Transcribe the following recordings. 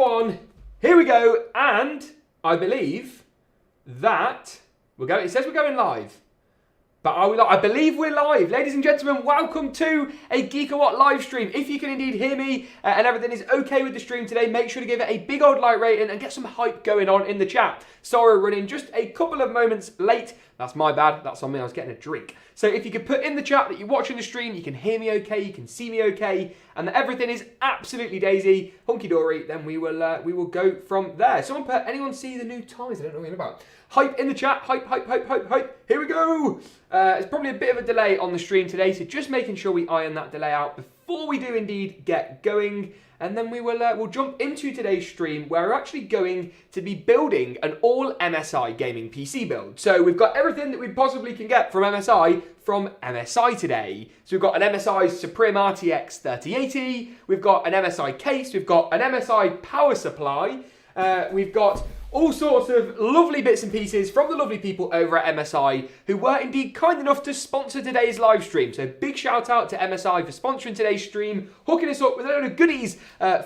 one. Here we go. And I believe that we're going. It says we're going live. But are we live? I believe we're live. Ladies and gentlemen, welcome to a GeekaWhat live stream. If you can indeed hear me and everything is okay with the stream today, make sure to give it a big old like rating and get some hype going on in the chat. Sorry, running just a couple of moments late. That's my bad. That's on me. I was getting a drink. So if you could put in the chat that you're watching the stream, you can hear me okay, you can see me okay, and that everything is absolutely daisy, hunky-dory, then we will go from there. Someone put, anyone see the new toys? I don't know what you're about. Hype in the chat. Hype, hype, hype, hype, hype. Here we go. It's probably a bit of a delay on the stream today, so just making sure we iron that delay out before we do indeed get going. And then we'll jump into today's stream where we're actually going to be building an all MSI gaming PC build. So we've got everything that we possibly can get from MSI today. So we've got an MSI Suprim RTX 3080, we've got an MSI case, we've got an MSI power supply, we've got all sorts of lovely bits and pieces from the lovely people over at MSI who were indeed kind enough to sponsor today's live stream. So big shout out to MSI for sponsoring today's stream, hooking us up with a load of goodies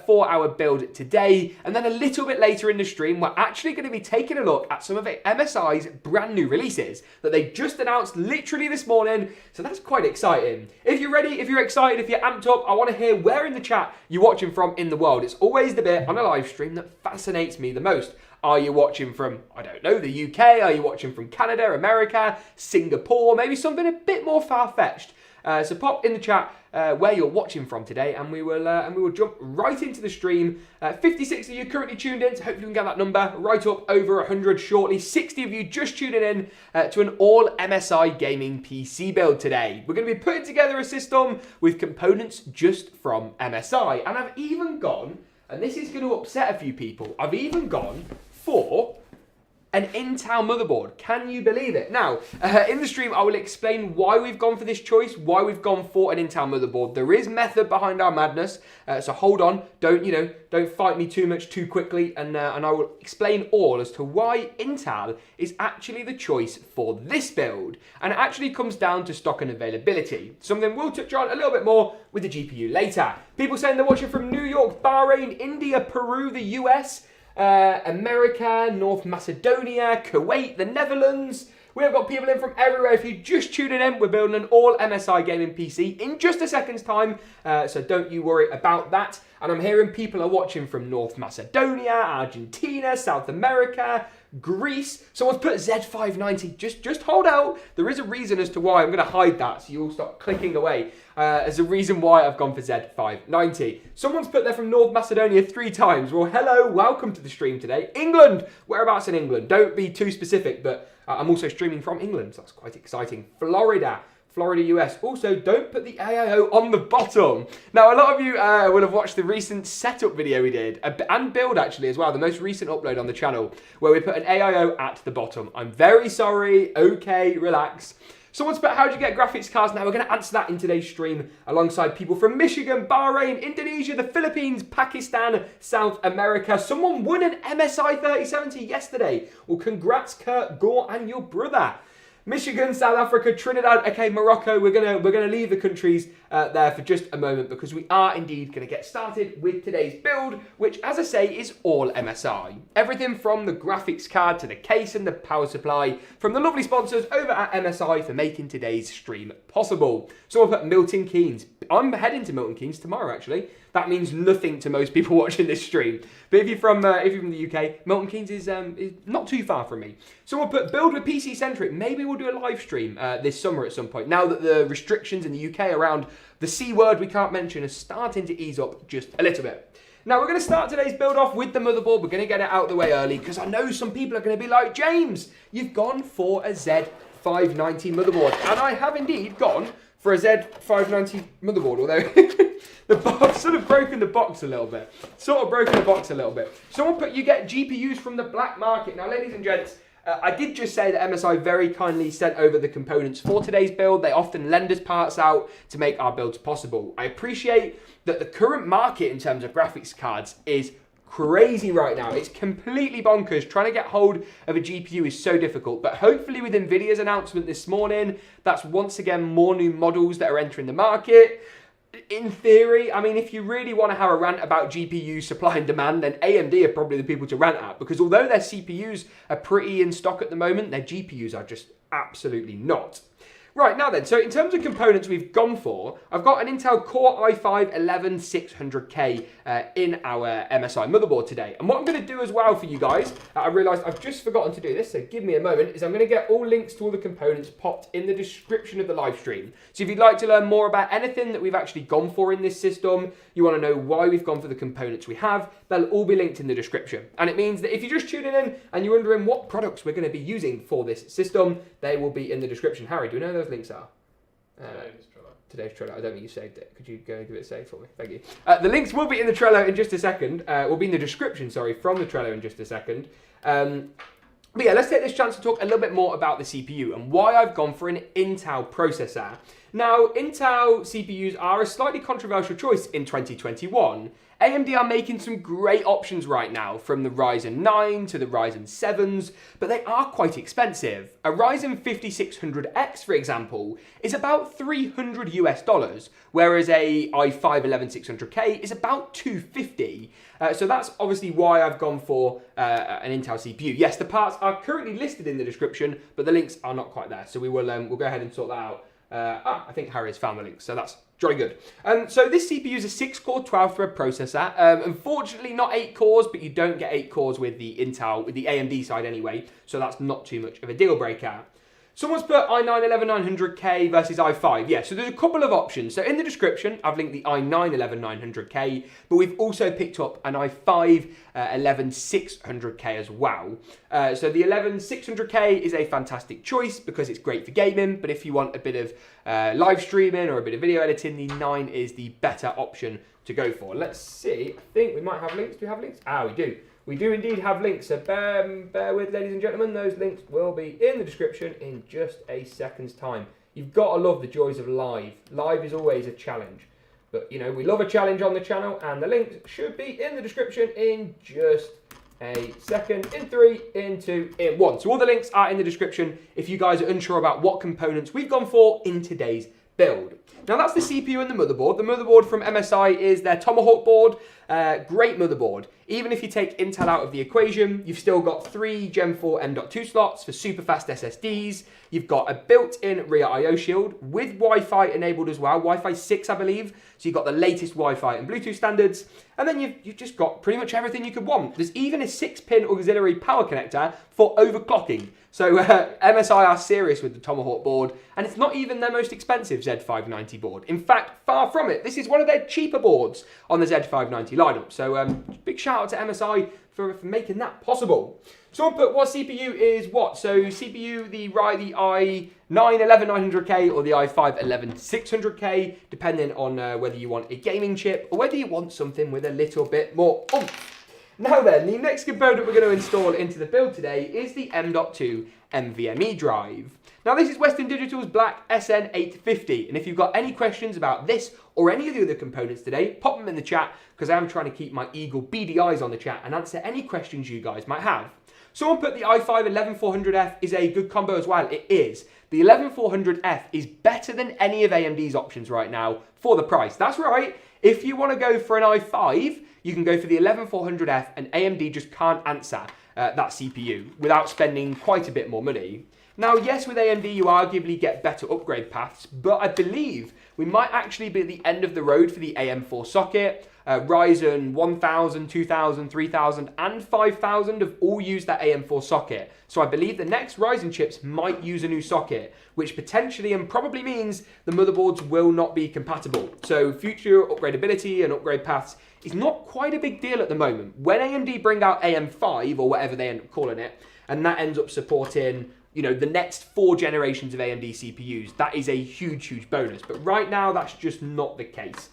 for our build today. And then a little bit later in the stream, we're actually going to be taking a look at some of MSI's brand new releases that they just announced literally this morning. So that's quite exciting. If you're ready, if you're excited, if you're amped up, I want to hear where in the chat you're watching from in the world. It's always the bit on a live stream that fascinates me the most. Are you watching from, I don't know, the UK? Are you watching from Canada, America, Singapore? Maybe something a bit more far-fetched. So pop in the chat where you're watching from today, and we will jump right into the stream. 56 of you currently tuned in, so hopefully we can get that number right up over 100 shortly. 60 of you just tuning in to an all MSI gaming PC build today. We're going to be putting together a system with components just from MSI, and I've even gone, and this is going to upset a few people, I've even gone for an Intel motherboard. Can you believe it? Now, in the stream, I will explain why we've gone for this choice, why we've gone for an Intel motherboard. There is method behind our madness, so hold on. Don't fight me too much too quickly, and I will explain all as to why Intel is actually the choice for this build. And it actually comes down to stock and availability, something we'll touch on a little bit more with the GPU later. People saying they're watching from New York, Bahrain, India, Peru, the US, America, North Macedonia, Kuwait, the Netherlands. We have got people in from everywhere. If you're just tuning in, we're building an all MSI gaming PC in just a second's time, so don't you worry about that. And I'm hearing people are watching from North Macedonia, Argentina, South America, Greece. Someone's put Z590. Just hold out. There is a reason as to why. I'm going to hide that so you all stop clicking away. There's a reason why I've gone for Z590. Someone's put there from North Macedonia 3 times. Well, hello, welcome to the stream today. England. Whereabouts in England? Don't be too specific, but I'm also streaming from England, so that's quite exciting. Florida, US. Also, don't put the AIO on the bottom. Now, a lot of you will have watched the recent setup video we did, and build actually as well, the most recent upload on the channel, where we put an AIO at the bottom. I'm very sorry. Okay, relax. Someone's put, how do you get graphics cards? Now, we're going to answer that in today's stream alongside people from Michigan, Bahrain, Indonesia, the Philippines, Pakistan, South America. Someone won an MSI 3070 yesterday. Well, congrats, Kurt Gore and your brother. Michigan, South Africa, Trinidad, okay, Morocco. We're gonna leave the countries there for just a moment because we are indeed gonna get started with today's build, which, as I say, is all MSI. Everything from the graphics card to the case and the power supply, from the lovely sponsors over at MSI for making today's stream possible. So I've put Milton Keynes. I'm heading to Milton Keynes tomorrow, actually. That means nothing to most people watching this stream. But if you're from the UK, Milton Keynes is not too far from me. So we'll put build with PC centric. Maybe we'll do a live stream this summer at some point. Now that the restrictions in the UK around the C word we can't mention are starting to ease up just a little bit. Now we're going to start today's build off with the motherboard. We're going to get it out of the way early because I know some people are going to be like, James, you've gone for a Z590 motherboard. And I have indeed gone for a Z590 motherboard, although I've sort of broken the box a little bit. Someone put, you get GPUs from the black market. Now, ladies and gents, I did just say that MSI very kindly sent over the components for today's build. They often lend us parts out to make our builds possible. I appreciate that the current market in terms of graphics cards is crazy right now. It's completely bonkers. Trying to get hold of a GPU is so difficult, but hopefully with NVIDIA's announcement this morning, that's once again more new models that are entering the market. in theory, I mean, if you really want to have a rant about GPU supply and demand, then AMD are probably the people to rant at, because although their CPUs are pretty in stock at the moment, their GPUs are just absolutely not. Right, now then, so in terms of components we've gone for, I've got an Intel Core i5-11600K in our MSI motherboard today. And what I'm going to do as well for you guys, I realised I've just forgotten to do this, so give me a moment, is I'm going to get all links to all the components popped in the description of the live stream. So if you'd like to learn more about anything that we've actually gone for in this system, you want to know why we've gone for the components we have, they'll all be linked in the description. And it means that if you're just tuning in and you're wondering what products we're going to be using for this system, they will be in the description. Harry, do we know those links are? Today's Trello. I don't think you saved it. Could you go and give it a save for me? Thank you. The links will be in the Trello in just a second. Will be in the description, sorry, from the Trello in just a second. But yeah, let's take this chance to talk a little bit more about the CPU and why I've gone for an Intel processor. Now, Intel CPUs are a slightly controversial choice in 2021. AMD are making some great options right now, from the Ryzen 9 to the Ryzen 7s, but they are quite expensive. A Ryzen 5600X, for example, is about $300 US, whereas a i5-11600K is about $250. So that's obviously why I've gone for an Intel CPU. Yes, the parts are currently listed in the description, but the links are not quite there. So we will we'll go ahead and sort that out. I think Harry has found the links, so that's jolly good. So this CPU is a 6-core, 12-thread processor. Unfortunately, not 8 cores, but you don't get 8 cores with the Intel, with the AMD side anyway, so that's not too much of a deal breaker. Someone's put i9-11900K versus i5. Yeah, so there's a couple of options. So in the description, I've linked the i9-11900K, but we've also picked up an i5-11600K as well. So the 11600K is a fantastic choice because it's great for gaming, but if you want a bit of live streaming or a bit of video editing, the 9 is the better option to go for. Let's see. I think we might have links. Do we have links? Ah, we do. We do indeed have links, so bear with, ladies and gentlemen. Those links will be in the description in just a second's time. You've got to love the joys of live. Live is always a challenge. But, you know, we love a challenge on the channel, and the links should be in the description in just a second. In 3, in 2, in 1. So all the links are in the description if you guys are unsure about what components we've gone for in today's build. Now that's the CPU and the motherboard. The motherboard from MSI is their Tomahawk board. Great motherboard. Even if you take Intel out of the equation, you've still got 3 Gen 4 M.2 slots for super fast SSDs. You've got a built-in rear I/O shield with Wi-Fi enabled as well, Wi-Fi 6 I believe. So you've got the latest Wi-Fi and Bluetooth standards. And then you've just got pretty much everything you could want. There's even a 6-pin auxiliary power connector for overclocking. So MSI are serious with the Tomahawk board, and it's not even their most expensive Z590 board. In fact, far from it. This is one of their cheaper boards on the Z590 lineup. So big shout out to MSI for making that possible. Someone put what CPU is what? So CPU, the i9-11900K or the i5-11600K, depending on whether you want a gaming chip or whether you want something with a little bit more oomph. Now then, the next component we're going to install into the build today is the M.2 NVMe drive. Now this is Western Digital's Black SN850, and if you've got any questions about this or any of the other components today, pop them in the chat, because I am trying to keep my eagle beady eyes on the chat and answer any questions you guys might have. Someone put the i5-11400F is a good combo as well. It is. The 11400F is better than any of AMD's options right now for the price. That's right. If you want to go for an i5, you can go for the 11400F, and AMD just can't answer that CPU without spending quite a bit more money. Now, yes, with AMD, you arguably get better upgrade paths, but I believe we might actually be at the end of the road for the AM4 socket. Ryzen 1000, 2000, 3000, and 5000 have all used that AM4 socket. So I believe the next Ryzen chips might use a new socket, which potentially and probably means the motherboards will not be compatible. So future upgradability and upgrade paths is not quite a big deal at the moment. When AMD bring out AM5 or whatever they end up calling it, and that ends up supporting, you know, the next 4 generations of AMD CPUs, that is a huge, huge bonus. But right now, that's just not the case.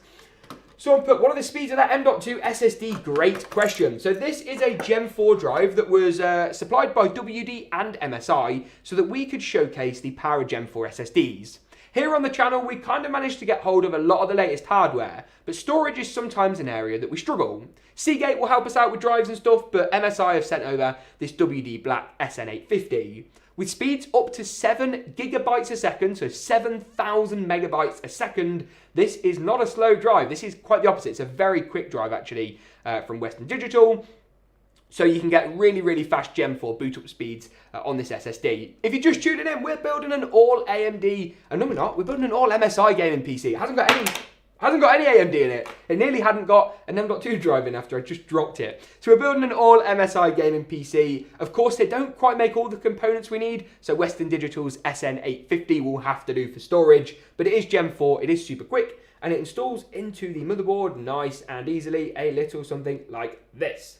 Someone put, what are the speeds of that M.2 SSD? Great question. So this is a Gen 4 drive that was supplied by WD and MSI so that we could showcase the power of Gen 4 SSDs. Here on the channel, we kind of managed to get hold of a lot of the latest hardware, but storage is sometimes an area that we struggle. Seagate will help us out with drives and stuff, but MSI have sent over this WD Black SN850. with speeds up to 7 gigabytes a second, so 7,000 megabytes a second. This is not a slow drive. This is quite the opposite. It's a very quick drive, actually, from Western Digital. So you can get really, really fast Gen 4 boot up speeds on this SSD. If you're just tuning in, we're building an all AMD, and no we're not, we're building an all MSI gaming PC. It hasn't got any AMD in it. It nearly hadn't got an M.2 drive in after I just dropped it. So we're building an all MSI gaming PC. Of course, they don't quite make all the components we need, so Western Digital's SN850 will have to do for storage, but it is Gen 4, it is super quick, and it installs into the motherboard nice and easily, a little something like this.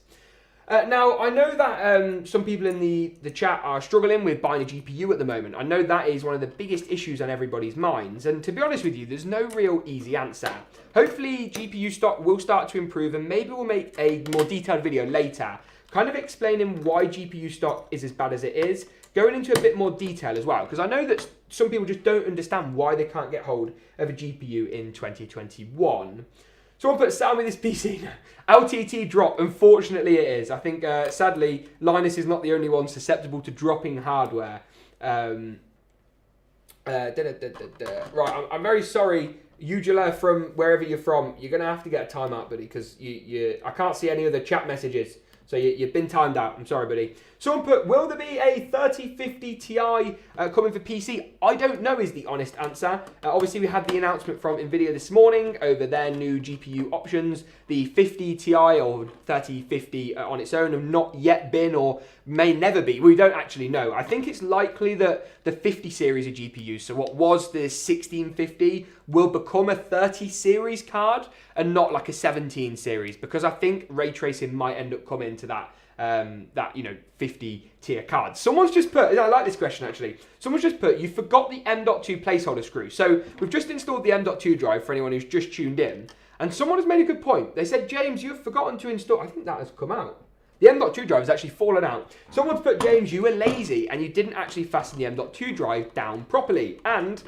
Now, I know that some people in the chat are struggling with buying a GPU at the moment. I know that is one of the biggest issues on everybody's minds. And to be honest with you, there's no real easy answer. Hopefully, GPU stock will start to improve, and maybe we'll make a more detailed video later, kind of explaining why GPU stock is as bad as it is, going into a bit more detail as well, because I know that some people just don't understand why they can't get hold of a GPU in 2021. Someone put sound with this PC. LTT drop, unfortunately it is. I think, sadly, Linus is not the only one susceptible to dropping hardware. Right, I'm very sorry, Ugula, from wherever you're from. You're going to have to get a timeout, buddy, because I can't see any other chat messages. So you've been timed out. I'm sorry, buddy. Someone put, will there be a 3050 Ti coming for PC? I don't know is the honest answer. Obviously, we had the announcement from NVIDIA this morning over their new GPU options. The 50 Ti or 3050 on its own have not yet been or may never be. We don't actually know. I think it's likely that the 50 series of GPUs, so what was the 1650, will become a 30 series card and not like a 17 series, because I think ray tracing might end up coming to that 50 tier card. Someone's just put, I like this question actually, someone's just put, you forgot the M.2 placeholder screw. So we've just installed the M.2 drive for anyone who's just tuned in, and someone has made a good point. They said, James, you've forgotten to install, I think that has come out. The M.2 drive has actually fallen out. Someone's put, James, you were lazy and you didn't actually fasten the M.2 drive down properly. And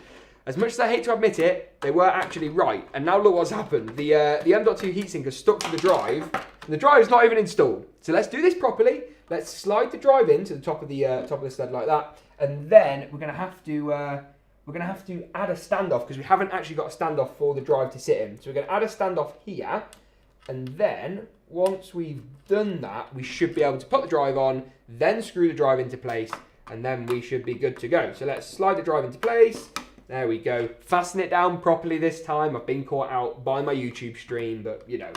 as much as I hate to admit it, they were actually right. And now look what's happened. The M.2 heatsink has stuck to the drive, and the drive is not even installed. So let's do this properly. Let's slide the drive into the top of the stud like that, and then we're going to have to add a standoff, because we haven't actually got a standoff for the drive to sit in. So we're going to add a standoff here, and then once we've done that, we should be able to put the drive on, then screw the drive into place, and then we should be good to go. So let's slide the drive into place. There we go. Fasten it down properly this time. I've been caught out by my YouTube stream, but you know,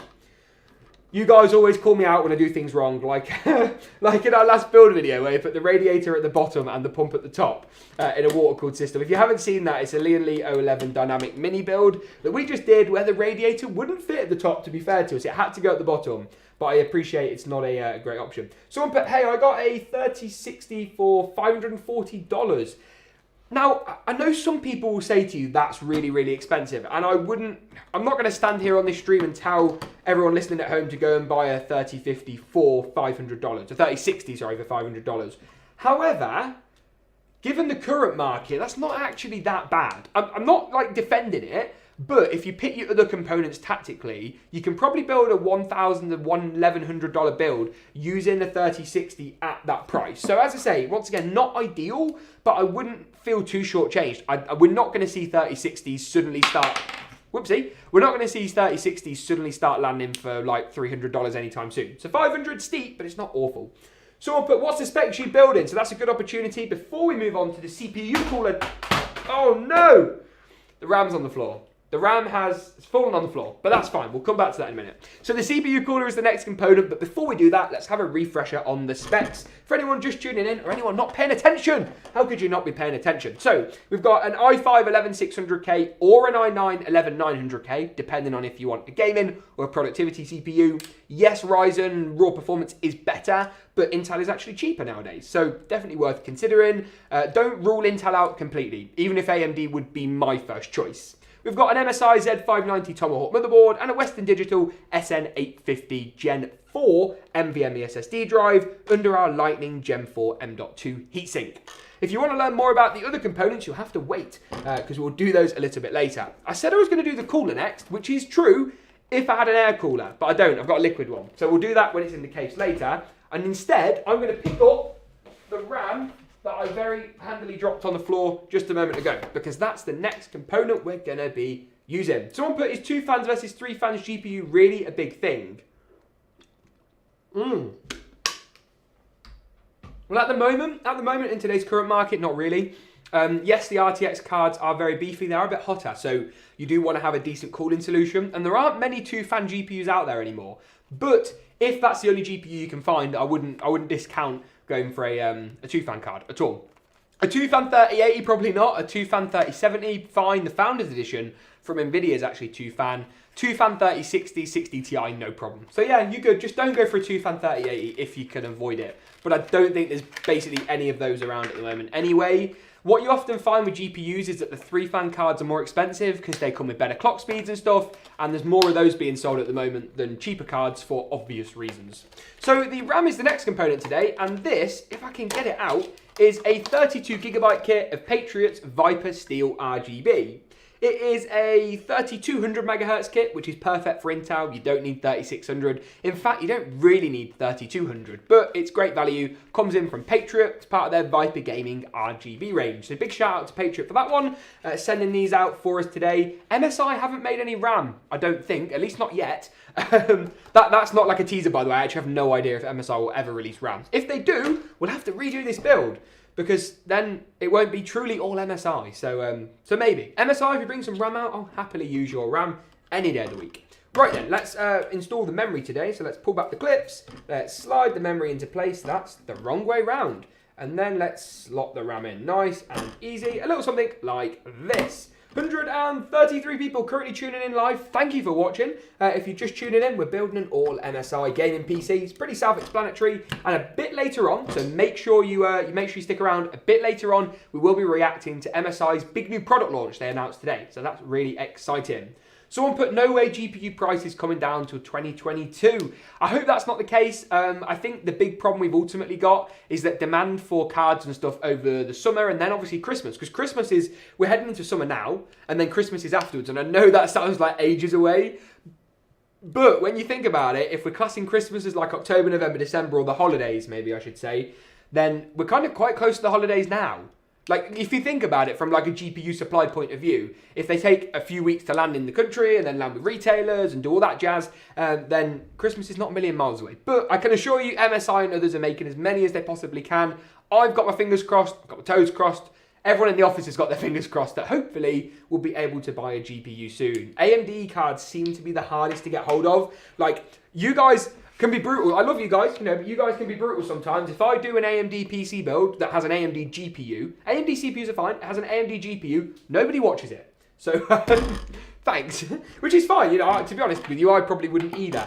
you guys always call me out when I do things wrong, like in our last build video where you put the radiator at the bottom and the pump at the top in a water-cooled system. If you haven't seen that, it's a Lian Li 011 dynamic mini build that we just did where the radiator wouldn't fit at the top, to be fair to us. It had to go at the bottom, but I appreciate it's not a great option. Someone put, hey, I got a 3060 for $540. Now, I know some people will say to you, that's really, really expensive. And I'm not going to stand here on this stream and tell everyone listening at home to go and buy a 3050 for $500. A 3060, sorry, for $500. However, given the current market, that's not actually that bad. I'm not like defending it, but if you pick your other components tactically, you can probably build a $1,000 to $1,100 build using a 3060 at that price. So as I say, once again, not ideal, but I wouldn't feel too shortchanged. We're not going to see 3060s suddenly start... Whoopsie. We're not going to see 3060s suddenly start landing for like $300 anytime soon. So 500 steep, but it's not awful. So I'll put, what's the spec sheet building? So that's a good opportunity. Before we move on to the CPU cooler... Oh no! The RAM's on the floor. The RAM has fallen on the floor, but that's fine. We'll come back to that in a minute. So the CPU cooler is the next component, but before we do that, let's have a refresher on the specs. For anyone just tuning in or anyone not paying attention, how could you not be paying attention? So we've got an i5 11600K or an i9 11900K, depending on if you want a gaming or a productivity CPU. Yes, Ryzen raw performance is better, but Intel is actually cheaper nowadays, so definitely worth considering. Don't rule Intel out completely, even if AMD would be my first choice. We've got an MSI Z590 Tomahawk motherboard and a Western Digital SN850 Gen 4 NVMe SSD drive under our Lightning Gen 4 M.2 heatsink. If you want to learn more about the other components, you'll have to wait, because we'll do those a little bit later. I said I was going to do the cooler next, which is true if I had an air cooler, but I don't. I've got a liquid one. So we'll do that when it's in the case later. And instead, I'm going to pick up the RAM that I very handily dropped on the floor just a moment ago, because that's the next component we're going to be using. Someone put, is 2 fans versus 3 fans GPU really a big thing? Well, at the moment in today's current market, not really. Yes, the RTX cards are very beefy, they are a bit hotter, so you do want to have a decent cooling solution, and there aren't many 2-fan GPUs out there anymore. But if that's the only GPU you can find, I wouldn't discount going for a 2-fan card at all. A 2-fan 3080, probably not. A 2-fan 3070, fine. The Founders Edition from NVIDIA is actually 2-fan. 2-fan 3060, 60 Ti, no problem. So yeah, you're good. Just don't go for a 2-fan 3080 if you can avoid it. But I don't think there's basically any of those around at the moment anyway. What you often find with GPUs is that the 3-fan cards are more expensive because they come with better clock speeds and stuff, and there's more of those being sold at the moment than cheaper cards for obvious reasons. So the RAM is the next component today, and this, if I can get it out, is a 32GB kit of Patriot's Viper Steel RGB. It is a 3200 MHz kit, which is perfect for Intel. You don't need 3600. In fact, you don't really need 3200, but it's great value. Comes in from Patriot. It's part of their Viper Gaming RGB range. So big shout out to Patriot for that one. Sending these out for us today. MSI haven't made any RAM, I don't think, at least not yet. That's not like a teaser, by the way. I actually have no idea if MSI will ever release RAM. If they do, we'll have to redo this build, because then it won't be truly all MSI. So maybe. MSI, if you bring some RAM out, I'll happily use your RAM any day of the week. Right then, let's install the memory today. So let's pull back the clips. Let's slide the memory into place. That's the wrong way round. And then let's slot the RAM in nice and easy. A little something like this. 133 people currently tuning in live. Thank you for watching. If you're just tuning in, we're building an all MSI gaming PC. It's pretty self-explanatory. And a bit later on, so make sure you stick around. A bit later on, we will be reacting to MSI's big new product launch they announced today. So that's really exciting. Someone put, no way GPU prices coming down till 2022. I hope that's not the case. I think the big problem we've ultimately got is that demand for cards and stuff over the summer, and then obviously Christmas, because we're heading into summer now, and then Christmas is afterwards, and I know that sounds like ages away, but when you think about it, if we're classing Christmas as like October, November, December, or the holidays, maybe I should say, then we're kind of quite close to the holidays now. Like, if you think about it from like a GPU supply point of view, if they take a few weeks to land in the country and then land with retailers and do all that jazz, then Christmas is not a million miles away. But I can assure you, MSI and others are making as many as they possibly can. I've got my fingers crossed, I've got my toes crossed. Everyone in the office has got their fingers crossed that hopefully we'll be able to buy a GPU soon. AMD cards seem to be the hardest to get hold of. Like, you guys can be brutal. I love you guys, but you guys can be brutal sometimes. If I do an AMD PC build that has an AMD GPU, AMD CPUs are fine, it has an AMD GPU, nobody watches it. So, thanks. Which is fine, to be honest with you, I probably wouldn't either,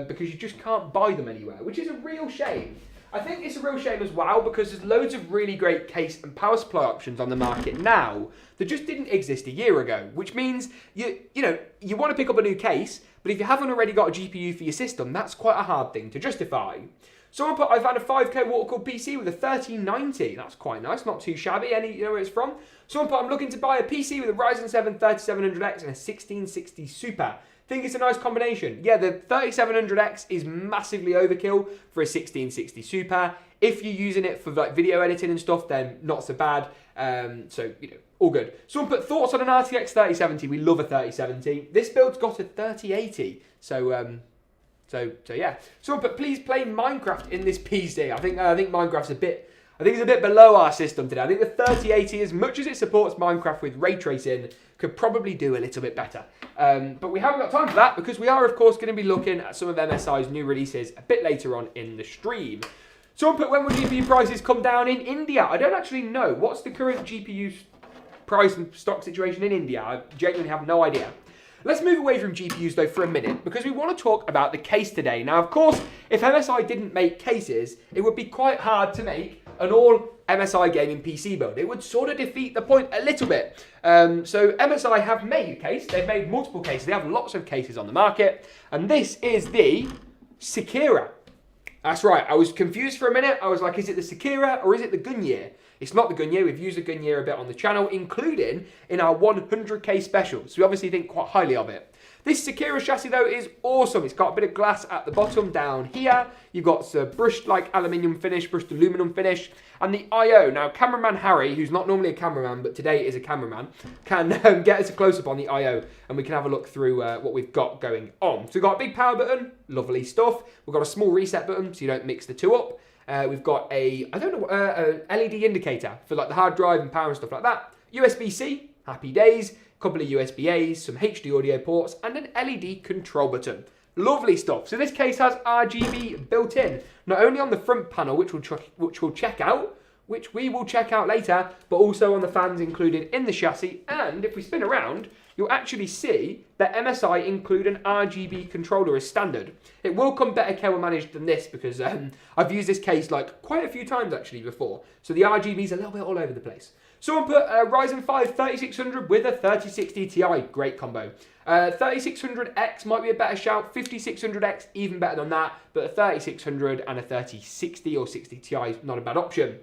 because you just can't buy them anywhere, which is a real shame. I think it's a real shame as well, because there's loads of really great case and power supply options on the market now that just didn't exist a year ago, which means you want to pick up a new case, but if you haven't already got a GPU for your system, that's quite a hard thing to justify. Someone put, I found a 5K water-cooled PC with a 1390. That's quite nice, not too shabby. You know where it's from? Someone put, I'm looking to buy a PC with a Ryzen 7 3700X and a 1660 Super. Think it's a nice combination. Yeah, the 3700X is massively overkill for a 1660 Super. If you're using it for like video editing and stuff, then not so bad. So, all good. Someone put, thoughts on an RTX 3070. We love a 3070. This build's got a 3080. So yeah. Someone put, please play Minecraft in this PC. I think Minecraft's it's a bit below our system today. I think the 3080, as much as it supports Minecraft with ray tracing, could probably do a little bit better. But we haven't got time for that, because we are, of course, going to be looking at some of MSI's new releases a bit later on in the stream. Someone put, when will GPU prices come down in India? I don't actually know. What's the current GPU price and stock situation in India? I genuinely have no idea. Let's move away from GPUs though for a minute, because we want to talk about the case today. Now, of course, if MSI didn't make cases, it would be quite hard to make an all MSI gaming PC build. It would sort of defeat the point a little bit. So MSI have made a case. They've made multiple cases. They have lots of cases on the market. And this is the Sekira. That's right. I was confused for a minute. I was like, is it the Sekira or is it the Gunyear? It's not the Gunyear. We've used the Gunyear a bit on the channel, including in our 100k special. So we obviously think quite highly of it. This Sekira chassis though is awesome. It's got a bit of glass at the bottom down here. You've got a brushed like aluminium finish, brushed aluminum finish, and the I/O. Now, cameraman Harry, who's not normally a cameraman but today is a cameraman, can get us a close up on the I/O, and we can have a look through what we've got going on. So we've got a big power button, lovely stuff. We've got a small reset button so you don't mix the two up. We've got a LED indicator for like the hard drive and power and stuff like that. USB-C, happy days. A couple of USB-As, some HD audio ports, and an LED control button. Lovely stuff. So this case has RGB built in, not only on the front panel, which we will check out later, but also on the fans included in the chassis. And if we spin around, you'll actually see that MSI include an RGB controller as standard. It will come better cable managed than this because I've used this case like quite a few times actually before. So the RGB is a little bit all over the place. Someone put a Ryzen 5 3600 with a 3060 Ti, great combo. 3600X might be a better shout, 5600X even better than that, but a 3600 and a 3060 or 60 Ti is not a bad option.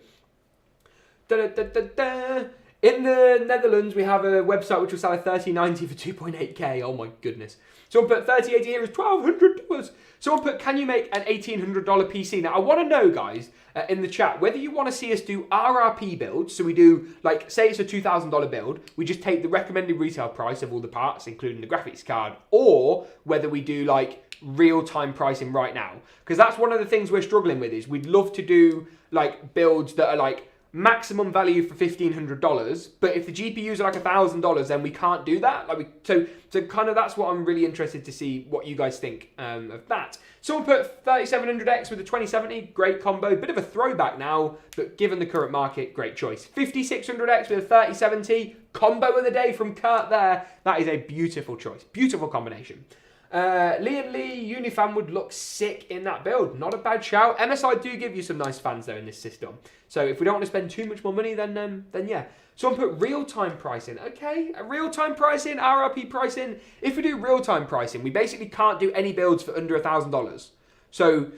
In the Netherlands, we have a website which will sell a 3090 for 2.8k. Oh my goodness. Someone put 3080 here is $1,200. Someone put, can you make an $1,800 PC? Now, I want to know, guys, in the chat, whether you want to see us do RRP builds. So we do, like, say it's a $2,000 build. We just take the recommended retail price of all the parts, including the graphics card. Or whether we do, like, real-time pricing right now. Because that's one of the things we're struggling with is we'd love to do, like, builds that are, like, maximum value for $1,500, but if the GPUs are like $1,000, then we can't do that. So kind of that's what I'm really interested to see what you guys think of that. Someone put 3700X with a 2070, great combo, bit of a throwback now, but given the current market, great choice. 5600X with a 3070, combo of the day from Kurt there. That is a beautiful choice, beautiful combination. Lee Unifan would look sick in that build. Not a bad shout. MSI do give you some nice fans though in this system. So if we don't want to spend too much more money, then yeah. Someone put real-time pricing. Okay, real-time pricing, RRP pricing. If we do real-time pricing, we basically can't do any builds for under $1,000. So,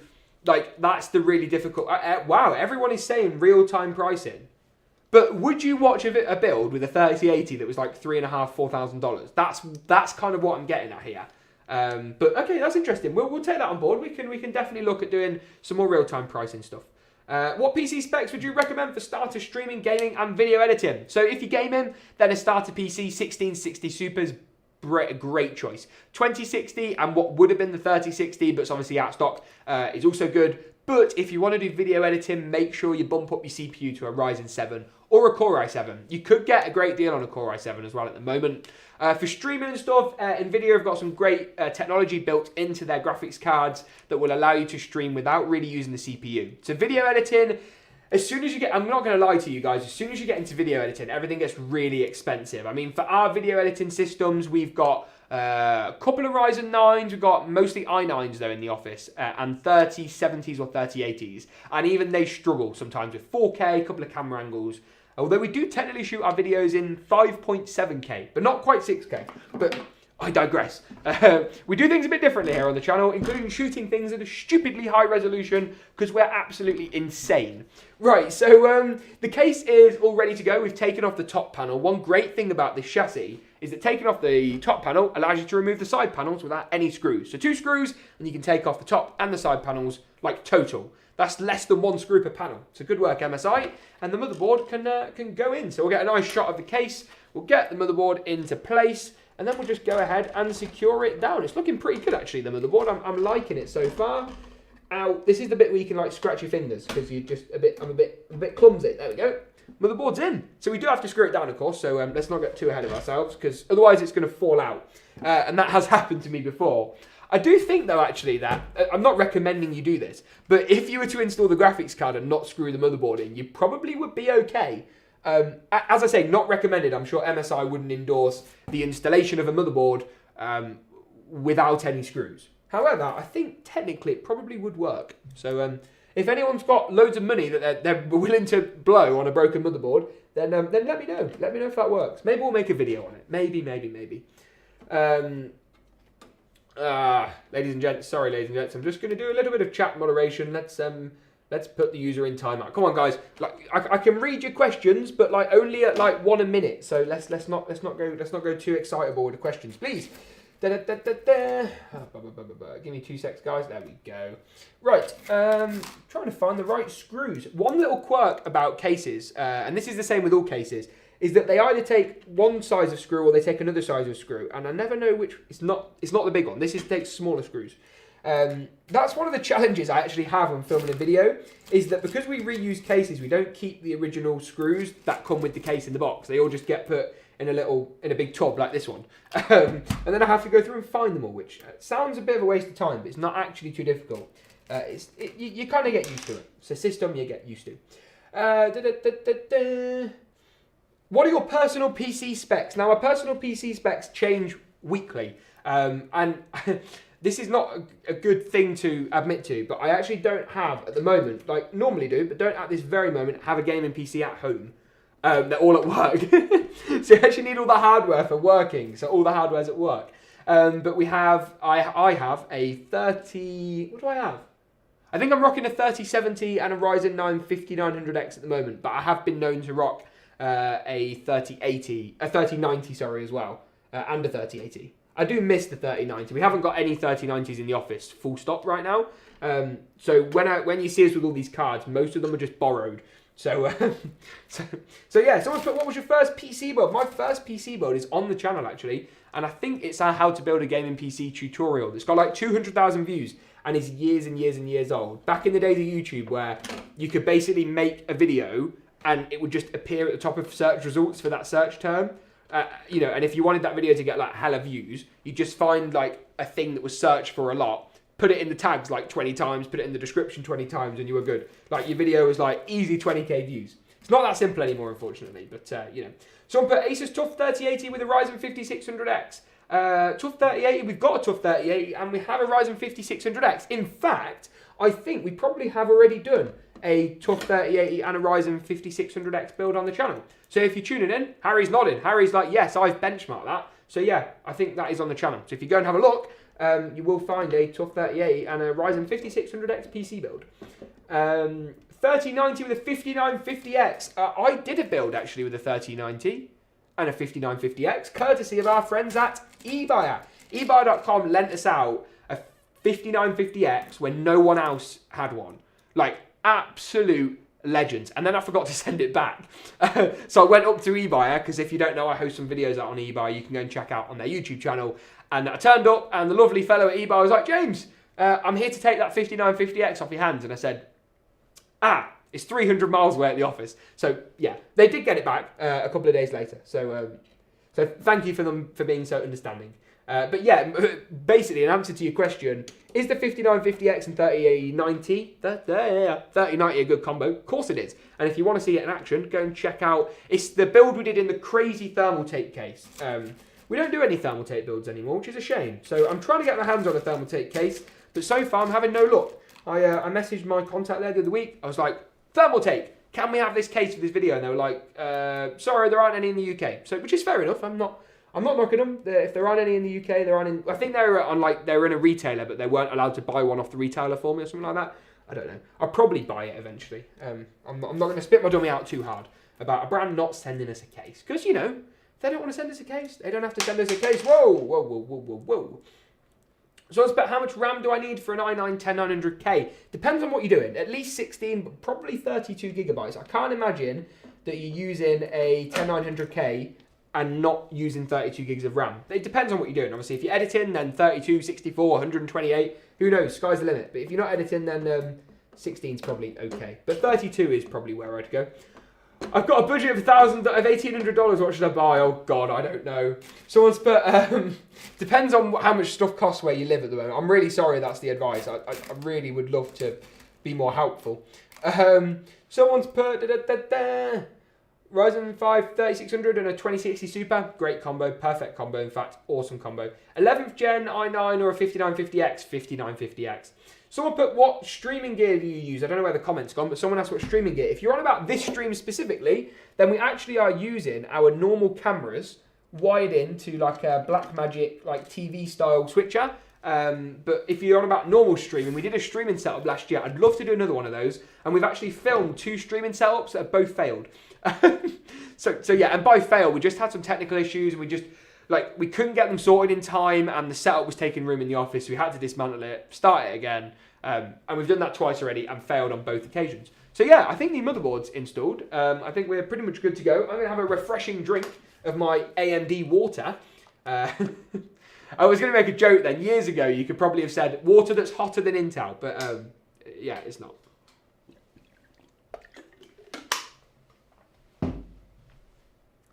like, that's the really difficult. Wow, everyone is saying real-time pricing. But would you watch a build with a 3080 that was like $3,500, $4,000? That's kind of what I'm getting at here. But okay, that's interesting. We'll take that on board. We can definitely look at doing some more real-time pricing stuff. What PC specs would you recommend for starter streaming, gaming, and video editing? So if you're gaming, then a starter PC 1660 Super's great choice. 2060 and what would have been the 3060, but it's obviously out of stock, is also good. But if you want to do video editing, make sure you bump up your CPU to a Ryzen 7 or a Core i7. You could get a great deal on a Core i7 as well at the moment. For streaming and stuff, NVIDIA have got some great technology built into their graphics cards that will allow you to stream without really using the CPU. So video editing, as soon as you get, I'm not going to lie to you guys, as soon as you get into video editing, everything gets really expensive. I mean, for our video editing systems, we've got a couple of Ryzen 9s, we've got mostly i9s though in the office, and 3070s or 3080s. And even they struggle sometimes with 4K, a couple of camera angles. Although we do technically shoot our videos in 5.7K, but not quite 6K. But I digress. We do things a bit differently here on the channel, including shooting things at a stupidly high resolution because we're absolutely insane. Right, so the case is all ready to go. We've taken off the top panel. One great thing about this chassis is that taking off the top panel allows you to remove the side panels without any screws. So 2 screws, and you can take off the top and the side panels like total. That's less than 1 screw per panel. So good work, MSI. And the motherboard can go in. So we'll get a nice shot of the case. We'll get the motherboard into place. And then we'll just go ahead and secure it down. It's looking pretty good, actually, the motherboard. I'm liking it so far. Ow, this is the bit where you can, like, scratch your fingers. Because I'm a bit clumsy. There we go. Motherboard's in. So we do have to screw it down, of course. So let's not get too ahead of ourselves. Because otherwise it's going to fall out. And that has happened to me before. I do think, though, actually, that I'm not recommending you do this, but if you were to install the graphics card and not screw the motherboard in, you probably would be okay. As I say, not recommended. I'm sure MSI wouldn't endorse the installation of a motherboard without any screws. However, I think technically it probably would work. So if anyone's got loads of money that they're willing to blow on a broken motherboard, then let me know. Let me know if that works. Maybe we'll make a video on it. Maybe. Ladies and gents, sorry, ladies and gents, I'm just going to do a little bit of chat moderation. Let's put the user in timeout. Come on, guys. Like I can read your questions, but like only at like 1 a minute. So let's not go too excitable with the questions, please. Give me 2 secs, guys. There we go. Right, trying to find the right screws. One little quirk about cases, and this is the same with all cases, is that they either take one size of screw or they take another size of screw, and I never know which. It's not the big one. This takes smaller screws. That's one of the challenges I actually have when filming a video, is that because we reuse cases, we don't keep the original screws that come with the case in the box. They all just get put in a big tub like this one. And then I have to go through and find them all, which sounds a bit of a waste of time, but it's not actually too difficult. You kind of get used to it. It's a system you get used to. What are your personal PC specs? Now, my personal PC specs change weekly. And this is not a good thing to admit to, but I actually don't have, at the moment, like normally do, but don't at this very moment, have a gaming PC at home. They're all at work. So you actually need all the hardware for working. So all the hardware's at work. But we have, I have a 30, what do I have? I think I'm rocking a 3070 and a Ryzen 9 5900X at the moment, but I have been known to rock a 3090, sorry, as well, and a 3080. I do miss the 3090. We haven't got any 3090s in the office, full stop, right now. So when you see us with all these cards, most of them are just borrowed. So yeah, someone's put, what was your first PC build? My first PC build is on the channel, actually, and I think it's our how to build a gaming PC tutorial. It's got like 200,000 views and is years and years and years old. Back in the days of YouTube, where you could basically make a video and it would just appear at the top of search results for that search term. You know, and if you wanted that video to get like hella views, you just find like a thing that was searched for a lot, put it in the tags like 20 times, put it in the description 20 times, and you were good. Like, your video was like easy 20k views. It's not that simple anymore, unfortunately, but you know. Someone put Asus TUF 3080 with a Ryzen 5600X. TUF 3080, we've got a TUF 3080, and we have a Ryzen 5600X. In fact, I think we probably have already done a TUF 3080 and a Ryzen 5600X build on the channel. So if you're tuning in, Harry's nodding. Harry's like, yes, I've benchmarked that. So yeah, I think that is on the channel. So if you go and have a look, you will find a TUF 3080 and a Ryzen 5600X PC build. 3090 with a 5950X. I did a build actually with a 3090 and a 5950X, courtesy of our friends at eBuyer. eBuyer.com lent us out a 5950X when no one else had one. Like, absolute legends. And then I forgot to send it back. So I went up to eBuyer, because if you don't know, I host some videos out on eBuyer you can go and check out on their YouTube channel. And I turned up, and the lovely fellow at eBuyer was like, James, I'm here to take that 5950X off your hands. And I said, it's 300 miles away at the office. So yeah, they did get it back a couple of days later. So thank you for them for being so understanding. But yeah, basically, in answer to your question, is the 5950X and 3090 a good combo? Of course it is. And if you want to see it in action, go and check out, it's the build we did in the crazy thermal tape case. We don't do any thermal tape builds anymore, which is a shame. So I'm trying to get my hands on a thermal tape case, but so far I'm having no luck. I messaged my contact there the other week. I was like, thermal tape, can we have this case for this video? And they were like, sorry, there aren't any in the UK. So, which is fair enough. I'm not knocking them. If there aren't any in the UK, there aren't in. I think they're in a retailer, but they weren't allowed to buy one off the retailer for me or something like that. I don't know. I'll probably buy it eventually. I'm not going to spit my dummy out too hard about a brand not sending us a case, because you know, if they don't want to send us a case, they don't have to send us a case. Whoa. So let's bet, how much RAM do I need for an i9 10900K? Depends on what you're doing. At least 16, but probably 32 gigabytes. I can't imagine that you're using a 10900K and not using 32 gigs of RAM. It depends on what you're doing. Obviously, if you're editing, then 32, 64, 128, who knows, sky's the limit. But if you're not editing, then 16 is probably okay. But 32 is probably where I'd go. I've got a budget of $1,800. What should I buy? Oh God, I don't know. Someone's put, depends on how much stuff costs where you live at the moment. I'm really sorry that's the advice. I really would love to be more helpful. Someone's put, Ryzen 5 3600 and a 2060 Super. Great combo, perfect combo, in fact, awesome combo. 11th gen i9 or a 5950X, 5950X. Someone put, what streaming gear do you use? I don't know where the comment's gone, but someone asked what streaming gear. If you're on about this stream specifically, then we actually are using our normal cameras wired into like a Blackmagic like TV style switcher. But if you're on about normal streaming, we did a streaming setup last year. I'd love to do another one of those. And we've actually filmed 2 streaming setups that have both failed. So yeah, and by fail, we just had some technical issues and like, we couldn't get them sorted in time, and the setup was taking room in the office, so we had to dismantle it, start it again, and we've done that twice already and failed on both occasions. So yeah, I think the motherboard's installed. I think we're pretty much good to go. I'm going to have a refreshing drink of my AMD water. I was going to make a joke then. Years ago, you could probably have said water that's hotter than Intel, but yeah, it's not.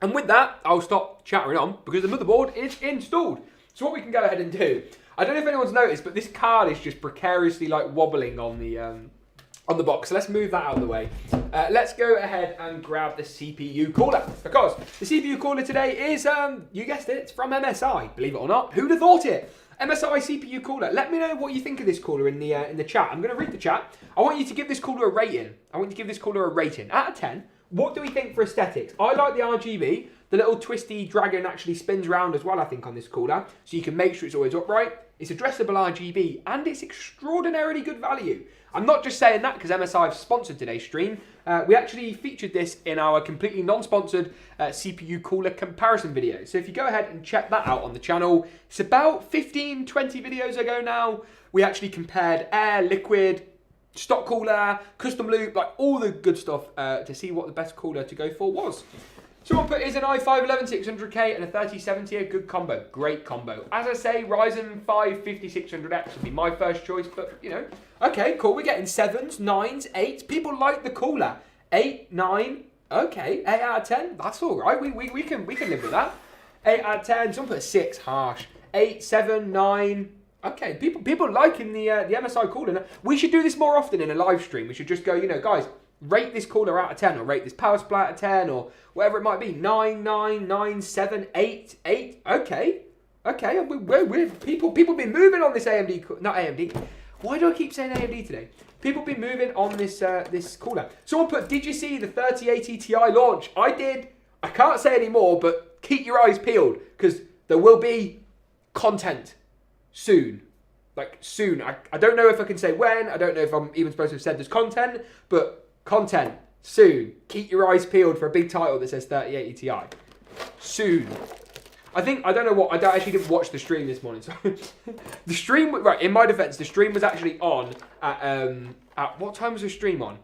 And with that, I'll stop chattering on because the motherboard is installed. So what we can go ahead and do, I don't know if anyone's noticed, but this card is just precariously like wobbling on the box. So let's move that out of the way. Let's go ahead and grab the CPU cooler, because the CPU cooler today is, you guessed it, it's from MSI. Believe it or not, who'd have thought it? MSI CPU cooler. Let me know what you think of this cooler in the chat. I'm going to read the chat. I want you to give this cooler a rating. I want you to give this cooler a rating out of 10. What do we think for aesthetics? I like the RGB. The little twisty dragon actually spins around as well, I think, on this cooler. So you can make sure it's always upright. It's addressable RGB, and it's extraordinarily good value. I'm not just saying that because MSI have sponsored today's stream. We actually featured this in our completely non-sponsored CPU cooler comparison video. So if you go ahead and check that out on the channel, it's about 15, 20 videos ago now. We actually compared air, liquid, stock cooler, custom loop, like all the good stuff to see what the best cooler to go for was. Someone put, is an i5 11600K and a 3070 a good combo? Great combo. As I say, Ryzen 5 5600X would be my first choice, but you know, okay, cool. We're getting 7s, 9s, 8s. People like the cooler. 8, 9, okay, 8 out of 10. That's all right. We can live with that. 8 out of 10. Someone put a 6, harsh. 8, 7, 9. Okay, people liking the MSI cooler. We should do this more often in a live stream. We should just go, you know, guys, rate this cooler out of 10, or rate this power supply out of 10, or whatever it might be. 9, 9, 9, 7, 8, 8. Okay. We're people been moving on this AMD, not AMD. Why do I keep saying AMD today? People been moving on this this cooler. Someone put, did you see the 3080 Ti launch? I did. I can't say any more, but keep your eyes peeled because there will be content soon. Like soon. I don't know if I can say when. I don't know if I'm even supposed to have said there's content, but content soon. Keep your eyes peeled for a big title that says 3080 Ti. Soon. I don't know what, I actually didn't watch the stream this morning. So the stream, right, in my defense, the stream was actually on at what time was the stream on?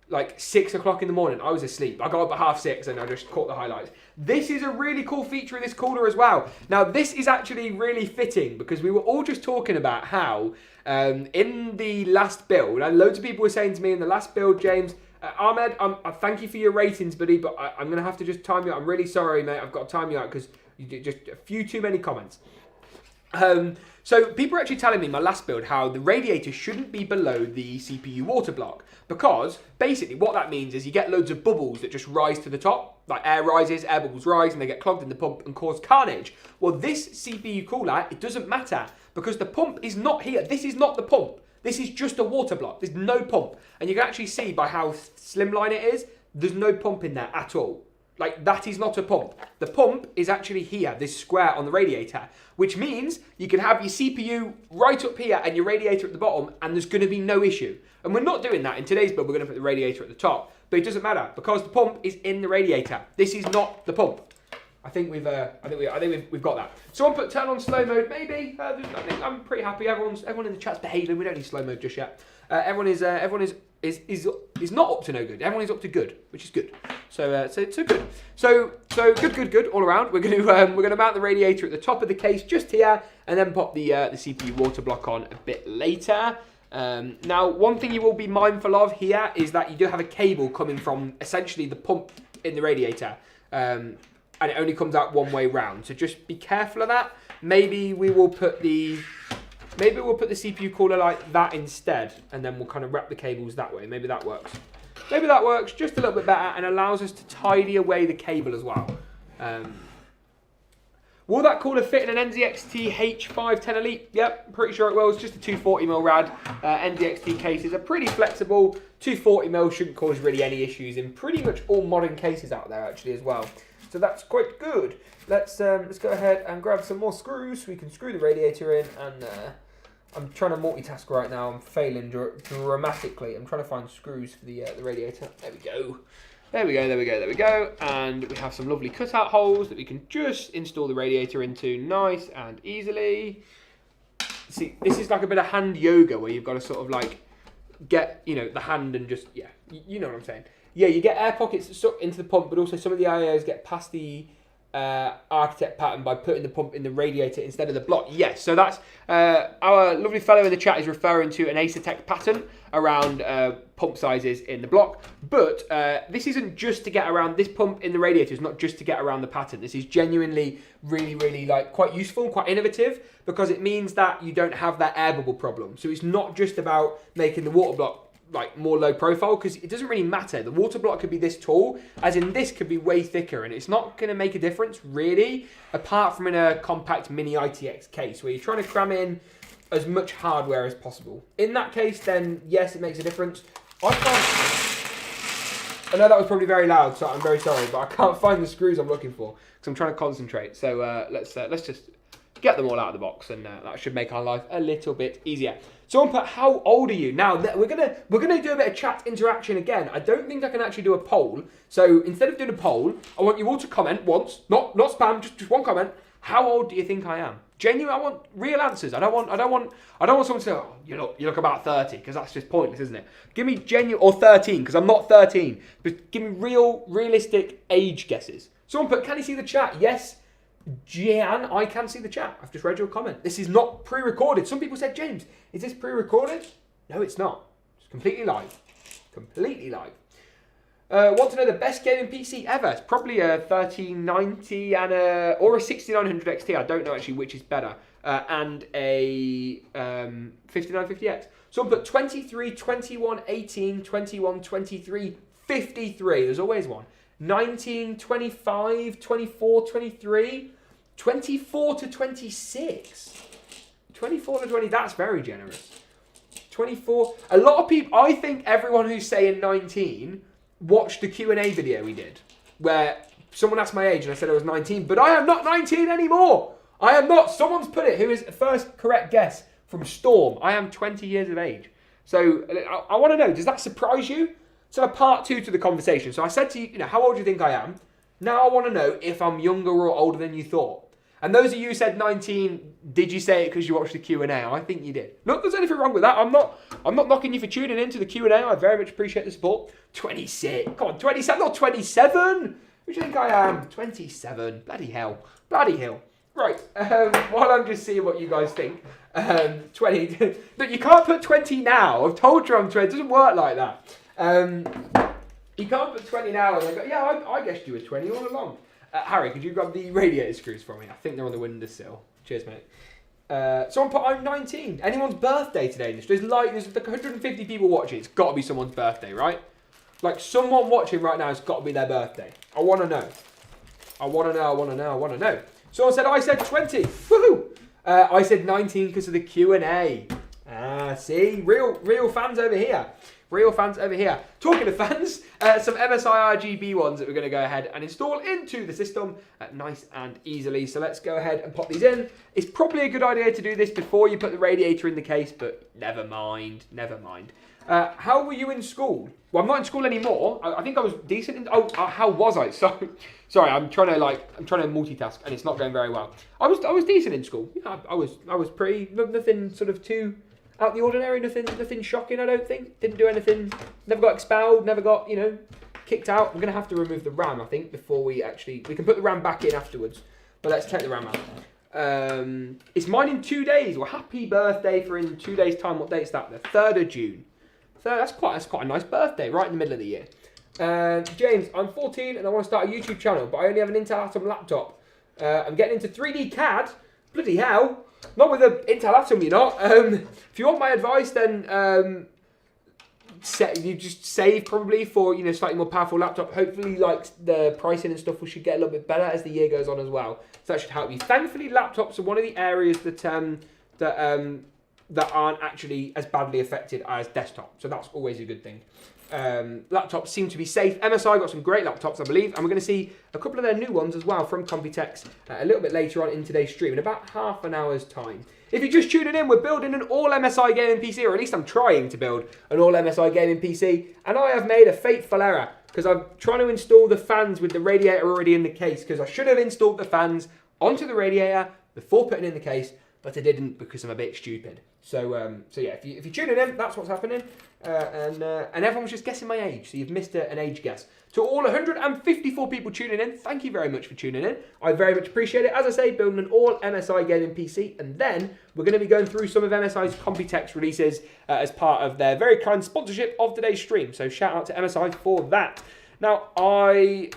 Like 6 o'clock in the morning. I was asleep. I got up at 6:30 and I just caught the highlights. This is a really cool feature in this cooler as well. Now, this is actually really fitting because we were all just talking about how in the last build, and loads of people were saying to me in the last build, James, Ahmed, I thank you for your ratings, buddy, but I'm going to have to just time you out. I'm really sorry, mate. I've got to time you out because you did just a few too many comments. So people are actually telling me in my last build how the radiator shouldn't be below the CPU water block, because basically what that means is you get loads of bubbles that just rise to the top, like air rises, air bubbles rise, and they get clogged in the pump and cause carnage. Well, this CPU cooler, it doesn't matter because the pump is not here. This is not the pump. This is just a water block. There's no pump. And you can actually see by how slimline it is, there's no pump in there at all. Like, that is not a pump. The pump is actually here, this square on the radiator, which means you can have your CPU right up here and your radiator at the bottom, and there's going to be no issue. And we're not doing that. In today's build, we're going to put the radiator at the top. But it doesn't matter, because the pump is in the radiator. This is not the pump. I think we've got that. Someone put turn on slow mode, maybe. I'm pretty happy. Everyone in the chat's behaving. We don't need slow mode just yet. Everyone is not up to no good. Everyone is up to good, which is good. So good. So good all around. We're gonna mount the radiator at the top of the case just here, and then pop the CPU water block on a bit later. Now, one thing you will be mindful of here is that you do have a cable coming from essentially the pump in the radiator. And it only comes out one way round. So just be careful of that. Maybe we'll put the CPU cooler like that instead, and then we'll kind of wrap the cables that way. Maybe that works. Maybe that works just a little bit better and allows us to tidy away the cable as well. Will that cooler fit in an NZXT H510 Elite? Yep, pretty sure it will. It's just a 240mm rad. NZXT cases are pretty flexible. 240mm shouldn't cause really any issues in pretty much all modern cases out there actually as well. So that's quite good. Let's go ahead and grab some more screws so we can screw the radiator in. And I'm trying to multitask right now. I'm failing dramatically. I'm trying to find screws for the radiator. There we go. There we go, there we go, there we go. And we have some lovely cutout holes that we can just install the radiator into nice and easily. See, this is like a bit of hand yoga where you've got to sort of like get, you know, the hand and just, yeah, you know what I'm saying. Yeah, you get air pockets stuck into the pump, but also some of the IOs get past the architect pattern by putting the pump in the radiator instead of the block. Yes, so that's our lovely fellow in the chat is referring to an Acertech pattern around pump sizes in the block, but this isn't just to get around, this pump in the radiator is not just to get around the pattern. This is genuinely really like quite useful, quite innovative, because it means that you don't have that air bubble problem. So it's not just about making the water block like more low profile, because it doesn't really matter. The water block could be this tall, as in this could be way thicker, and it's not going to make a difference really, apart from in a compact mini ITX case where you're trying to cram in as much hardware as possible. In that case, then yes, it makes a difference. I know that was probably very loud, so I'm very sorry, but I can't find the screws I'm looking for because I'm trying to concentrate. So let's just get them all out of the box, and that should make our life a little bit easier. Someone put, how old are you? Now, we're gonna do a bit of chat interaction again. I don't think I can actually do a poll. So instead of doing a poll, I want you all to comment once, not spam, just one comment. How old do you think I am? Genuine, I want real answers. I don't want someone to say, oh, you look about 30, because that's just pointless, isn't it? Give me genuine, or 13, because I'm not 13. But give me realistic age guesses. Someone put, can you see the chat? Yes. Gian, I can see the chat. I've just read your comment. This is not pre-recorded. Some people said, James, is this pre-recorded? No, it's not. It's completely live. Completely live. Want to know the best gaming PC ever? It's probably a 1390 and or a 6900 XT. I don't know actually which is better. And a 5950X. Someone put 23, 21, 18, 21, 23, 53. There's always one. 19, 25, 24, 23, 24 to 26. 24 to 20, that's very generous. 24, a lot of people, I think everyone who's saying 19 watched the Q&A video we did, where someone asked my age and I said I was 19, but I am not 19 anymore. I am not. Someone's put it, who is the first correct guess from Storm. I am 20 years of age. So I want to know, does that surprise you? So a part 2 to the conversation. So I said to you, how old do you think I am? Now I want to know if I'm younger or older than you thought. And those of you who said 19, did you say it because you watched the Q&A? I think you did. Look, there's anything wrong with that. I'm not knocking you for tuning into the Q&A. I very much appreciate the support. 26. Come on, 27, not 27. Who do you think I am? 27. Bloody hell. Bloody hell. Right, while I'm just seeing what you guys think. 20. Look, you can't put 20 now. I've told you I'm 20. It doesn't work like that. You can't put 20 now and they go, yeah, I guessed you were 20 all along. Harry, could you grab the radiator screws for me? I think they're on the windowsill. Cheers, mate. Someone put, I'm 19. Anyone's birthday today? There's like 150 people watching. It's got to be someone's birthday, right? Like, someone watching right now has got to be their birthday. I want to know. I want to know. Someone said, I said 20. Woohoo! I said 19 because of the Q&A. See? Real fans over here. Real fans over here. Talking of fans, some MSI RGB ones that we're going to go ahead and install into the system nice and easily. So let's go ahead and pop these in. It's probably a good idea to do this before you put the radiator in the case, but never mind. How were you in school? Well, I'm not in school anymore. I think I was decent. How was I? Sorry, I'm trying to multitask, and it's not going very well. I was decent in school. Yeah, I was pretty, nothing sort of too out the ordinary, nothing shocking, I don't think. Didn't do anything, never got expelled, never got, kicked out. I'm going to have to remove the RAM, I think, before we can put the RAM back in afterwards. But let's take the RAM out. It's mine in 2 days. Well, happy birthday for in 2 days' time. What date's that? The 3rd of June. That's quite a nice birthday, right in the middle of the year. James, I'm 14 and I want to start a YouTube channel, but I only have an Intel Atom laptop. I'm getting into 3D CAD. Bloody hell. Not with an Intel Atom, you're not. If you want my advice, then you just save probably for slightly more powerful laptop. Hopefully, like the pricing and stuff, should get a little bit better as the year goes on as well. So that should help you. Thankfully, laptops are one of the areas that aren't actually as badly affected as desktop. So that's always a good thing. Laptops seem to be safe. MSI got some great laptops, I believe, and we're going to see a couple of their new ones as well from Computex a little bit later on in today's stream in about half an hour's time. If you're just tuning in, we're building an all MSI gaming PC, or at least I'm trying to build an all MSI gaming PC, and I have made a fateful error, because I'm trying to install the fans with the radiator already in the case, because I should have installed the fans onto the radiator before putting in the case, but I didn't because I'm a bit stupid. So yeah, if you're tuning in, that's what's happening. And everyone was just guessing my age, so you've missed an age guess. To all 154 people tuning in, thank you very much for tuning in. I very much appreciate it. As I say, building an all MSI gaming PC, and then we're going to be going through some of MSI's Computex releases as part of their very kind sponsorship of today's stream. So shout out to MSI for that. Now, I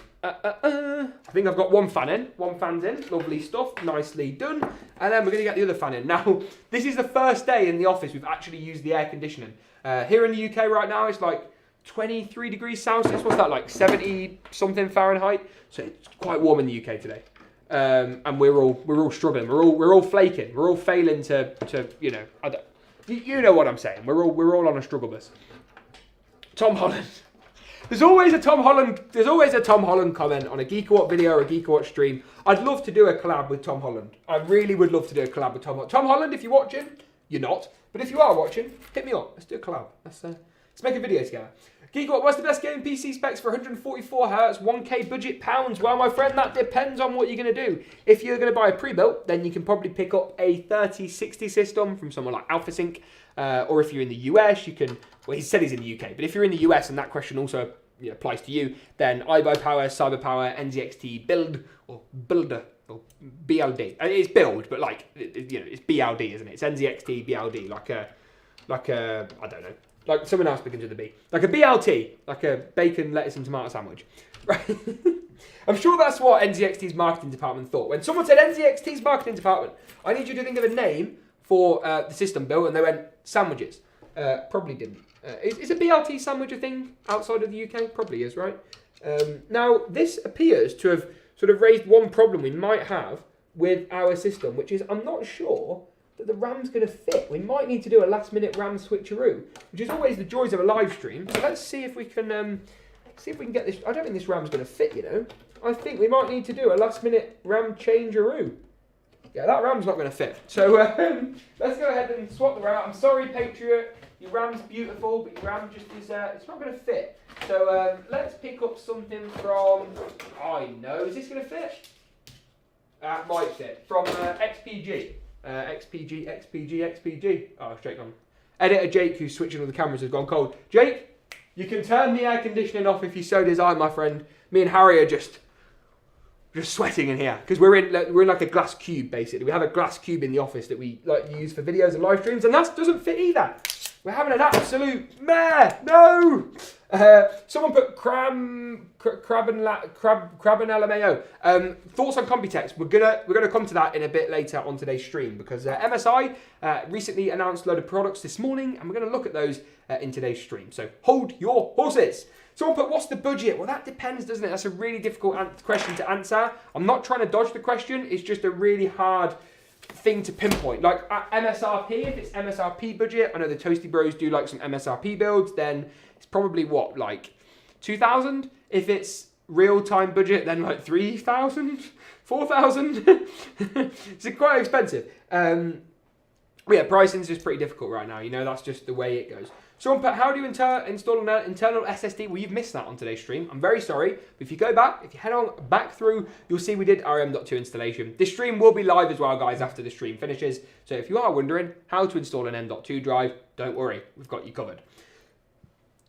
think I've got one fan in. One fan's in. Lovely stuff. Nicely done. And then we're going to get the other fan in. Now, this is the first day in the office we've actually used the air conditioning. Here in the UK right now, it's like 23 degrees Celsius. What's that, like 70 something Fahrenheit? So it's quite warm in the UK today. And we're all struggling. We're all flaking. We're all failing to you know, you know what I'm saying. We're all on a struggle bus. Tom Holland. There's always a Tom Holland comment on a GeekaWhat video or a GeekaWhat stream. I'd love to do a collab with Tom Holland. I really would love to do a collab with Tom Holland. Tom Holland, if you're watching, you're not. But if you are watching, hit me up. Let's do a collab. Let's make a video together. GeekaWhat, what's the best gaming PC specs for 144Hz, 1K budget pounds? Well, my friend, that depends on what you're going to do. If you're going to buy a pre-built, then you can probably pick up a 3060 system from someone like AlphaSync. Or if you're in the US, you can... Well, he said he's in the UK, but if you're in the US, and that question also applies to you, then iBuyPower, CyberPower, NZXT Build, or Builder, or BLD. It's Build, but like, you know, it's BLD, isn't it? It's NZXT BLD, like a, I don't know, like someone else begins with a B. Like a BLT, like a bacon, lettuce and tomato sandwich. Right? I'm sure that's what NZXT's marketing department thought. When someone said NZXT's marketing department, I need you to think of a name for the system build, and they went, sandwiches. Probably didn't. Is a BLT sandwich a thing outside of the UK? Probably is, right? Now, this appears to have sort of raised one problem we might have with our system, which is I'm not sure that the RAM's going to fit. We might need to do a last-minute RAM switcheroo, which is always the joys of a live stream. So let's see if we can get this. I don't think this RAM's going to fit, you know. I think we might need to do a last-minute RAM changeroo. Yeah, that RAM's not going to fit. So let's go ahead and swap the RAM. I'm sorry, Patriot. Your RAM's beautiful, but your RAM just is, it's not going to fit. So let's pick up something from, I know, is this going to fit? Might fit. From XPG. XPG. Oh, Jake gone. Editor Jake, who's switching all the cameras, has gone cold. Jake, you can turn the air conditioning off if you so desire, my friend. Me and Harry are just sweating in here because we're in like a glass cube basically. We have a glass cube in the office that we like use for videos and live streams, and that doesn't fit either. We're having an absolute meh. No. Someone put crab and LMAO. Thoughts on Computex? We're gonna come to that in a bit later on today's stream because MSI recently announced a load of products this morning, and we're gonna look at those in today's stream. So hold your horses. Someone put, what's the budget? Well, that depends, doesn't it? That's a really difficult question to answer. I'm not trying to dodge the question. It's just a really hard thing to pinpoint. Like MSRP, if it's MSRP budget, I know the Toasty Bros do like some MSRP builds, then it's probably what, like 2,000? If it's real-time budget, then like 3,000? 4,000? It's quite expensive. But yeah, pricing is just pretty difficult right now. You know, that's just the way it goes. Someone put, how do you install an internal SSD? Well, you've missed that on today's stream. I'm very sorry. But if you go back, if you head on back through, you'll see we did our M.2 installation. This stream will be live as well, guys, after the stream finishes. So if you are wondering how to install an M.2 drive, don't worry. We've got you covered.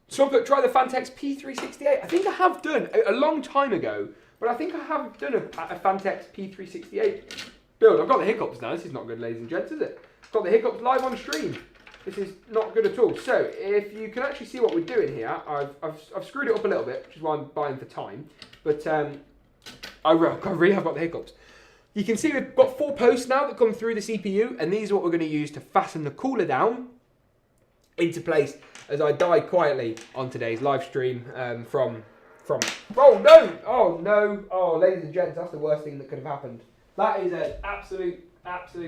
Someone put, try the Fantex P368. I think I have done a long time ago, but I think I have done a Fantex P368 build. I've got the hiccups now. This is not good, ladies and gents, is it? I've got the hiccups live on stream. This is not good at all. So if you can actually see what we're doing here, I've screwed it up a little bit, which is why I'm buying for time. But I really have got the hiccups. You can see we've got 4 posts now that come through the CPU, and these are what we're going to use to fasten the cooler down into place as I die quietly on today's live stream from. Oh no! Oh, ladies and gents, that's the worst thing that could have happened. That is an absolute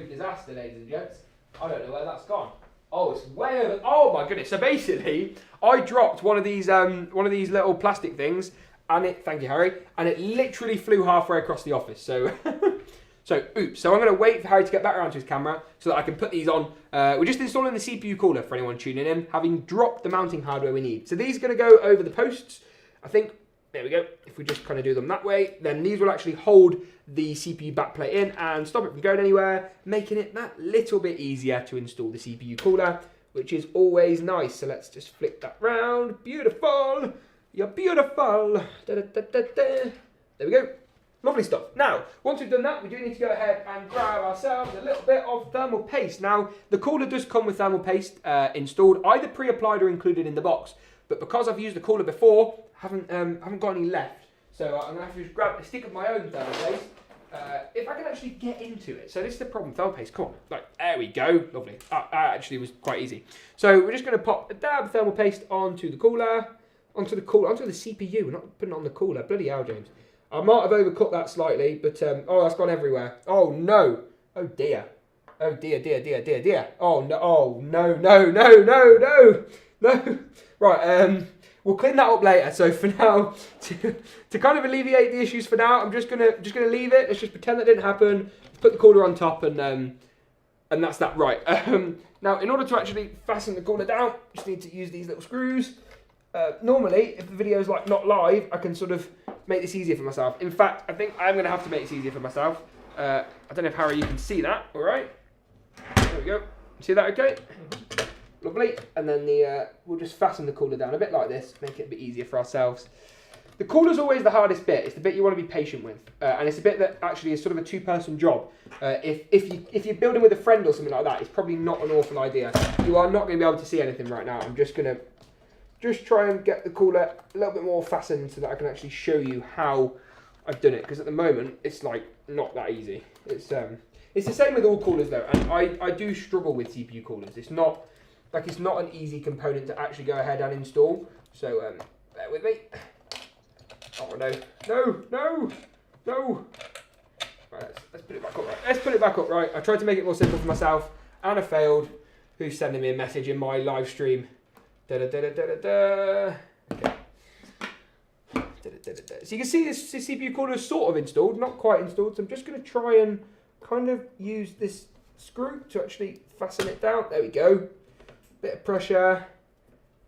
disaster, ladies and gents. I don't know where that's gone. Oh, it's way over. Oh my goodness! So basically, I dropped one of these little plastic things, and it. Thank you, Harry. And it literally flew halfway across the office. So, oops. So I'm going to wait for Harry to get back around to his camera so that I can put these on. We're just installing the CPU cooler for anyone tuning in, having dropped the mounting hardware we need. So these are going to go over the posts. I think There we go. If we just kind of do them that way, then these will actually hold the CPU backplate in and stop it from going anywhere, making it that little bit easier to install the CPU cooler, which is always nice. So let's just flick that round. Beautiful. You're beautiful. Da, da, da, da, da. There we go. Lovely stuff. Now, once we've done that, we do need to go ahead and grab ourselves a little bit of thermal paste. Now, the cooler does come with thermal paste installed, either pre-applied or included in the box. But because I've used the cooler before, haven't got any left. So I'm going to have to just grab a stick of my own thermal paste. If I can actually get into it. So this is the problem, thermal paste. Come on. Like, there we go. Lovely. That actually was quite easy. So we're just going to pop a dab of thermal paste onto the cooler, onto the CPU. We're not putting it on the cooler. Bloody hell, James. I might have overcooked that slightly, but oh, that's gone everywhere. Oh no! Oh dear! Oh dear! Dear! Dear! Dear! Dear! Oh no! Oh no! No! No! No! No! No! Right. We'll clean that up later. So for now, to kind of alleviate the issues for now, I'm just gonna leave it. Let's just pretend that didn't happen. Put the cooler on top, and that's that. Right. Now, in order to actually fasten the cooler down, just need to use these little screws. Normally, if the video is like not live, I can sort of make this easier for myself. In fact, I think I'm going to have to make this easier for myself. I don't know if, Harry, you can see that. All right. There we go. See that okay? Lovely. And then we'll just fasten the cooler down a bit like this, make it a bit easier for ourselves. The cooler's always the hardest bit. It's the bit you want to be patient with. And it's a bit that actually is sort of a two-person job. If you're building with a friend or something like that, it's probably not an awful idea. You are not going to be able to see anything right now. I'm just going to try and get the cooler a little bit more fastened so that I can actually show you how I've done it. Because at the moment, it's like not that easy. It's the same with all coolers though, and I do struggle with CPU coolers. It's not an easy component to actually go ahead and install. So bear with me. Oh no, no, no, no. Right, let's put it back up. Right, let's put it back up. Right, I tried to make it more simple for myself, and I failed. Who's sending me a message in my live stream? Da, da, da, da, da, da. Okay. Da, da, da, da. So you can see this CPU cooler is sort of installed, not quite installed. So I'm just going to try and kind of use this screw to actually fasten it down. There we go. Bit of pressure.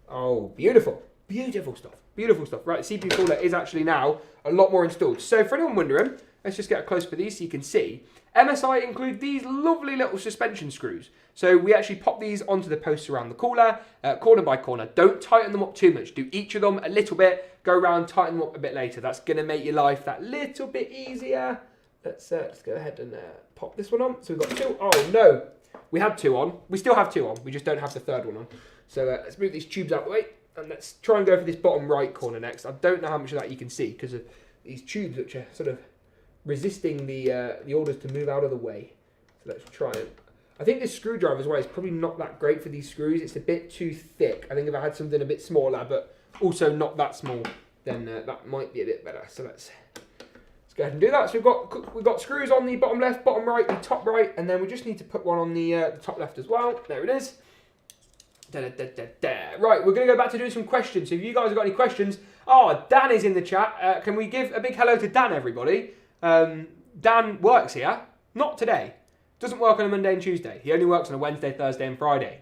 Oh, beautiful. Beautiful stuff. Beautiful stuff. Right, the CPU cooler is actually now a lot more installed. So for anyone wondering, let's just get a close for these so you can see. MSI include these lovely little suspension screws. So we actually pop these onto the posts around the cooler, corner by corner. Don't tighten them up too much. Do each of them a little bit, go around, tighten them up a bit later. That's going to make your life that little bit easier. Let's go ahead and pop this one on. So we've got two. Oh no, we had two on. We still have two on. We just don't have the third one on. So let's move these tubes out of the way. And let's try and go for this bottom right corner next. I don't know how much of that you can see because of these tubes which are sort of resisting the orders to move out of the way. So let's try it. I think this screwdriver as well is probably not that great for these screws. It's a bit too thick. I think if I had something a bit smaller, but also not that small, then that might be a bit better. So let's go ahead and do that. So we've got screws on the bottom left, bottom right, the top right, and then we just need to put one on the top left as well. There it is. Da, da, da, da, da. Right, we're going to go back to doing some questions. So if you guys have got any questions, Dan is in the chat. Can we give a big hello to Dan, everybody? Dan works here. Not today. Doesn't work on a Monday and Tuesday. He only works on a Wednesday, Thursday and Friday.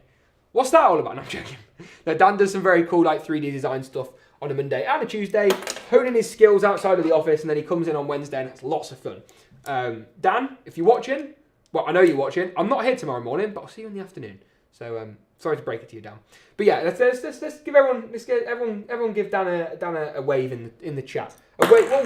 What's that all about? No, I'm joking. No, Dan does some very cool like 3D design stuff on a Monday and a Tuesday, honing his skills outside of the office, and then he comes in on Wednesday and has lots of fun. Dan, if you're watching, well, I know you're watching. I'm not here tomorrow morning, but I'll see you in the afternoon. So sorry to break it to you, Dan. But yeah, let's give everyone give Dan a wave in the chat. A wave, no.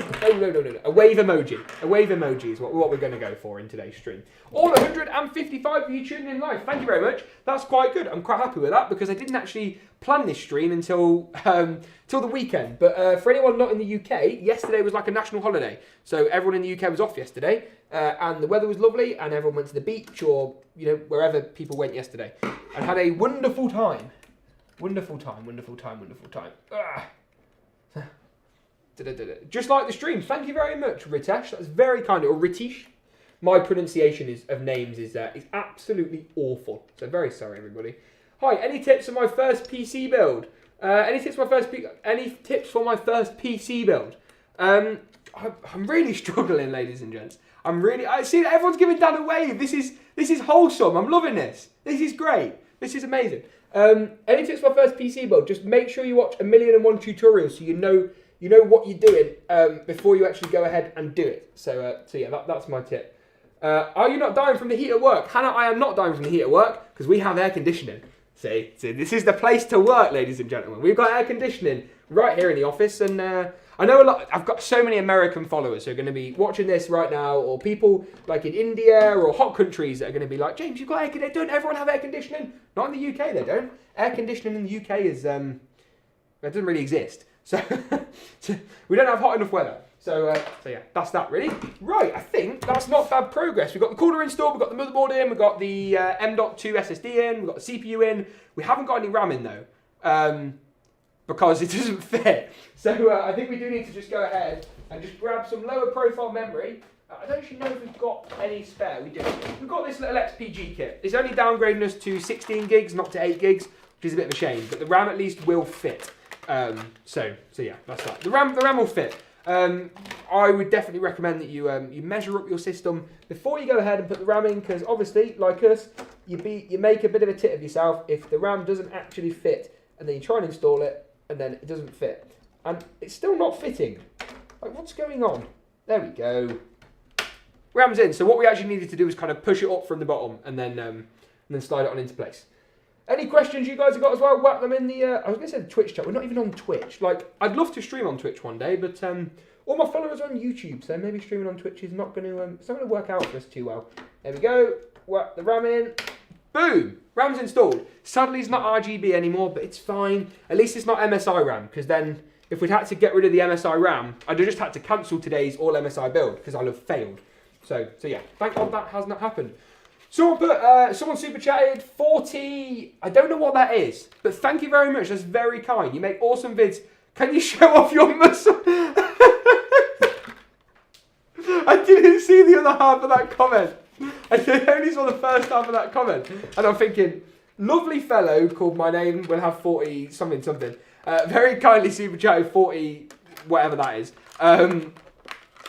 A wave emoji. A wave emoji is what we're going to go for in today's stream. All 155 of you tuning in live. Thank you very much. That's quite good. I'm quite happy with that because I didn't actually plan this stream until the weekend. But for anyone not in the UK, yesterday was like a national holiday. So everyone in the UK was off yesterday, and the weather was lovely, and everyone went to the beach or wherever people went yesterday, and had a wonderful time. Wonderful time. Just like the stream. Thank you very much, Ritesh. That's very kind. Or Ritish. My pronunciation of names is absolutely awful. So very sorry, everybody. Hi. Any tips for my first PC build? Any tips for my first PC build? I'm really struggling, ladies and gents. I see that everyone's giving Dan a wave. This is wholesome. I'm loving this. This is great. This is amazing. Any tips for my first PC build? Just make sure you watch 1,000,001 tutorials so you know you know what you're doing before you actually go ahead and do it. So yeah, that's my tip. Are you not dying from the heat at work? Hannah, I am not dying from the heat at work because we have air conditioning. See, this is the place to work, ladies and gentlemen. We've got air conditioning right here in the office, and I know I've got so many American followers who are going to be watching this right now, or people like in India or hot countries that are going to be like, James, you've got air conditioning. Don't everyone have air conditioning? Not in the UK, they don't. Air conditioning in the UK is that doesn't really exist. So we don't have hot enough weather. So yeah, that's that really. Right, I think that's not bad progress. We've got the cooler installed, we've got the motherboard in, we've got the M.2 SSD in, we've got the CPU in. We haven't got any RAM in though, because it doesn't fit. So I think we do need to just go ahead and just grab some lower profile memory. I don't actually know if we've got any spare. We do. We've got this little XPG kit. It's only downgrading us to 16 gigs, not to 8 gigs, which is a bit of a shame. But the RAM at least will fit. So yeah, that's that. The RAM will fit. I would definitely recommend that you you measure up your system before you go ahead and put the RAM in, because obviously, like us, you make a bit of a tit of yourself if the RAM doesn't actually fit, and then you try and install it, and then it doesn't fit, and it's still not fitting. Like, what's going on? There we go. RAM's in. So what we actually needed to do was kind of push it up from the bottom, and then slide it on into place. Any questions you guys have got as well, whack them in the, I was going to say the Twitch chat. We're not even on Twitch. Like, I'd love to stream on Twitch one day, but all my followers are on YouTube, so maybe streaming on Twitch is not going to, it's not going to work out for us too well. There we go. Whack the RAM in. Boom. RAM's installed. Sadly, it's not RGB anymore, but it's fine. At least it's not MSI RAM, because then if we'd had to get rid of the MSI RAM, I'd have just had to cancel today's all MSI build, because I'll have failed. So yeah, thank God that has not happened. Someone super chatted 40. I don't know what that is, but thank you very much. That's very kind. You make awesome vids. Can you show off your muscle? I didn't see the other half of that comment. I only saw the first half of that comment, and I'm thinking, lovely fellow called my name will have 40 something. Very kindly super chatted 40 whatever that is. Actually,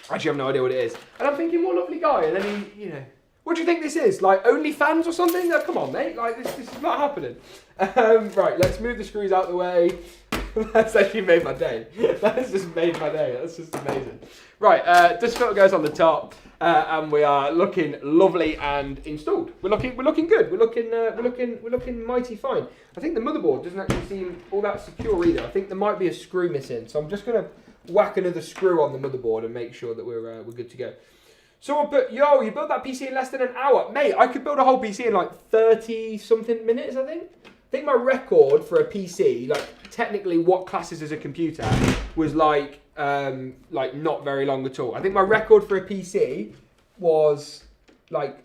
I have no idea what it is, and I'm thinking, what a lovely guy, and then he, you know. What do you think this is? Like OnlyFans or something? No, come on, mate. Like this is not happening. Right, let's move the screws out of the way. That's actually made my day. That's just made my day. That's just amazing. Right, dust filter goes on the top, and we are looking lovely and installed. We're looking good. We're looking mighty fine. I think the motherboard doesn't actually seem all that secure either. I think there might be a screw missing, so I'm just gonna whack another screw on the motherboard and make sure that we're good to go. Someone put, yo, you built that PC in less than an hour. Mate, I could build a whole PC in like 30-something minutes, I think. I think my record for a PC, like technically what classes as a computer, was like not very long at all. I think my record for a PC was like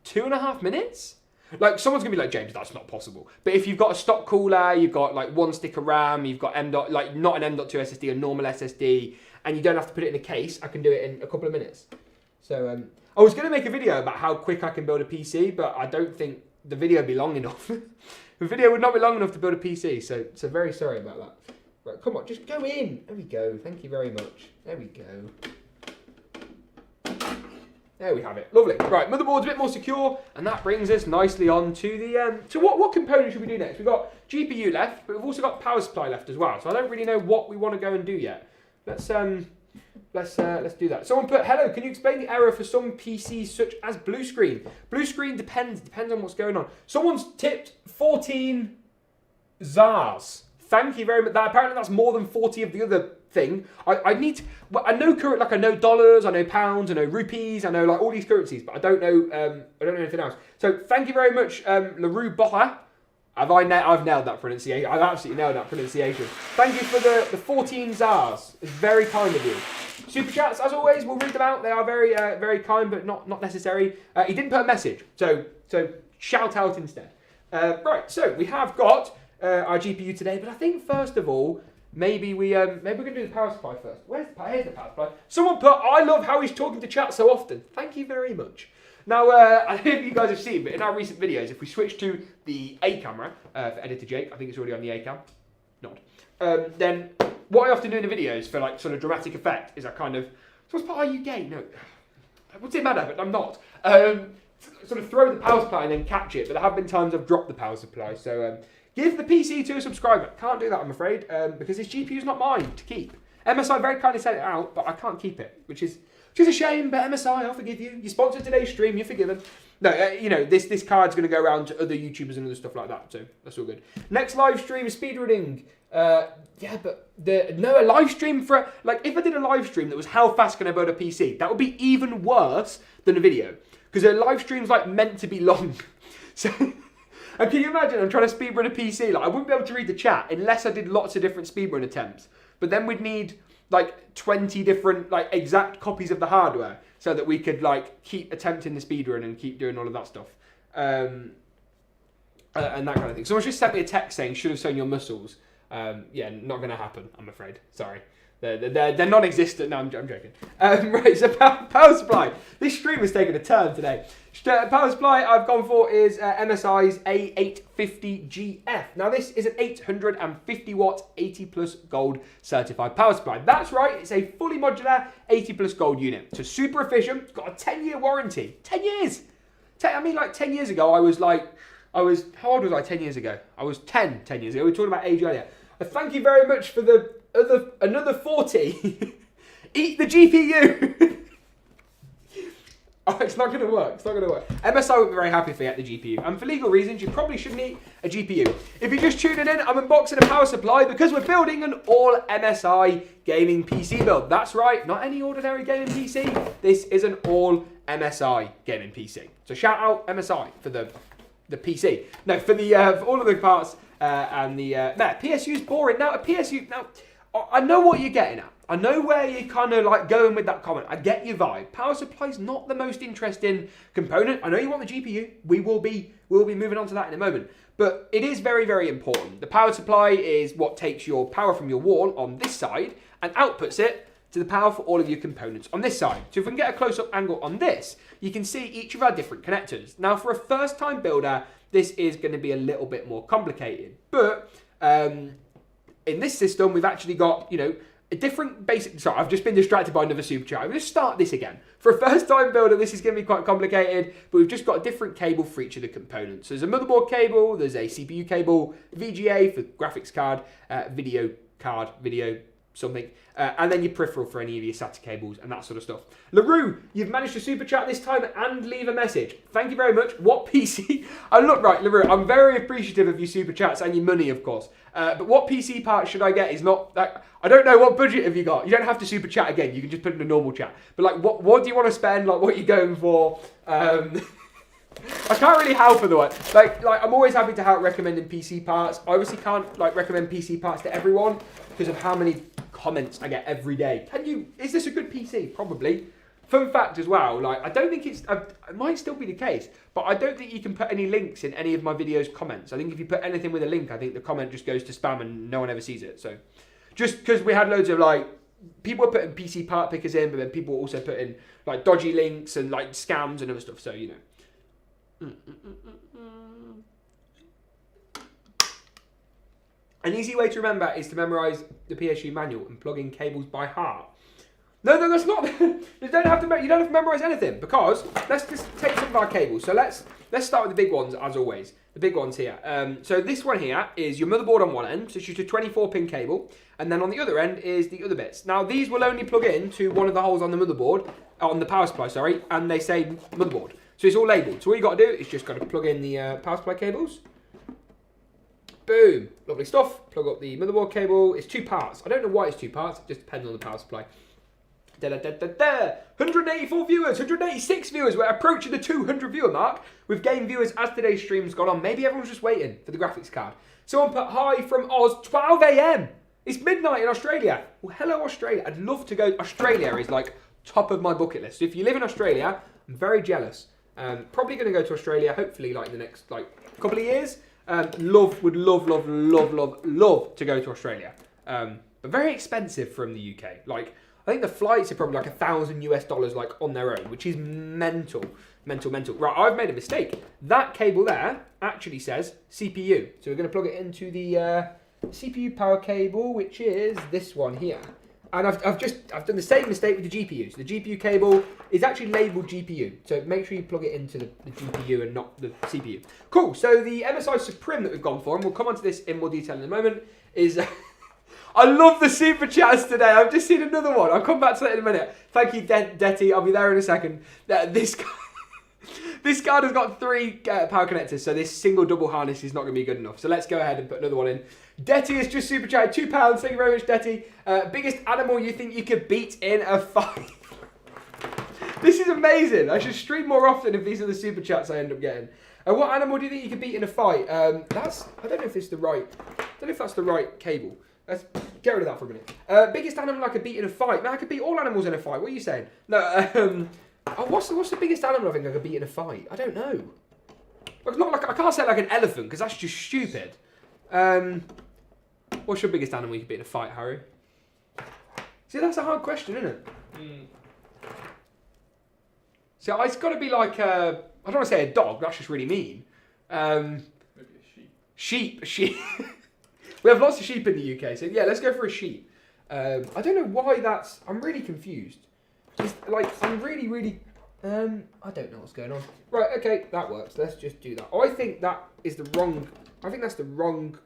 2.5 minutes. Like, someone's going to be like, James, that's not possible. But if you've got a stock cooler, you've got like one stick of RAM, you've got not an M.2 SSD, a normal SSD, and you don't have to put it in a case, I can do it in a couple of minutes. So I was going to make a video about how quick I can build a PC, but I don't think the video would be long enough. The video would not be long enough to build a PC, so very sorry about that. Right, come on, just go in. There we go. Thank you very much. There we go. There we have it. Lovely. Right, motherboard's a bit more secure, and that brings us nicely on to the to what component should we do next? We've got GPU left, but we've also got power supply left as well. So I don't really know what we want to go and do yet. Let's do that. Someone put, hello, can you explain the error for some PCs such as blue screen? Blue screen depends on what's going on. Someone's tipped 14 ZARs. Thank you very much. Apparently that's more than 40 of the other thing. I know dollars, I know pounds, I know rupees, I know like all these currencies, but I don't know anything else. So thank you very much, LaRue Boha. I've nailed that pronunciation. I've absolutely nailed that pronunciation. Thank you for the 14 ZARs. It's very kind of you. Super chats, as always, we'll read them out. They are very very kind, but not necessary. He didn't put a message, so shout out instead. Right, so we have got our GPU today, but I think first of all, maybe we're gonna do the power supply first. Here's the power supply. Someone put, I love how he's talking to chat so often. Thank you very much. Now, I don't know if you guys have seen, but in our recent videos, if we switch to the A camera for Editor Jake, I think it's already on the A cam, nod, then what I often do in the videos for like sort of dramatic effect is I kind of, are you gay? No, I would say matter, but I'm not. Sort of throw the power supply and then catch it, but there have been times I've dropped the power supply, so give the PC to a subscriber. Can't do that, I'm afraid, because this GPU is not mine to keep. MSI very kindly sent it out, but I can't keep it, which is a shame. But MSI, I'll forgive you. You sponsored today's stream, you're forgiven. No, you know, this card's going to go around to other YouTubers and other stuff like that, so that's all good. Next live stream is speedrunning. Yeah, but a live stream for, like, if I did a live stream that was how fast can I build a PC, that would be even worse than a video. Because a live stream's, like, meant to be long. So, and can you imagine, I'm trying to speedrun a PC, like, I wouldn't be able to read the chat unless I did lots of different speedrun attempts. But then we'd need, like, 20 different, like, exact copies of the hardware so that we could, like, keep attempting the speedrun and keep doing all of that stuff. And that kind of thing. Someone just sent me a text saying, should have shown your muscles. Yeah, not going to happen, I'm afraid. Sorry. They're non-existent. No, I'm joking. Right, so power supply. This stream has taken a turn today. Power supply I've gone for is MSI's A850GF. Now, this is an 850 watt, 80 plus gold certified power supply. That's right, it's a fully modular 80 plus gold unit. So super efficient. It's got a 10-year warranty. 10 years. I mean, like 10 years ago, how old was I 10 years ago? I was 10 years ago. We were talking about age earlier. Thank you very much for another 40. Eat the GPU. Oh, it's not going to work. It's not going to work. MSI would be very happy if they get the GPU. And for legal reasons, you probably shouldn't eat a GPU. If you're just tuning in, I'm unboxing a power supply because we're building an all MSI gaming PC build. That's right, not any ordinary gaming PC. This is an all MSI gaming PC. So shout out MSI for the PC. No, for all of the parts and the PSU's boring. Now a PSU. Now I know what you're getting at. I know where you're kind of like going with that comment. I get your vibe. Power supply's not the most interesting component. I know you want the GPU. We will be moving on to that in a moment. But it is very, very important. The power supply is what takes your power from your wall on this side and outputs it to the power for all of your components on this side. So if we can get a close-up angle on this, you can see each of our different connectors. Now, for a first-time builder, this is going to be a little bit more complicated. But in this system, we've actually got, you know, a different basic... Sorry, I've just been distracted by another super chat. I'm going to start this again. For a first-time builder, this is going to be quite complicated, but we've just got a different cable for each of the components. So there's a motherboard cable, there's a CPU cable, VGA for graphics card, video something, and then your peripheral for any of your SATA cables and that sort of stuff. LaRue, you've managed to super chat this time and leave a message. Thank you very much. What PC? Oh, look, right, LaRue, I'm very appreciative of your super chats and your money, of course. But what PC part should I get is not that. I don't know, what budget have you got? You don't have to super chat again. You can just put in a normal chat. But like, what do you want to spend? Like, what are you going for? I can't really help otherwise. Like I'm always happy to help recommending PC parts. I obviously can't like recommend PC parts to everyone because of how many comments I get every day. Is this a good PC? Probably. Fun fact as well, like I don't think it might still be the case, but I don't think you can put any links in any of my videos comments. I think if you put anything with a link, I think the comment just goes to spam and no one ever sees it. So just because we had loads of like, people were putting PC part pickers in, but then people were also putting like dodgy links and like scams and other stuff. So, you know. An easy way to remember is to memorize the PSU manual and plug in cables by heart. No, that's not. You don't have to memorize anything because let's just take some of our cables. So let's start with the big ones as always. The big ones here. So this one here is your motherboard on one end, so it's just a 24-pin cable, and then on the other end is the other bits. Now these will only plug in to one of the holes on the motherboard, on the power supply, sorry, and they say motherboard. So it's all labelled. So all you got to do is just got to plug in the power supply cables. Boom, lovely stuff. Plug up the motherboard cable. It's 2 parts. I don't know why it's 2 parts. It just depends on the power supply. 184 viewers, 186 viewers. We're approaching the 200 viewer mark. We've gained viewers as today's stream's gone on. Maybe everyone's just waiting for the graphics card. Someone put hi from Oz, 12 AM. It's midnight in Australia. Well, hello Australia. I'd love to go. Australia is like top of my bucket list. So if you live in Australia, I'm very jealous. Probably going to go to Australia. Hopefully, like in the next couple of years. Would love to go to Australia. But very expensive from the UK. Like, I think the flights are probably like $1,000 like on their own, which is mental. Right, I've made a mistake. That cable there actually says CPU. So we're going to plug it into the CPU power cable, which is this one here. And I've done the same mistake with the GPU. So the GPU cable is actually labelled GPU. So make sure you plug it into the GPU and not the CPU. Cool, so the MSI Suprim that we've gone for, and we'll come on to this in more detail in a moment, is... I love the super chats today. I've just seen another one. I'll come back to that in a minute. Thank you, Detty. I'll be there in a second. This guy, this card has got 3 power connectors, so this single double harness is not going to be good enough. So let's go ahead and put another one in. Detty has just super chatted £2. Thank you very much, Detty. Biggest animal you think you could beat in a fight? This is amazing. I should stream more often if these are the super chats I end up getting. What animal do you think you could beat in a fight? I don't know if it's the right. I don't know if that's the right cable. Let's get rid of that for a minute. Biggest animal I could beat in a fight? Man, I could beat all animals in a fight. What are you saying? No. What's the biggest animal I think I could beat in a fight? I don't know. It's not like I can't say like an elephant because that's just stupid. What's your biggest animal you could beat in a fight, Harry? See, that's a hard question, isn't it? So it's got to be like I don't want to say a dog. That's just really mean. Maybe a sheep. Sheep. We have lots of sheep in the UK, so yeah, let's go for a sheep. I don't know why that's. I'm really confused. It's like I'm really. I don't know what's going on. Right. Okay, that works. Let's just do that. I think that is the wrong. I think that's the wrong.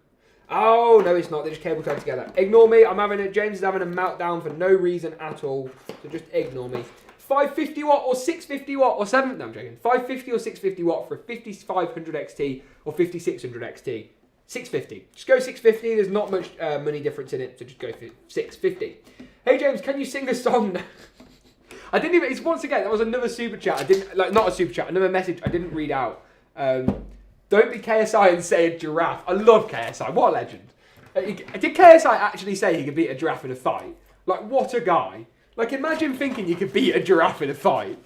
Oh no, it's not. They just cable tied together. Ignore me. I'm having it. James is having a meltdown for no reason at all. So just ignore me. 550 watt or 650 watt or 7. No, I'm joking. 550 or 650 watt for a 5500 XT or 5600 XT. 650. Just go 650. There's not much money difference in it, so just go for 650. Hey James, can you sing a song now? I didn't even. It's once again. That was another super chat. I didn't like not a super chat. Another message I didn't read out. Don't be KSI and say a giraffe. I love KSI. What a legend. Did KSI actually say he could beat a giraffe in a fight? Like what a guy. Like imagine thinking you could beat a giraffe in a fight.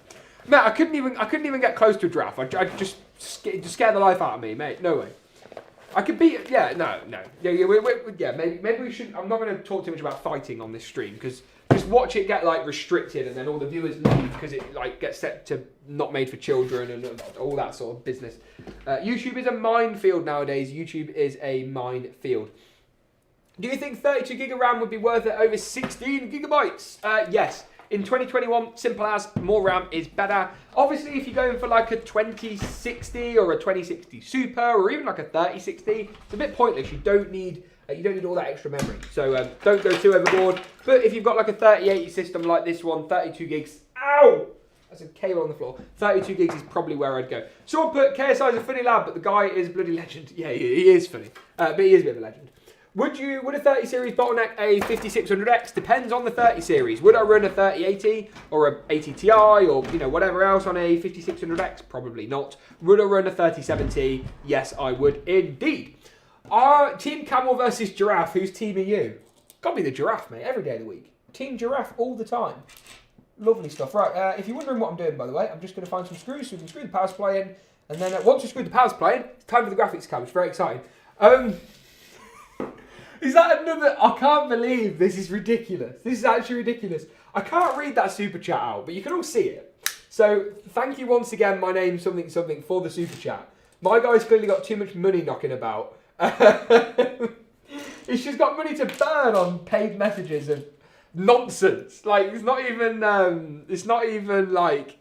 Mate, I couldn't even get close to a giraffe. I'd just scare the life out of me, mate. No way. I could beat it. Yeah, no. Yeah, maybe we shouldn't. I'm not going to talk too much about fighting on this stream because just watch it get like restricted and then all the viewers leave because it like gets set to not made for children and all that sort of business. YouTube is a minefield nowadays. YouTube is a minefield. Do you think 32 gig of RAM would be worth it over 16 gigabytes? Yes. In 2021, simple as, more RAM is better. Obviously, if you're going for like a 2060 or a 2060 Super or even like a 3060, it's a bit pointless. You don't need all that extra memory. So don't go too overboard. But if you've got like a 3080 system like this one, 32 gigs, ow! That's a cable on the floor. 32 gigs is probably where I'd go. Someone put KSI is a funny lad, but the guy is a bloody legend. Yeah, he is funny. But he is a bit of a legend. Would a 30 series bottleneck a 5600X? Depends on the 30 series. Would I run a 3080 or a 80 Ti or whatever else on a 5600X? Probably not. Would I run a 3070? Yes, I would indeed. Team Camel versus Giraffe. Whose team are you? Gotta be the Giraffe, mate. Every day of the week. Team Giraffe all the time. Lovely stuff. Right, if you're wondering what I'm doing, by the way, I'm just going to find some screws so we can screw the power supply in. And then once we screw the power supply in, it's time for the graphics card. It's very exciting. Is that another? I can't believe this is ridiculous. This is actually ridiculous. I can't read that super chat out, but you can all see it. So thank you once again. My name's something for the super chat. My guy's clearly got too much money knocking about. He's just got money to burn on paid messages of nonsense. Like it's not even like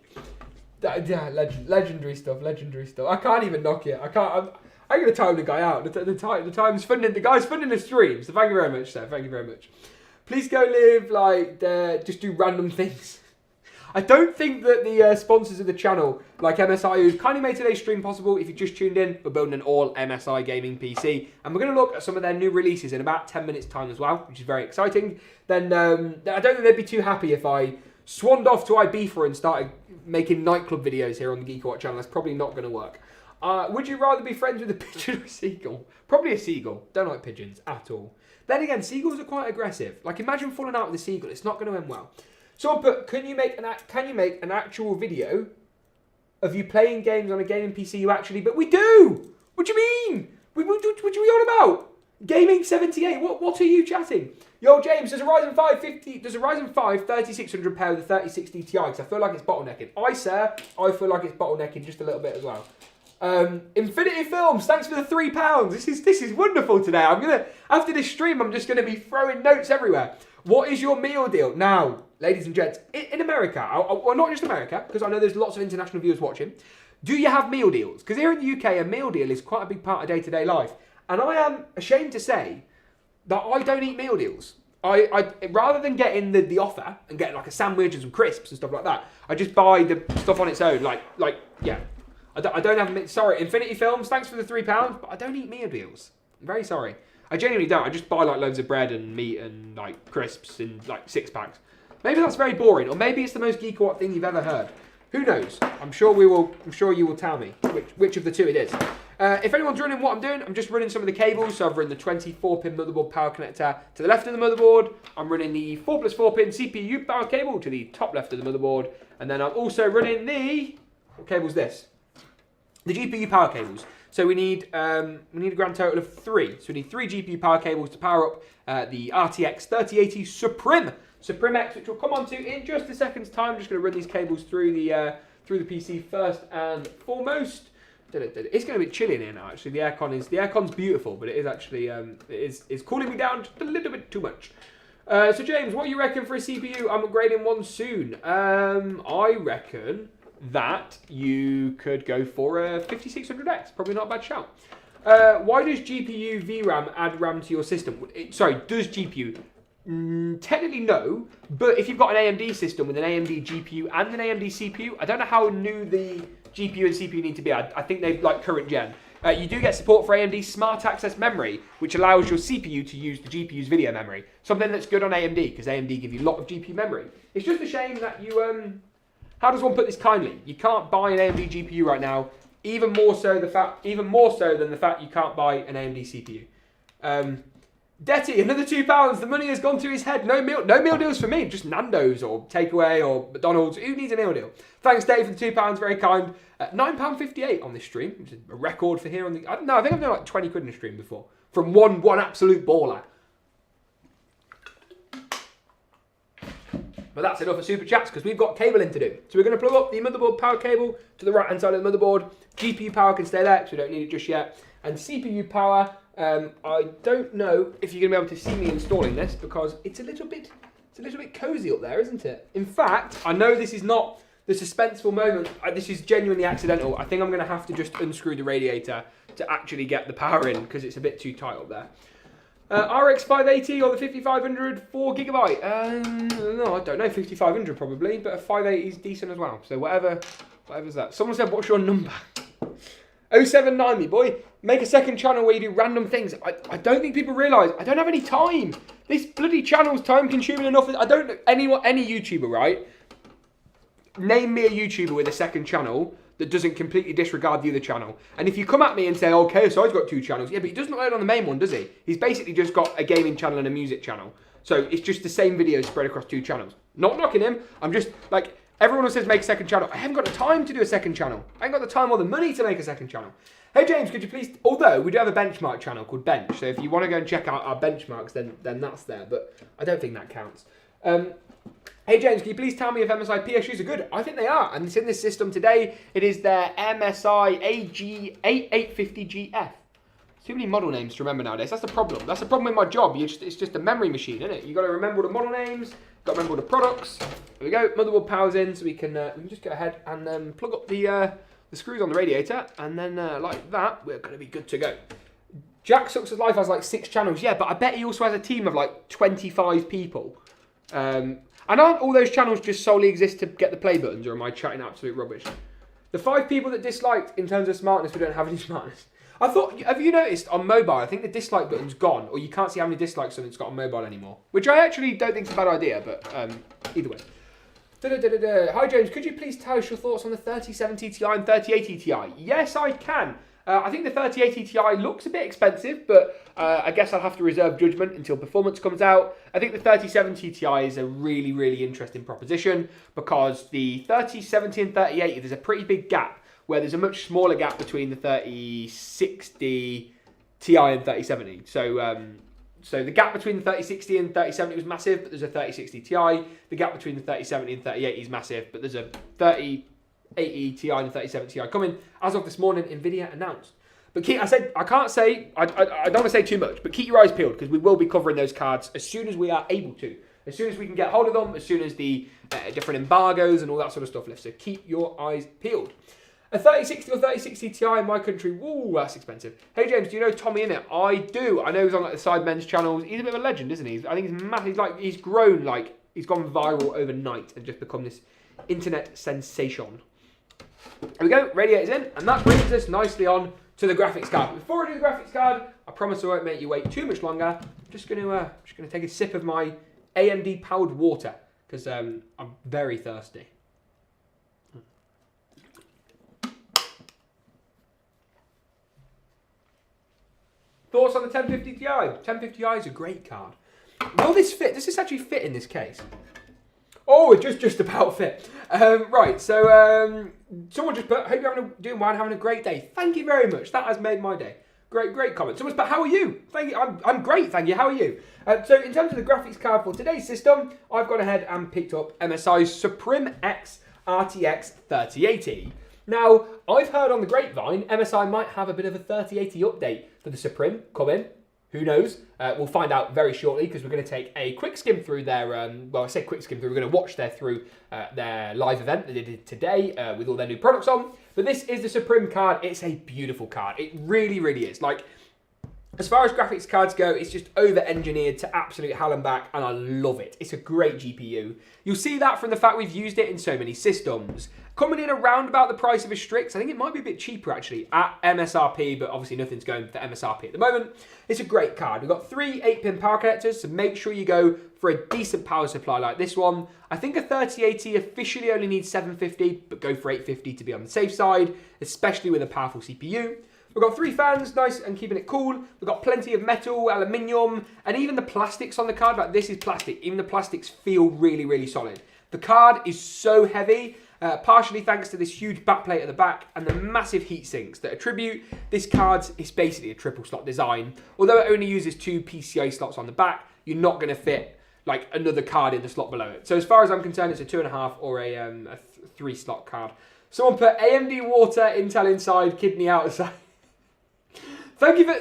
yeah, legendary stuff. I can't even knock it. I'm going to time the guy out. The guy's funding the stream. So thank you very much, sir. Thank you very much. Please go live, just do random things. I don't think that the sponsors of the channel, like MSI, who've kindly made today's stream possible. If you just tuned in, we're building an all MSI gaming PC. And we're going to look at some of their new releases in about 10 minutes time as well, which is very exciting. Then I don't think they'd be too happy if I swanned off to Ibiza and started making nightclub videos here on the GeekaWhat channel. That's probably not going to work. Would you rather be friends with a pigeon or a seagull? Probably a seagull. Don't like pigeons at all. Then again, seagulls are quite aggressive. Like imagine falling out with a seagull. It's not going to end well. Someone put, can you make an actual video of you playing games on a gaming PC you actually... But we do! What do you mean? What are you on about? Gaming 78. What are you chatting? Yo, James, does a Ryzen 5 3600 pair with a 3060 Ti? Because I feel like it's bottlenecking. I feel like it's bottlenecking just a little bit as well. Infinity Films, thanks for the £3. This is wonderful today. After this stream, I'm just gonna be throwing notes everywhere. What is your meal deal? Now, ladies and gents, in America, well not just America, because I know there's lots of international viewers watching, do you have meal deals? Because here in the UK, a meal deal is quite a big part of day-to-day life. And I am ashamed to say that I don't eat meal deals. I rather than getting the offer and getting like a sandwich and some crisps and stuff like that, I just buy the stuff on its own. Yeah. I don't have... Sorry, Infinity Films, thanks for the £3, but I don't eat meal deals. I'm very sorry. I genuinely don't. I just buy like loads of bread and meat and like crisps in like 6-packs. Maybe that's very boring, or maybe it's the most GeekaWhat thing you've ever heard. Who knows? I'm sure you will tell me which of the two it is. If anyone's running what I'm doing, I'm just running some of the cables. So I've run the 24-pin motherboard power connector to the left of the motherboard. I'm running the 4+4-pin CPU power cable to the top left of the motherboard. And then I'm also running the... What cable's this? The GPU power cables. So we need a grand total of 3. So we need 3 GPU power cables to power up the RTX 3080 Suprim X, which we'll come on to in just a second's time. I'm just going to run these cables through the PC first and foremost. It's going to be chilly in here now. Actually, the aircon's beautiful, but it is actually it's cooling me down just a little bit too much. So James, what do you reckon for a CPU? I'm upgrading one soon. I reckon that you could go for a 5600X. Probably not a bad shout. Why does GPU VRAM add RAM to your system? Does GPU? Technically no, but if you've got an AMD system with an AMD GPU and an AMD CPU, I don't know how new the GPU and CPU need to be. I think they're like current gen. You do get support for AMD Smart Access Memory, which allows your CPU to use the GPU's video memory. Something that's good on AMD, because AMD give you a lot of GPU memory. It's just a shame that you... how does one put this kindly? You can't buy an AMD GPU right now, even more so than the fact you can't buy an AMD CPU. Detty, another £2. The money has gone to his head. No meal deals for me. Just Nando's or takeaway or McDonald's. Who needs a meal deal? Thanks, Dave, for the £2. Very kind. £9.58 on this stream, which is a record for here on the... I think I've done like 20 quid in a stream before from one absolute baller. But that's enough of super chats because we've got cabling to do. So we're going to plug up the motherboard power cable to the right hand side of the motherboard. GPU power can stay there because we don't need it just yet. And CPU power. I don't know if you're going to be able to see me installing this because it's a little bit cozy up there, isn't it? In fact, I know this is not the suspenseful moment. This is genuinely accidental. I think I'm going to have to just unscrew the radiator to actually get the power in because it's a bit too tight up there. RX 580 or the 5500 4GB? No, I don't know. 5500 probably, but a 580 is decent as well. So whatever's that. Someone said, what's your number? 079 me, boy. Make a second channel where you do random things. I don't think people realise I don't have any time. This bloody channel's time consuming enough. I don't know any YouTuber, right? Name me a YouTuber with a second channel that doesn't completely disregard the other channel. And if you come at me and say, okay, so I've got 2 channels. Yeah, but he doesn't load on the main one, does he? He's basically just got a gaming channel and a music channel. So it's just the same videos spread across 2 channels. Not knocking him. I'm just like, everyone who says make a second channel. I haven't got the time to do a second channel. I ain't got the time or the money to make a second channel. Hey James, could you please, although we do have a benchmark channel called Bench. So if you want to go and check out our benchmarks, then that's there. But I don't think that counts. Hey James, can you please tell me if MSI PSUs are good? I think they are, and it's in this system today. It is their MSI A850GF. Too many model names to remember nowadays. That's the problem. That's the problem with my job. It's just a memory machine, isn't it? You got to remember all the model names. Got to remember all the products. There we go. Motherboard powers in, so we can just go ahead and plug up the screws on the radiator, and then like that, we're going to be good to go. Jack Sucks' Life has like 6 channels, yeah, but I bet he also has a team of like 25 people. And aren't all those channels just solely exist to get the play buttons, or am I chatting absolute rubbish? The 5 people that disliked, in terms of smartness, we don't have any smartness. I thought, have you noticed on mobile, I think the dislike button's gone, or you can't see how many dislikes something's got on mobile anymore. Which I actually don't think is a bad idea, but either way. Hi James, could you please tell us your thoughts on the 3070 Ti and 3080 Ti? Yes, I can. I think the 3080 Ti looks a bit expensive, but I guess I'll have to reserve judgment until performance comes out. I think the 3070 Ti is a really, really interesting proposition because the 3070 and 3080, there's a pretty big gap where there's a much smaller gap between the 3060 Ti and 3070. So the gap between the 3060 and 3070 was massive, but there's a 3060 Ti. The gap between the 3070 and 3080 is massive, but there's a 3080 Ti and 3070 Ti coming. As of this morning, Nvidia announced. But I don't want to say too much, but keep your eyes peeled because we will be covering those cards as soon as we are able to. As soon as we can get hold of them, as soon as the different embargoes and all that sort of stuff lift. So keep your eyes peeled. A 3060 or 3060 Ti in my country, woo, that's expensive. Hey James, do you know Tommy Innit? I do. I know he's on like the Side Men's channels. He's a bit of a legend, isn't he? I think he's massive. He's grown, like, he's gone viral overnight and just become this internet sensation. There we go, radiator's in, and that brings us nicely on to the graphics card. Before I do the graphics card, I promise I won't make you wait too much longer. I'm just gonna take a sip of my AMD powered water because I'm very thirsty. Thoughts on the 1050 Ti? 1050 Ti is a great card. Will this fit? Does this actually fit in this case? Oh, it just about fit. Right, so someone just put, hope you're doing well and having a great day. Thank you very much. That has made my day. Great comment. Someone's put, how are you? Thank you. I'm great, thank you. How are you? So in terms of the graphics card for today's system, I've gone ahead and picked up MSI's Suprim X RTX 3080. Now, I've heard on the grapevine, MSI might have a bit of a 3080 update for the Suprim coming. Who knows? We'll find out very shortly because we're going to take a quick skim through their, well, I say quick skim through, we're going to watch their live event that they did today with all their new products on. But this is the Suprim card. It's a beautiful card. It really, really is. Like, as far as graphics cards go, it's just over-engineered to absolute hell and back, and I love it. It's a great GPU. You'll see that from the fact we've used it in so many systems. Coming in around about the price of a Strix, I think it might be a bit cheaper actually at MSRP, but obviously nothing's going for MSRP at the moment. It's a great card. We've got 3 8-pin power connectors, so make sure you go for a decent power supply like this one. I think a 3080 officially only needs 750, but go for 850 to be on the safe side, especially with a powerful CPU. We've got 3 fans, nice and keeping it cool. We've got plenty of metal, aluminium, and even the plastics on the card, like this is plastic. Even the plastics feel really, really solid. The card is so heavy, partially thanks to this huge backplate at the back and the massive heat sinks that attribute this card is basically a triple slot design. Although it only uses 2 PCI slots on the back, you're not going to fit like another card in the slot below it. So as far as I'm concerned, it's a 2.5 or a 3 slot card. Someone put AMD water, Intel inside, kidney outside. Thank you for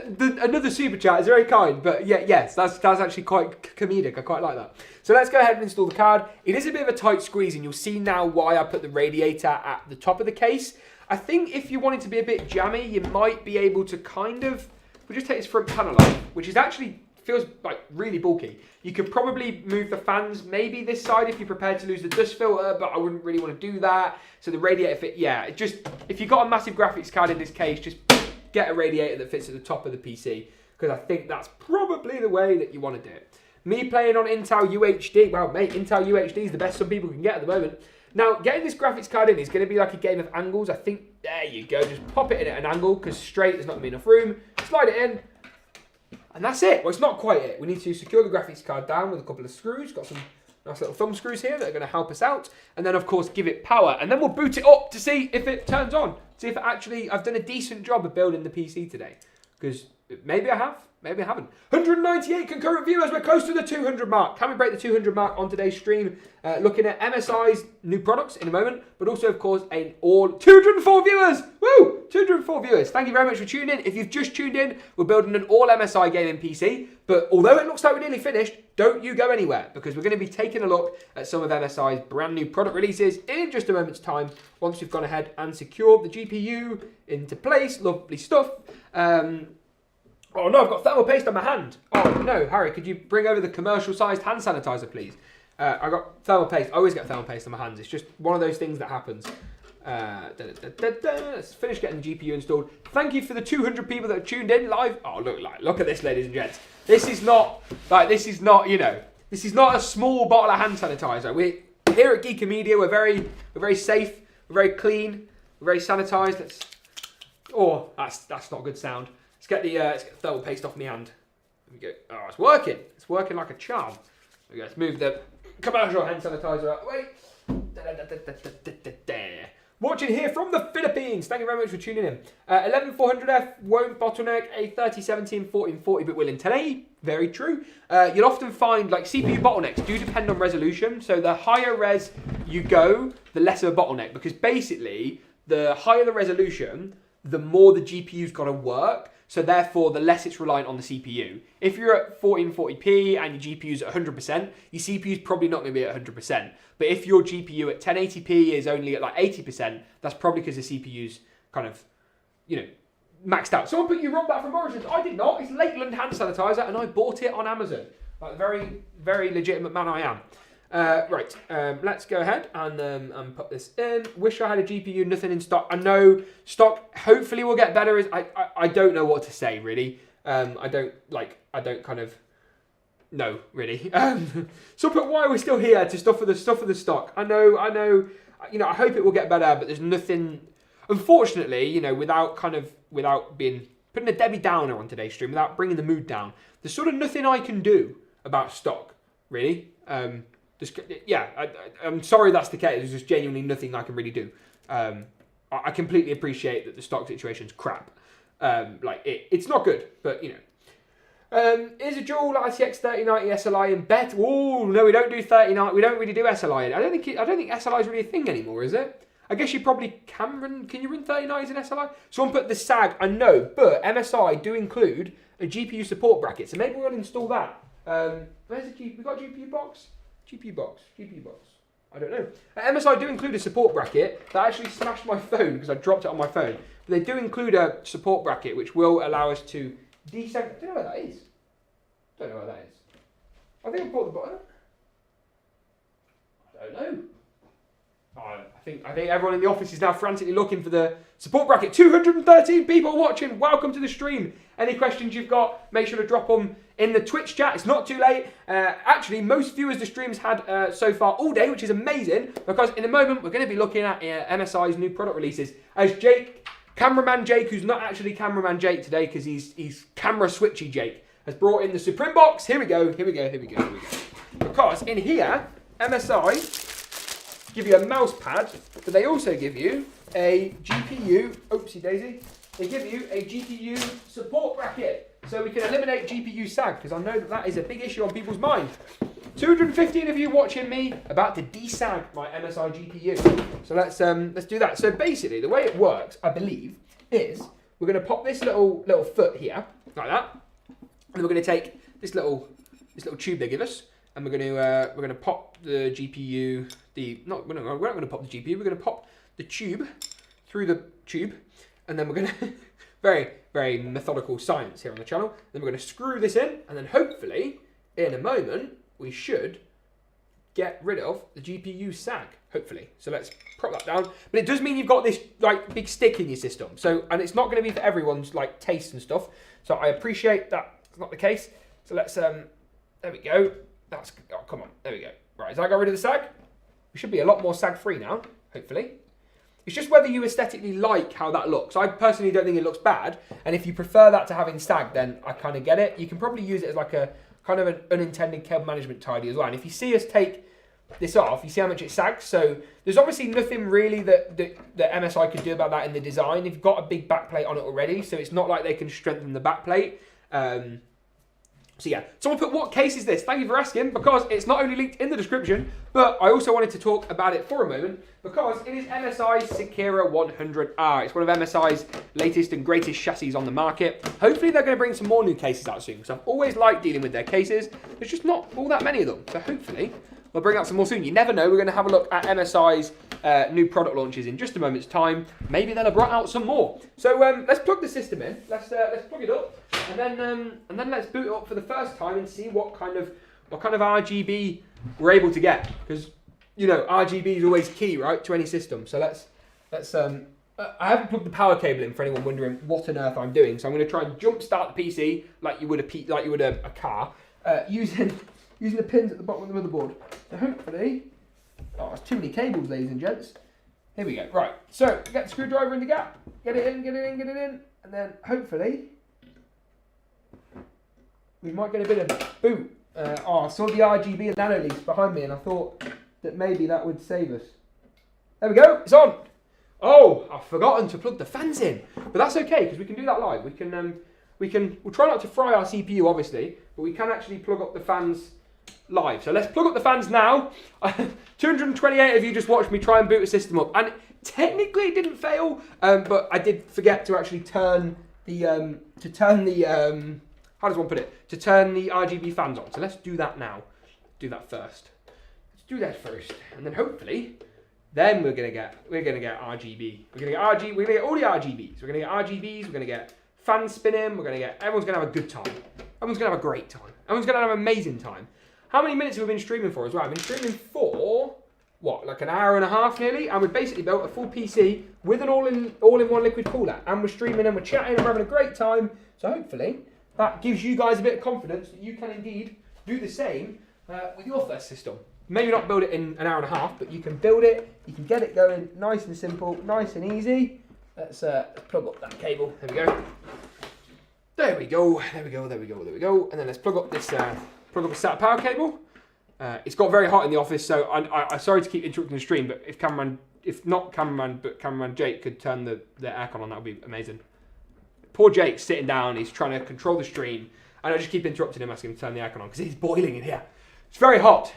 another super chat. It's very kind, but yeah, yes, that's actually quite comedic. I quite like that. So let's go ahead and install the card. It is a bit of a tight squeeze, and you'll see now why I put the radiator at the top of the case. I think if you wanted to be a bit jammy, you might be able to kind of, we'll just take this front panel off, which is actually feels like really bulky. You could probably move the fans maybe this side if you're prepared to lose the dust filter, but I wouldn't really want to do that. So the radiator fit, yeah, just if you've got a massive graphics card in this case, just get a radiator that fits at the top of the PC, because I think that's probably the way that you want to do it. Me playing on Intel UHD, well mate, Intel UHD is the best some people can get at the moment. Now, getting this graphics card in is going to be like a game of angles. I think, there you go, just pop it in at an angle, because straight there's not going to be enough room. Slide it in, and that's it. Well, it's not quite it. We need to secure the graphics card down with a couple of screws. Got some nice little thumb screws here that are going to help us out. And then, of course, give it power. And then we'll boot it up to see if it turns on. See if it actually, I've done a decent job of building the PC today. Because maybe I have, maybe I haven't. 198 concurrent viewers. We're close to the 200 mark. Can we break the 200 mark on today's stream? Looking at MSI's new products in a moment. But also, of course, 204 viewers. Woo! 204 viewers. Thank you very much for tuning in. If you've just tuned in, we're building an all MSI gaming PC. But although it looks like we're nearly finished, don't you go anywhere, because we're going to be taking a look at some of MSI's brand new product releases in just a moment's time, once we've gone ahead and secured the GPU into place. Lovely stuff. Oh no, I've got thermal paste on my hand. Oh no, Harry, could you bring over the commercial-sized hand sanitizer, please? I got thermal paste. I always get thermal paste on my hands. It's just one of those things that happens. Let's finish getting the GPU installed. Thank you for the 200 people that have tuned in live. Oh, look at this, ladies and gents. This is not, you know, this is not a small bottle of hand sanitizer. We're here at Geeka Media. We're very safe. We're very clean. We're very sanitized. That's not a good sound. Let's get the thermal paste off my hand. There we go. Oh, it's working. It's working like a charm. There we go. Let's move the commercial hand sanitizer out the way. Watching here from the Philippines. Thank you very much for tuning in. 11400F won't bottleneck a 3070 and 1440, but will in 1080. Very true. You'll often find like CPU bottlenecks do depend on resolution. So the higher res you go, the less of a bottleneck, because basically the higher the resolution, the more the GPU's got to work. So therefore, the less it's reliant on the CPU. If you're at 1440p and your GPU's at 100%, your CPU's probably not going to be at 100%. But if your GPU at 1080p is only at like 80%, that's probably because the CPU's kind of, you know, maxed out. Someone put, you robbed that from Origins. I did not. It's Lakeland hand sanitizer and I bought it on Amazon. Like, very, very legitimate man I am. Let's go ahead and put this in. Wish I had a GPU, nothing in stock. I know stock hopefully will get better. I don't know what to say really. I don't kind of know really. So but why are we still here to stuff for the stock? I know, you know, I hope it will get better, but there's nothing, unfortunately, you know, without being putting a Debbie Downer on today's stream, without bringing the mood down, there's sort of nothing I can do about stock, really. I'm sorry that's the case. There's just genuinely nothing I can really do. I completely appreciate that the stock situation's crap. It's not good, but you know. Is a dual RTX 3090 SLI in bet? Oh no, we don't do 3090. We don't really do SLI. I don't think SLI is really a thing anymore, is it? I guess you probably can run. Can you run 3090s in SLI? Someone put the SAG. I know, but MSI do include a GPU support bracket, so maybe we'll install that. Where's the GPU? We got GPU box. GPU box. I don't know. MSI do include a support bracket. That actually smashed my phone because I dropped it on my phone. But they do include a support bracket which will allow us to desegregate. I don't know where that is. I think I bought the button. I don't know. I think everyone in the office is now frantically looking for the support bracket. 213 people watching. Welcome to the stream. Any questions you've got, make sure to drop them in the Twitch chat. It's not too late. Actually, most viewers the stream's had so far all day, which is amazing, because in a moment we're going to be looking at MSI's new product releases. As Jake, cameraman Jake, who's not actually cameraman Jake today because he's camera switchy Jake, has brought in the Suprim box. Here we go. Because in here, MSI give you a mouse pad, but they also give you a GPU, oopsie daisy, they give you a GPU support bracket, so we can eliminate GPU sag, because I know that is a big issue on people's mind. 215 of you watching me about to desag my MSI GPU. So let's do that. So basically, the way it works, I believe, is we're going to pop this little foot here, like that, and we're going to take this little tube they give us, and we're going to pop the GPU. We're not going to pop the GPU. We're going to pop the tube through the tube, and then we're going to very, very methodical science here on the channel. Then we're going to screw this in, and then hopefully in a moment we should get rid of the GPU sag. Hopefully. So let's prop that down. But it does mean you've got this like big stick in your system. So, and it's not going to be for everyone's like taste and stuff. So I appreciate that it's not the case. So let's there we go. Come on, there we go. Right, as I got rid of the sag, we should be a lot more sag free now, hopefully. It's just whether you aesthetically like how that looks. I personally don't think it looks bad, and if you prefer that to having sag, then I kind of get it. You can probably use it as like a kind of an unintended cable management tidy as well. And if you see us take this off, you see how much it sags. So there's obviously nothing really that MSI could do about that in the design. They've got a big backplate on it already, so it's not like they can strengthen the backplate. So yeah, someone put, what case is this? Thank you for asking, because it's not only linked in the description, but I also wanted to talk about it for a moment, because it is MSI Sekira 100R. It's one of MSI's latest and greatest chassis on the market. Hopefully they're going to bring some more new cases out soon, because I've always liked dealing with their cases. There's just not all that many of them, so hopefully we'll bring out some more soon. You never know, we're going to have a look at MSI's new product launches in just a moment's time. Maybe they'll have brought out some more. So let's plug the system in. Let's plug it up, and then let's boot it up for the first time and see what kind of RGB we're able to get. Because you know RGB is always key, right, to any system. So let's I haven't plugged the power cable in for anyone wondering what on earth I'm doing. So I'm going to try and jump start the PC like you would a car using the pins at the bottom of the motherboard. So hopefully, there's too many cables, ladies and gents. Here we go. Right, so get the screwdriver in the gap, get it in, and then hopefully we might get a bit of boot. I saw the RGB nano leads behind me, and I thought that maybe that would save us. There we go. It's on. Oh, I've forgotten to plug the fans in, but that's okay because we can do that live. We'll try not to fry our CPU, obviously, but we can actually plug up the fans live. So let's plug up the fans now. 228 of you just watched me try and boot a system up, and technically it didn't fail, but I did forget to actually turn to turn the how does one put it? To turn the RGB fans on. So let's do that now. Do that first. Let's do that first, and then hopefully, then we're gonna get RGB. We're gonna get all the RGBs. We're gonna get RGBs. We're gonna get fans spinning. Everyone's gonna have a good time. Everyone's gonna have a great time. Everyone's gonna have an amazing time. How many minutes have we been streaming for as well? I've been streaming for what, like an hour and a half nearly, and we've basically built a full PC with an all-in-one liquid cooler, and we're streaming and we're chatting and we're having a great time. So hopefully that gives you guys a bit of confidence that you can indeed do the same with your first system. Maybe not build it in an hour and a half, but you can build it. You can get it going nice and simple, nice and easy. Let's plug up that cable. There we go. There we go. There we go. There we go. There we go. And then let's plug up this plug up a SATA power cable. It's got very hot in the office, so I'm sorry to keep interrupting the stream, but if cameraman Jake could turn the aircon on, that would be amazing. Poor Jake's sitting down, he's trying to control the stream, and I just keep interrupting him, asking him to turn the aircon on, because he's boiling in here. It's very hot.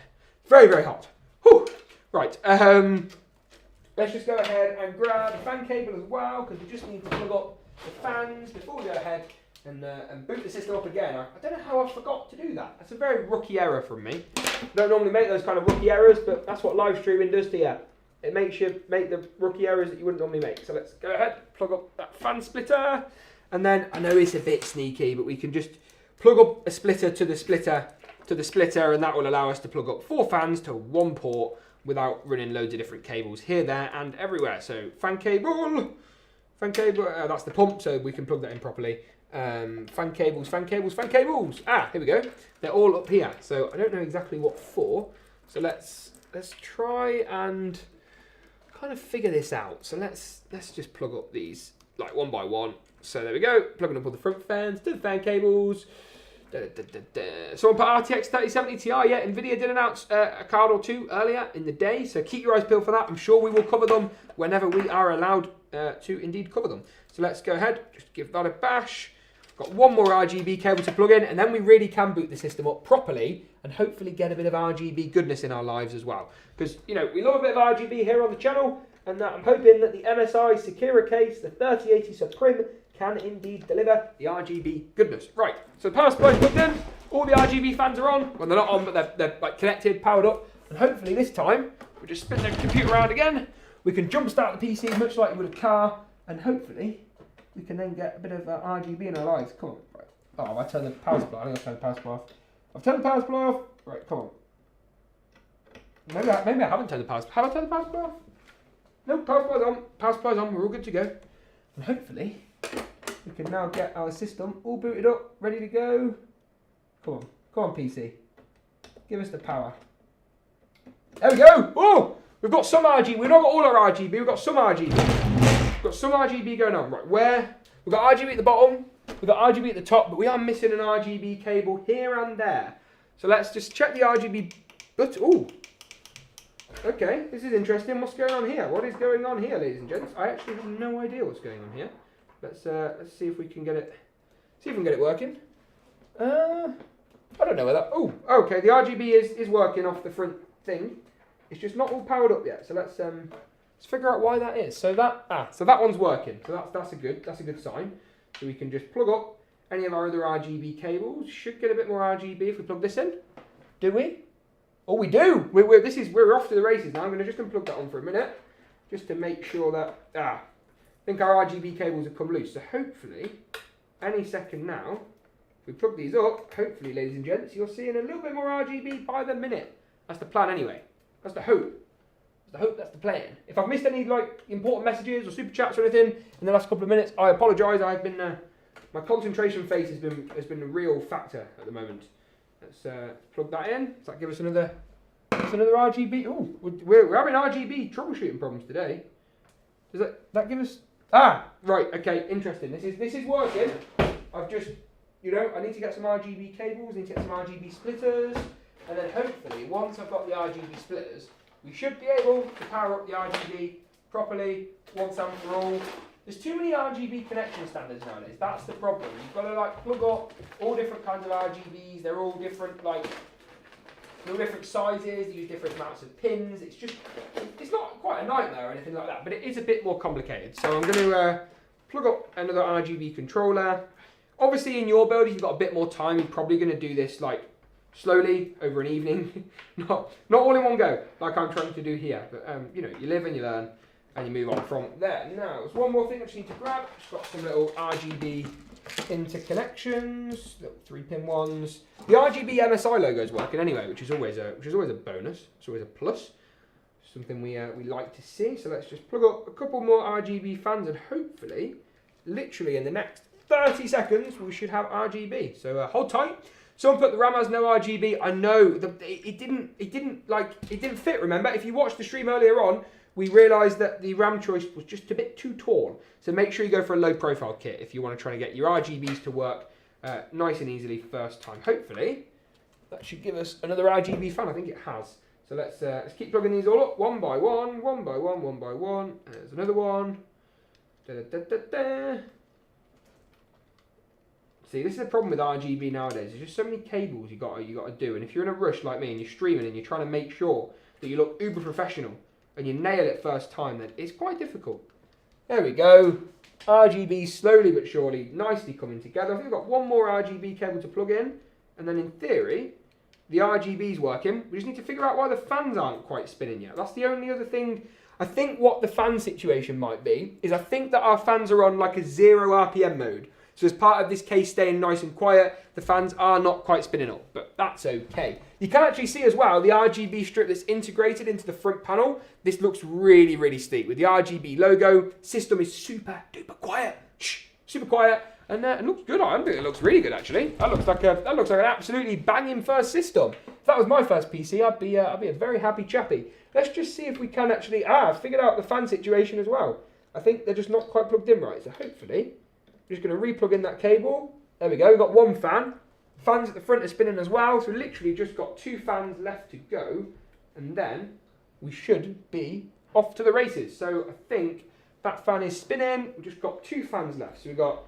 Very, very hot. Whew. Right, let's just go ahead and grab the fan cable as well, because we just need to plug up the fans before we go ahead and boot the system up again. I don't know how I forgot to do that. That's a very rookie error from me. I don't normally make those kind of rookie errors, but that's what live streaming does to you. It makes you make the rookie errors that you wouldn't normally make. So let's go ahead, plug up that fan splitter. And then, I know it's a bit sneaky, but we can just plug up a splitter to the splitter, and that will allow us to plug up 4 fans to 1 port without running loads of different cables here, there, and everywhere. So fan cable, that's the pump, so we can plug that in properly. Fan cables. Ah, here we go. They're all up here, so I don't know exactly what for. So let's try and kind of figure this out. So let's just plug up these like one by one. So there we go, plugging up all the front fans to the fan cables. Someone put RTX 3070 Ti. Yeah, Nvidia did announce a card or two earlier in the day, so keep your eyes peeled for that. I'm sure we will cover them whenever we are allowed to indeed cover them. So let's go ahead, just give that a bash. Got one more RGB cable to plug in, and then we really can boot the system up properly and hopefully get a bit of RGB goodness in our lives as well. Because, you know, we love a bit of RGB here on the channel, and I'm hoping that the MSI Sekira case, the 3080 Suprim, can indeed deliver the RGB goodness. Right, so the power supply is plugged in, all the RGB fans are on. Well, they're not on, but they're like connected, powered up, and hopefully this time, we'll just spin the computer around again, we can jump start the PC much like you would a car, and hopefully we can then get a bit of RGB in our lives. Come on. Right. Oh, have I turned the power supply? I think I've turned the power supply off. I've turned the power supply off. Right, come on. Maybe I haven't turned the power supply. Have I turned the power supply off? No, power supply's on. Power supply's on. We're all good to go. And hopefully we can now get our system all booted up, ready to go. Come on. Come on, PC. Give us the power. There we go. Oh, we've got some RGB. We've not got all our RGB. We've got some RGB. We've got some RGB going on. Right, where? We've got RGB at the bottom. We've got RGB at the top, but we are missing an RGB cable here and there. So let's just check the RGB. But, ooh. Okay, this is interesting. What's going on here? What is going on here, ladies and gents? I actually have no idea what's going on here. Let's see if we can get it. See if we can get it working. I don't know whether. Oh, okay. The RGB is working off the front thing. It's just not all powered up yet. So let's figure out why that is. So that one's working. So that's a good sign. So we can just plug up any of our other RGB cables. Should get a bit more RGB if we plug this in. Do we? Oh, we do. We're off to the races now. I'm going to just unplug that on for a minute, just to make sure that I think our RGB cables have come loose. So hopefully, any second now, if we plug these up, hopefully, ladies and gents, you're seeing a little bit more RGB by the minute. That's the plan anyway. That's the hope. That's the plan. If I've missed any like important messages or super chats or anything in the last couple of minutes, I apologise. I've been my concentration phase has been a real factor at the moment. Let's plug that in. Does that give us another RGB? Oh, we're having RGB troubleshooting problems today. Does that give us? Ah, right. Okay, interesting. This is working. I've just, I need to get some RGB cables. Need to get some RGB splitters, and then hopefully once I've got the RGB splitters, we should be able to power up the RGB properly once and for all. There's too many RGB connection standards nowadays. That's the problem. You've got to like plug up all different kinds of RGBs. They're all different, like different sizes. They use different amounts of pins. It's not quite a nightmare or anything like that, but it is a bit more complicated. So I'm going to plug up another RGB controller. Obviously, in your build, if you've got a bit more time, you're probably going to do this like slowly over an evening, not all in one go, like I'm trying to do here. But you know, you live and you learn, and you move on from there. Now, there's one more thing I just need to grab. Just got some little RGB interconnections, little 3-pin ones. The RGB MSI logo is working anyway, which is always a bonus. It's always a plus. Something we like to see. So let's just plug up a couple more RGB fans, and hopefully, literally in the next 30 seconds, we should have RGB. So hold tight. Someone put the RAM has no RGB. I know it didn't fit. Remember, if you watched the stream earlier on, we realised that the RAM choice was just a bit too tall. So make sure you go for a low profile kit if you want to try to get your RGBs to work nice and easily first time. Hopefully, that should give us another RGB fan. I think it has. So let's keep plugging these all up one by one, one by one, one by one. There's another one. Da, da, da, da, da. See, this is the problem with RGB nowadays. There's just so many cables you got to do, and if you're in a rush like me and you're streaming and you're trying to make sure that you look uber professional and you nail it first time, then it's quite difficult. There we go. RGB slowly but surely, nicely coming together. I think we've got one more RGB cable to plug in, and then in theory, the RGB's working. We just need to figure out why the fans aren't quite spinning yet. That's the only other thing. I think what the fan situation might be is I think that our fans are on like a 0 RPM mode. So as part of this case staying nice and quiet, the fans are not quite spinning up, but that's okay. You can actually see as well the RGB strip that's integrated into the front panel. This looks really, really sleek. With the RGB logo, system is super duper quiet. Shh, super quiet. And it looks good. I think it looks really good actually. That looks like an absolutely banging first system. If that was my first PC, I'd be a very happy chappy. Let's just see if we can actually figured out the fan situation as well. I think they're just not quite plugged in right. So hopefully, I'm just going to re-plug in that cable. There we go. We've got one fan. Fans at the front are spinning as well. So we literally just got 2 fans left to go, and then we should be off to the races. So I think that fan is spinning. We've just got 2 fans left. So we've got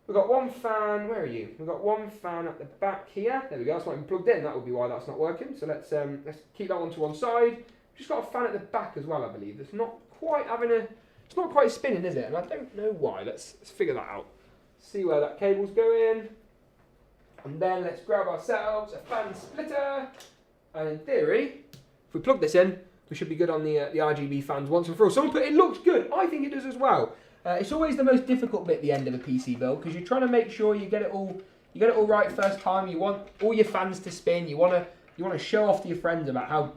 one fan. Where are you? We've got one fan at the back here. There we go. That's not even plugged in. That would be why that's not working. So let's keep that one to one side. Just got a fan at the back as well, I believe. It's not quite spinning, is it? And I don't know why. Let's figure that out. See where that cable's going. And then let's grab ourselves a fan splitter. And in theory, if we plug this in, we should be good on the RGB fans once and for all. Someone put, it looks good. I think it does as well. It's always the most difficult bit at the end of a PC build because you're trying to make sure you get it all right first time. You want all your fans to spin. You want to show off to your friends about how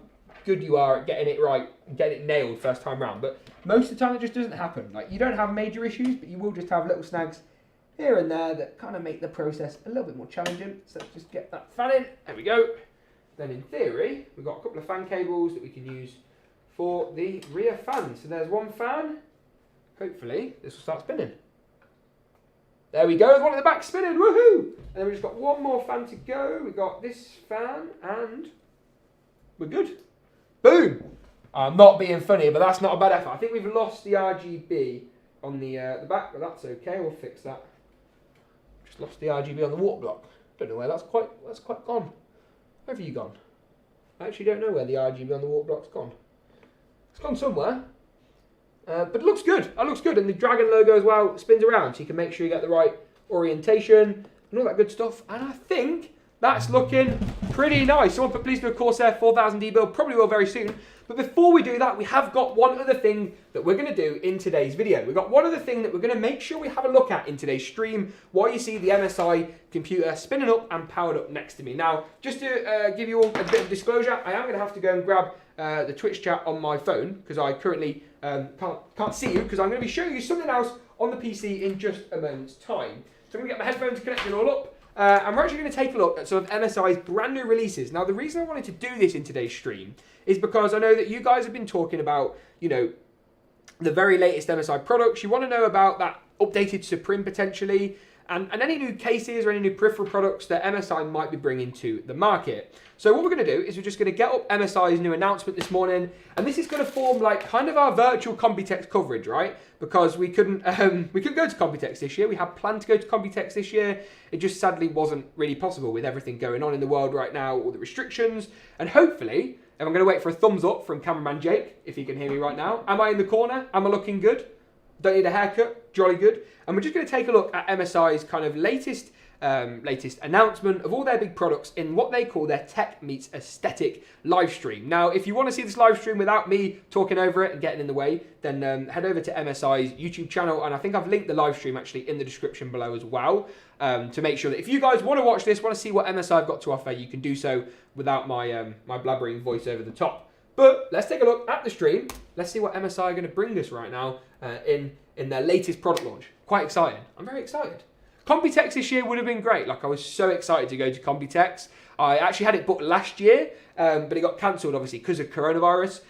good you are at getting it right and getting it nailed first time round. But most of the time it just doesn't happen. Like, you don't have major issues, but you will just have little snags here and there that kind of make the process a little bit more challenging. So let's just get that fan in. There we go. Then in theory, we've got a couple of fan cables that we can use for the rear fan. So there's one fan. Hopefully this will start spinning. There we go, there's one at the back spinning, woohoo! And then we've just got one more fan to go. We've got this fan and we're good. Boom! I'm not being funny, but that's not a bad effort. I think we've lost the RGB on the back, but that's okay, we'll fix that. Just lost the RGB on the water block. Don't know where that's quite gone. Where have you gone? I actually don't know where the RGB on the water block's gone. It's gone somewhere. But it looks good. That looks good. And the dragon logo as well spins around, so you can make sure you get the right orientation and all that good stuff. And I think that's looking pretty nice. Someone put, please do a Corsair 4000D build. Probably will very soon. But before we do that, we have got one other thing that we're going to do in today's video. We've got one other thing that we're going to make sure we have a look at in today's stream while you see the MSI computer spinning up and powered up next to me. Now, just to give you all a bit of disclosure, I am going to have to go and grab the Twitch chat on my phone because I currently can't see you because I'm going to be showing you something else on the PC in just a moment's time. So I'm going to get my headphones connected all up. And we're actually going to take a look at some of MSI's brand new releases. Now, the reason I wanted to do this in today's stream is because I know that you guys have been talking about, you know, the very latest MSI products. You want to know about that updated Suprim potentially, and any new cases or any new peripheral products that MSI might be bringing to the market. So what we're going to do is we're just going to get up MSI's new announcement this morning, and this is going to form like kind of our virtual Computex coverage, right? Because we couldn't go to Computex this year. We had planned to go to Computex this year. It just sadly wasn't really possible with everything going on in the world right now, all the restrictions, and hopefully, and I'm going to wait for a thumbs up from cameraman Jake, if he can hear me right now. Am I in the corner? Am I looking good? Don't need a haircut, jolly good. And we're just going to take a look at MSI's kind of latest announcement of all their big products in what they call their Tech Meets Aesthetic live stream. Now, if you want to see this live stream without me talking over it and getting in the way, then head over to MSI's YouTube channel, and I think I've linked the live stream actually in the description below as well, to make sure that if you guys want to watch this, want to see what MSI have got to offer, you can do so without my my blabbering voice over the top. But let's take a look at the stream. Let's see what MSI are going to bring us right now in their latest product launch. Quite exciting. I'm very excited. Computex this year would have been great. Like, I was so excited to go to Computex. I actually had it booked last year, but it got cancelled, obviously, because of coronavirus.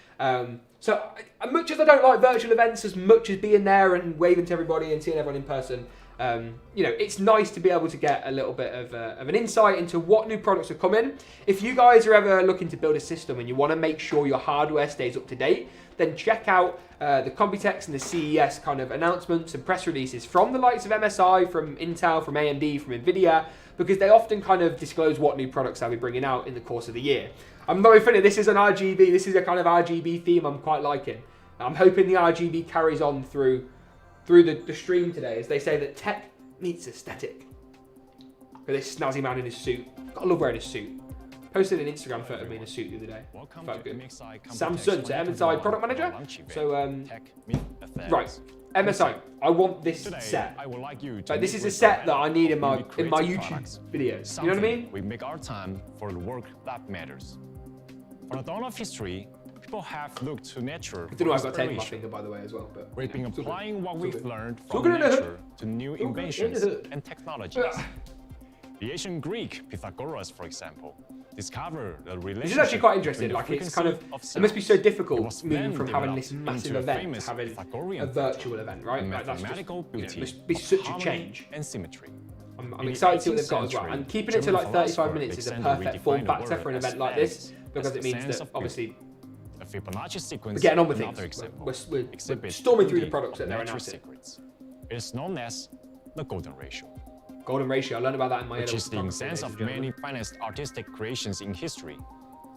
So as much as I don't like virtual events, as much as being there and waving to everybody and seeing everyone in person, you know, it's nice to be able to get a little bit of an insight into what new products are coming. If you guys are ever looking to build a system and you want to make sure your hardware stays up to date, then check out the Computex and the CES kind of announcements and press releases from the likes of MSI, from Intel, from AMD, from Nvidia, because they often kind of disclose what new products they'll be bringing out in the course of the year. I'm very funny, this is an RGB, this is a kind of RGB theme I'm quite liking. I'm hoping the RGB carries on through the stream today, as they say that tech meets aesthetic. With this snazzy man in his suit. Gotta love wearing his suit. Posted an Instagram photo of me in a suit the other day. Felt good. Samsung, so MSI product manager. So, right, MSI. I want this set. Like, this is a set that I need in my YouTube videos. You know what I mean? We make our time for the work that matters. From the dawn of history, people have looked to nature. I don't know. I've got tape on my finger, by the way, as well. But we've been applying what we've learned from nature to new inventions and technologies. The ancient Greek Pythagoras, for example, discovered the relationship. This is actually quite interesting. Like, it's kind of, it must be so difficult moving from having this massive event to having a virtual event, right? Like, that's just, you know, it must be such a change. And symmetry. I'm excited to see what they've got as well. And keeping it to like 35 minutes is a perfect form factor for an event like this, because it means that obviously we're getting on with things. We're storming through the products that they're announcing. It is known as the golden ratio. Golden ratio, I learned about that in my which is the essence of many finest artistic creations in history,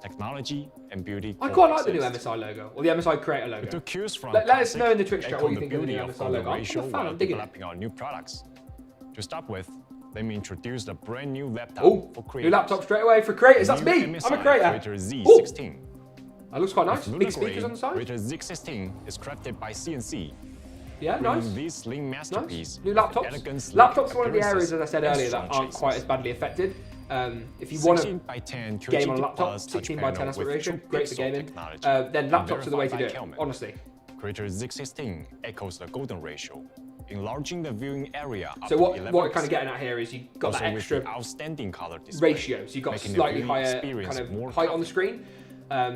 technology, and beauty. I quite like the new MSI logo, or the MSI Creator logo. Let us know in the Twitch chat what you think of the new MSI logo. I'm a fan, I'm digging it. Our new products. To start with, let me introduce the brand new laptop for creators. New laptop straight away for creators. That's me. I'm a creator. Z16. That looks quite nice. Big speakers on the side. Creator Z16 is crafted by CNC. Yeah, nice. This slim masterpiece. Nice. New laptops. Laptops are one of the areas, as I said earlier, that aren't quite as badly affected. If you want to game on a laptop, 16 by 10 aspect ratio, great for gaming. Then laptops are the way to do it, honestly. Creator Z16 echoes the golden ratio, enlarging the viewing area. So what we're kind of getting at here is you've got that extra outstanding color display ratio, so you've got slightly higher kind of height on the screen.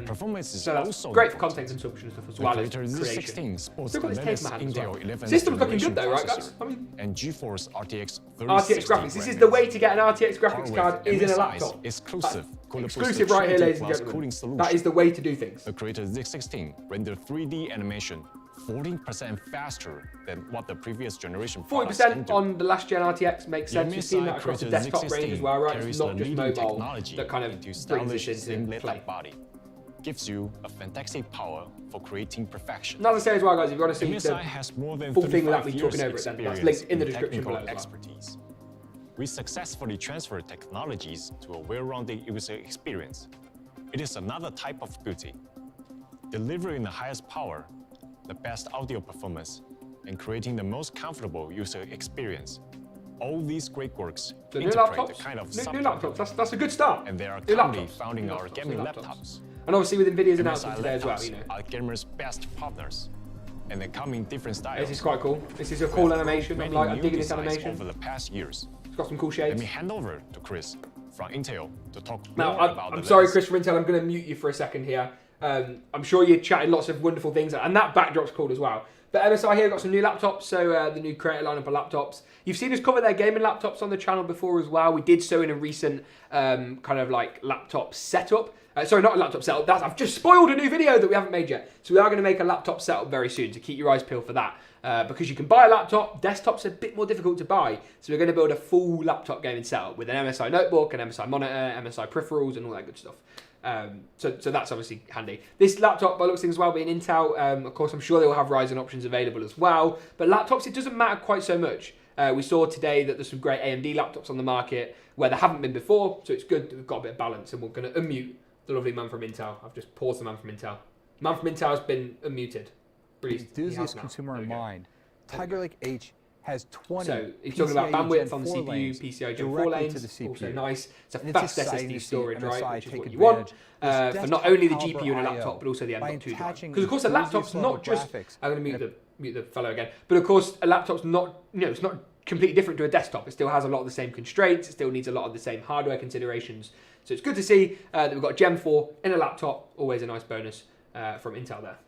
Performance is so that's also great for content consumption and stuff as well as creation. Still got this tape in my hand as well. System's looking good though, right guys? I mean, and GeForce RTX graphics. This is the way to get an RTX graphics card is in a laptop. Exclusive right here, ladies and gentlemen. That is the way to do things. The Creator Z16 renders 3D animation 14% faster than what the previous generation 40% on the last gen RTX makes sense. You've seen that across the desktop range as well, right? It's not just mobile that kind of brings this into play. Gives you a fantastic power for creating perfection. And as I say as well, guys, if you want to see MSI has more than full thing without me talking over it, then that's linked in the description below as well. Expertise. We successfully transfer technologies to a well-rounded user experience. It is another type of beauty, delivering the highest power, the best audio performance, and creating the most comfortable user experience. All these great works interpret the kind of new laptops. That's a good start. And they are currently founding our gaming laptops. And obviously with Nvidia's announcement today as well, you know. Are gamers' best partners, and they come in different styles. This is quite cool. This is a cool animation. I'm digging this animation. Over the past years. It's got some cool shades. Let me hand over to Chris from Intel to talk more about I'm sorry, Chris from Intel. I'm going to mute you for a second here. I'm sure you're chatting lots of wonderful things, and that backdrop's cool as well. But MSI here got some new laptops, so the new Creator lineup of laptops. You've seen us cover their gaming laptops on the channel before as well. We did so in a recent kind of like laptop setup. Sorry, not a laptop setup. I've just spoiled a new video that we haven't made yet. So we are going to make a laptop setup very soon, so keep your eyes peeled for that. Because you can buy a laptop, desktop's a bit more difficult to buy. So we're going to build a full laptop gaming setup with an MSI notebook, an MSI monitor, MSI peripherals, and all that good stuff. So that's obviously handy. This laptop, by looks things as well, being Intel, of course, I'm sure they will have Ryzen options available as well. But laptops, it doesn't matter quite so much. We saw today that there's some great AMD laptops on the market where there haven't been before, so it's good that we've got a bit of balance, and we're going to unmute the lovely man from Intel. I've just paused the man from Intel. The man from Intel has been unmuted. Enthusiast consumer in mind, Tiger Lake H has 20 So he's talking about bandwidth on the CPU, PCIe Gen 4 lanes, also nice. It's a fast SSD storage, right, which is what you want for not only the GPU in a laptop, but also the M.2 drive. Because of course a laptop's not just, I'm going to mute the fellow again, but of course a laptop's not, it's not completely different to a desktop. It still has a lot of the same constraints, it still needs a lot of the same hardware considerations. So it's good to see that we've got Gen 4 in a laptop, always a nice bonus from Intel there.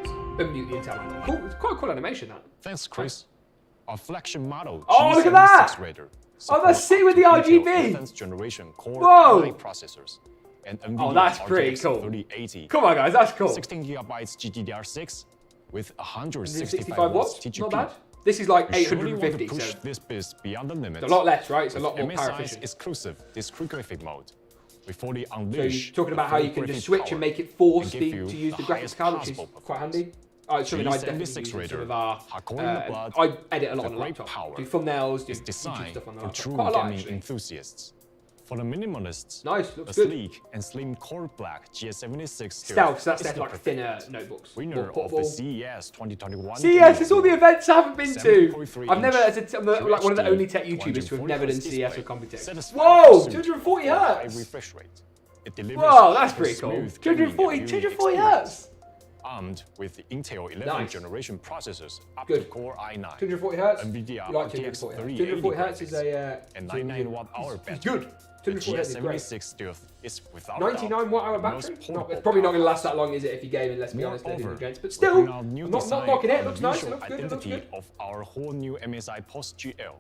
Unmute the Intel. Cool, it's quite a cool animation that. Thanks, Chris. Our flagship model, oh, look at that! Raider, oh, that's sick with the RGB! 11th generation Core Whoa! i9 processors. And NVIDIA oh, that's RTX pretty cool. 3080. Come on, guys, that's cool. 16 gigabytes GDDR6 with 165 watts TGP. Not bad. This is like 850, want to push so this beast beyond the limits. It's a lot less, right? It's a lot more power MSI's efficient. exclusive discrete graphic mode. We fully So unleash. you're talking about how you can just switch and make it force to use the graphics card, which is quite handy. Oh, it's something I definitely use in some of our, I edit a lot on the laptop. Do thumbnails, do YouTube stuff on the laptop. Quite a lot, actually. Enthusiasts. For the minimalists, nice, looks a good. sleek and slim Core Black GS76 Stealth, so that's definitely like thinner notebooks. Winner of the CES 2021. CES, it's all the events I haven't been to. I've never, I'm like one of the only tech YouTubers to have never done CES or Computex. Whoa, 240 hertz. Refresh rate. It delivers whoa, that's pretty cool. 240 hertz. Armed with the Intel 11th generation processors up good. to Core i9. 240 hertz. NVIDIA like RTX 240 hertz is a and 99 watt-hour battery. Good. The GS76 Stealth is without 99 watt-hour battery. It's probably not going to last that long, is it? If you're gaming, let's be honest, ladies and gents. But still, I'm not knocking it. It looks nice. It looks good. It looks good. Of our whole new MSI Post GL.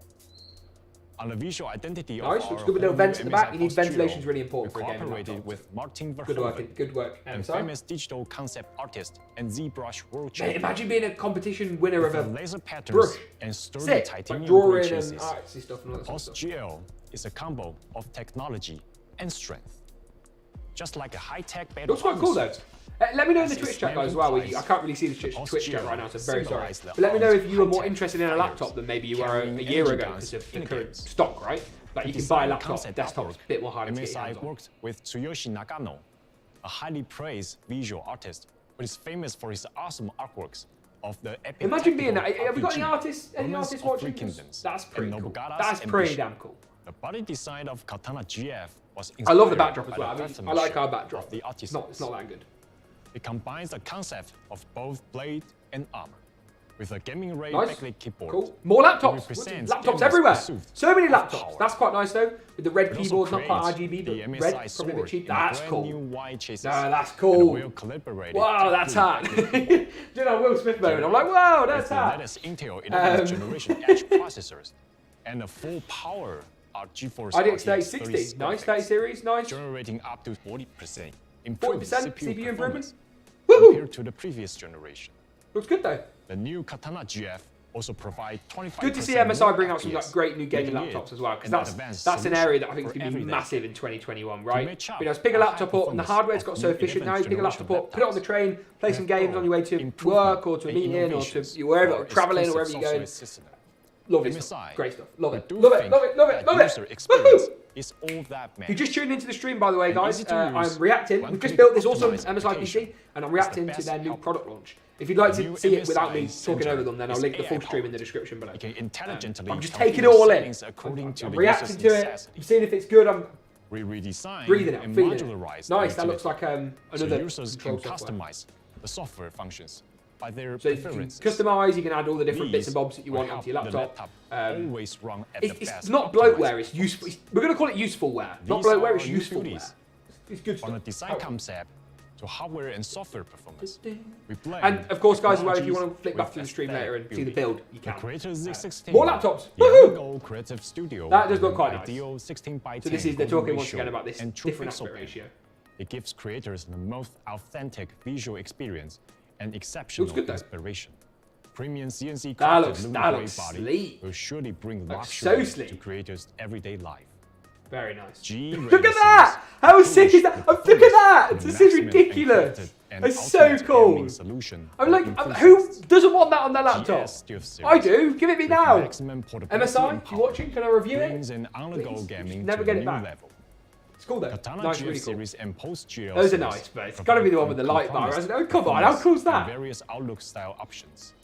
On the visual identity of nice, looks good with little vents at the back. You need ventilation is really important for a gaming laptop. With Martin good work, and famous digital concept artist and ZBrush world champion. Imagine being a competition winner of a laser patterns brush. and sturdy titanium drawing and artsy stuff and all that Post stuff. GL is a combo of technology and strength. Just like a high-tech battery. Looks quite cool though. Let me know in the Twitch chat, guys, as well. I can't really see the Twitch chat right now, so very sorry. But let me know if you were more interested in a laptop than maybe you were a year ago because of the current stock, right? Like you can buy a laptop, desktop, it's a bit more harder to get your hands on. MSI worked with Tsuyoshi Nagano, a highly praised visual artist who is famous for his awesome artworks of the epic. Imagine being that. Have we got any artists watching? That's pretty cool. That's pretty damn cool. The body design of Katana GF was inspired. I love the backdrop as well. I mean, I like our our backdrop. It's not that good. It combines the concept of both blade and armor with a gaming ray nice. backlit keyboard. Cool. More laptops. Laptops everywhere. So many laptops. That's quite nice though. With the red keyboard, not quite RGB, but red, probably a bit cheap. That's cool. No, that's cool. Wow, that's hot. You know, Will Smith moment. I'm like, wow, that's hot. That is Intel 11th generation Edge processors and a full power GeForce RTX 3060. Nice, 30 series, nice. Generating up to 40% 40% CPU improvements. Compared to the previous generation. Looks good though. The new Katana GF also provides 25%. Good to see MSI bring out some like, great new gaming laptops as well, because that's an area that I think is going to be massive in 2021, right? You know, pick a laptop up, and the hardware's got so efficient now. You pick a laptop up, put it on the train, play some games on your way to work or to a meeting or to wherever, or traveling or wherever you're going. Lovely stuff. Great stuff. Love it. Love it. Love it. Love it. Love it. Woohoo! Is all that if you're just tuning into the stream, by the way, guys, I'm reacting. We've just built this awesome MSI PC, and I'm reacting to their new product launch. If you'd like to see it without me talking over them, then I'll link the full stream in the description below. I'm just taking it all in. I'm reacting to it. I'm seeing if it's good. I'm breathing out, feeling it. Nice. That looks like another users can customize the software functions. So you can customize, you can add all the different bits and bobs that you want onto your laptop. Always run at it's not bloatware, it's useful. We're going to call it usefulware. Not bloatware, it's usefulware. It's good stuff. From the design concept to hardware and software performance. And of course, guys, as well, if you want to flick back to the stream later and see the build, you can. More laptops! Woohoo! Creative Studio. That does look quite nice. 16:10 so this is, they're talking once again about this different aspect ratio. It gives creators the most authentic visual experience and exceptional inspiration. Premium CNC that looks sleek. will surely bring luxury to creators' everyday life. Very nice. G Look at that! How sick is that? Look at that! This is ridiculous. It's so cool. I'm like, who doesn't want that on their laptop? I do. Give it me now. MSI, if you're watching, can I review it? Please. Never get it back. It's cool though. Nice, really cool. Those are nice, but it's got to be the one with the light bar. Oh, come on, how cool's that? Various Outlook style options.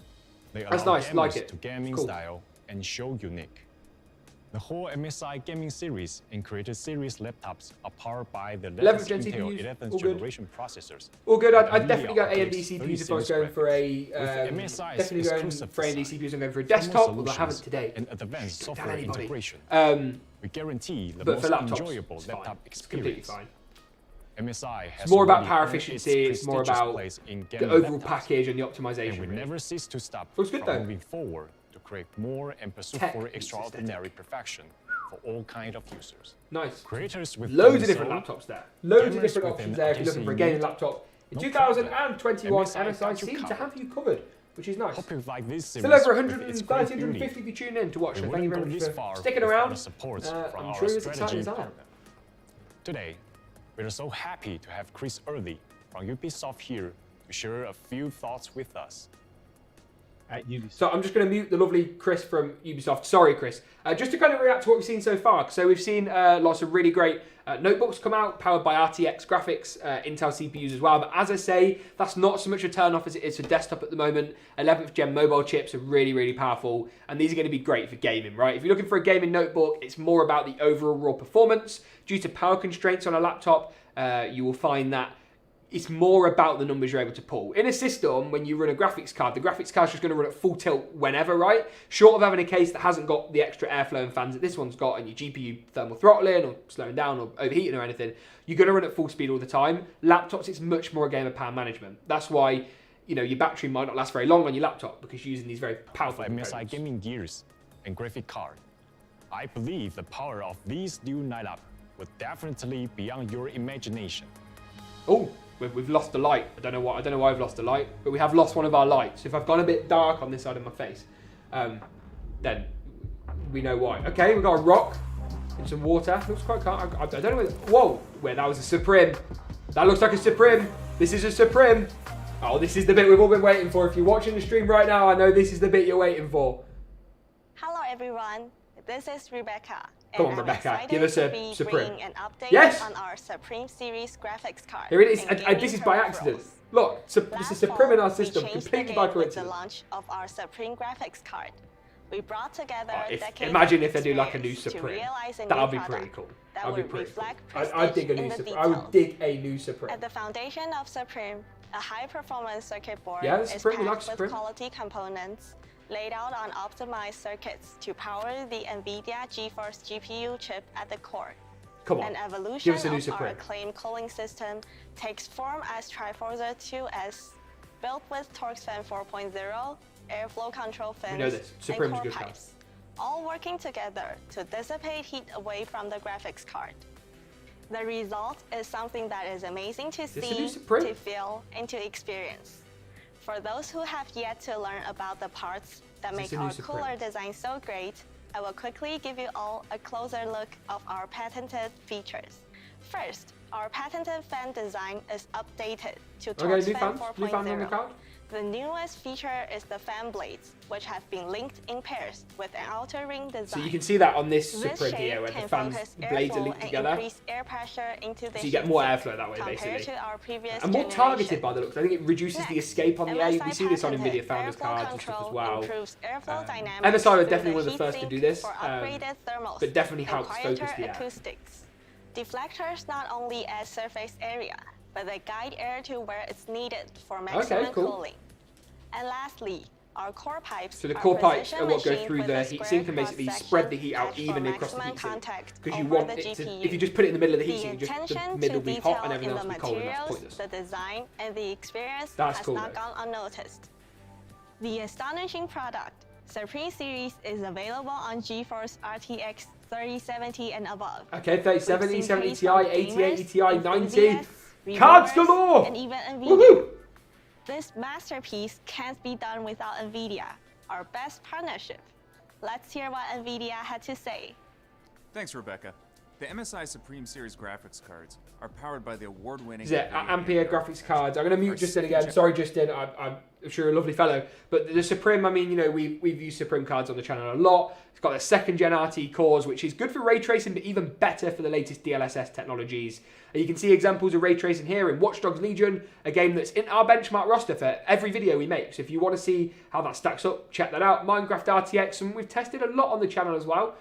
They That's allow nice, like gamers it. to gaming Cool. style and show unique. The whole MSI gaming series and created series laptops are powered by the 11th latest gen Intel CPUs, 11th all good. generation processors. All good. I'd NVIDIA definitely go AMD RTX CPUs if I was going for a MSI's definitely going exclusive for AMD design, CPUs. I'm going for a thermal desktop, although I solutions, haven't today. and advanced Don't tell software anybody. integration. We guarantee the But most for laptops, enjoyable it's laptop fine. It's completely experience. fine. MSI has It's more about already power earned its efficiency. It's more prestigious about place in the gaming overall laptops. package and the And optimization. we Really. never cease to stop Looks good, from though. moving forward to create more and pursue Tech for meets extraordinary perfection for all kinds of users. Nice. Creators with Loads of different console, laptops there. Loads of cameras different with options an there if you're looking for a gaming RTX laptop. In no 2021, problem. MSI got you seem to covered. have you covered, which is nice. Hope you like this series Still over with its 130, great beauty. 150 if you tune in to watch. We So thank you wouldn't very go much this for far sticking without around. the support from I'm our sure you're as excited strategy as I am. partner. Today, we are so happy to have Chris Early from Ubisoft here to share a few thoughts with us. At Ubisoft. So I'm just going to mute the lovely Chris from Ubisoft. Sorry, Chris. Just to kind of react to what we've seen so far. So we've seen lots of really great notebooks come out, powered by RTX graphics, Intel CPUs as well. But as I say, that's not so much a turn-off as it is for desktop at the moment. 11th gen mobile chips are really, really powerful. And these are going to be great for gaming, right? If you're looking for a gaming notebook, it's more about the overall raw performance. Due to power constraints on a laptop, you will find that it's more about the numbers you're able to pull. In a system, when you run a graphics card, the graphics card's just going to run at full tilt whenever, right? Short of having a case that hasn't got the extra airflow and fans that this one's got, and your GPU thermal throttling or slowing down or overheating or anything, you're going to run at full speed all the time. Laptops, it's much more a game of power management. That's why, you know, your battery might not last very long on your laptop because you're using these very powerful Of MSI components. gaming gears and graphic card. I believe the power of these new lineup will definitely beyond your imagination. Oh, we've lost the light. I don't know why I've lost the light, but we have lost one of our lights. If I've gone a bit dark on this side of my face, then we know why. Okay, we've got a rock in some water. Looks quite calm. I don't know where that was a Suprim. That looks like a Suprim. This is a Suprim. Oh, this is the bit we've all been waiting for. If you're watching the stream right now, I know this is the bit you're waiting for. Hello everyone, this is Rebecca. Come on, and I'm Rebecca, excited give us a to be Suprim. bringing an update Yes! on our Supreme series graphics card. Here it is. and gaming This is by peripherals. accident. Look, this is Last Suprim in our fall, we system, changed the completely by game with the coincidence. launch of our Supreme graphics card. We brought together Imagine if they do like a new experience to Supreme. realize a That would new be pretty product cool. that That would be would pretty cool. reflect I'd dig a prestige new in the Supreme. I would details. dig a new Supreme. At the foundation of Supreme, a high-performance circuit board Yeah, the is Supreme, we like packed with Supreme. quality components laid out on optimized circuits to power the NVIDIA GeForce GPU chip at the core. Come on, An give evolution us a new of our Supreme. acclaimed cooling system takes form as Triforza 2S, built with TorqueFan 4.0, airflow control fins, know this. and Supreme's core good pipes, all working together to dissipate heat away from the graphics card. The result is something that is amazing to This a new see, Supreme? to feel, and to experience. For those who have yet to learn about the parts that This make a new our Supreme? cooler design so great, I will quickly give you all a closer look of our patented features. First, our patented fan design is updated to Okay, new TorqueFan fans on the 4.0. card. The newest feature is the fan blades, which have been linked in pairs with an outer ring design. So you can see that on this This Supreme shape here, where the can fans focus blades are airflow linked and together. increase air pressure into the So you get more heatsink airflow that way, compared basically. to our previous And more generation. targeted by the looks. I think it reduces the Next, escape on the air. We MSI see this on patented NVIDIA founders airflow cards and stuff as control well. improves airflow dynamics MSI were through definitely the one of the first to heatsink do this, for upgraded thermals but definitely and helps focus quieter the air. acoustics. Deflectors not only add surface area, but they guide air to where it's needed for maximum cool. cooling. And lastly, our core pipes So the are core pipes precision are what go machined through with the a heatsink square and basically cross-section spread the heat out edge for evenly across the maximum heatsink. contact Because you over want the it to, GPU. if you just put it in the middle of the The heatsink, just attention the to middle will be hot and detail everything in else the will be cold, and that's materials, pointless. the design, and the experience That's has cool, not though. gone unnoticed. The astonishing product, Supreme Series, is available on GeForce RTX 3070 and above. Okay, 3070, We've seen 70 praise Ti, from 80, gamers, 80 Ti, 90. enthusiasts, Cards reviewers, galore! and even NVIDIA. Woohoo! This masterpiece can't be done without NVIDIA, our best partnership. Let's hear what NVIDIA had to say. Thanks, Rebecca. The MSI Suprim series graphics cards are powered by the award-winning... Is it Ampere graphics cards? I'm going to mute Justin again. Sorry, Justin. I'm sure you're a lovely fellow. But the Suprim, I mean, you know, we've used Suprim cards on the channel a lot. It's got the 2nd gen RT cores, which is good for ray tracing, but even better for the latest DLSS technologies. And you can see examples of ray tracing here in Watch Dogs Legion, a game that's in our benchmark roster for every video we make. So if you want to see how that stacks up, check that out. Minecraft RTX, and we've tested a lot on the channel as well.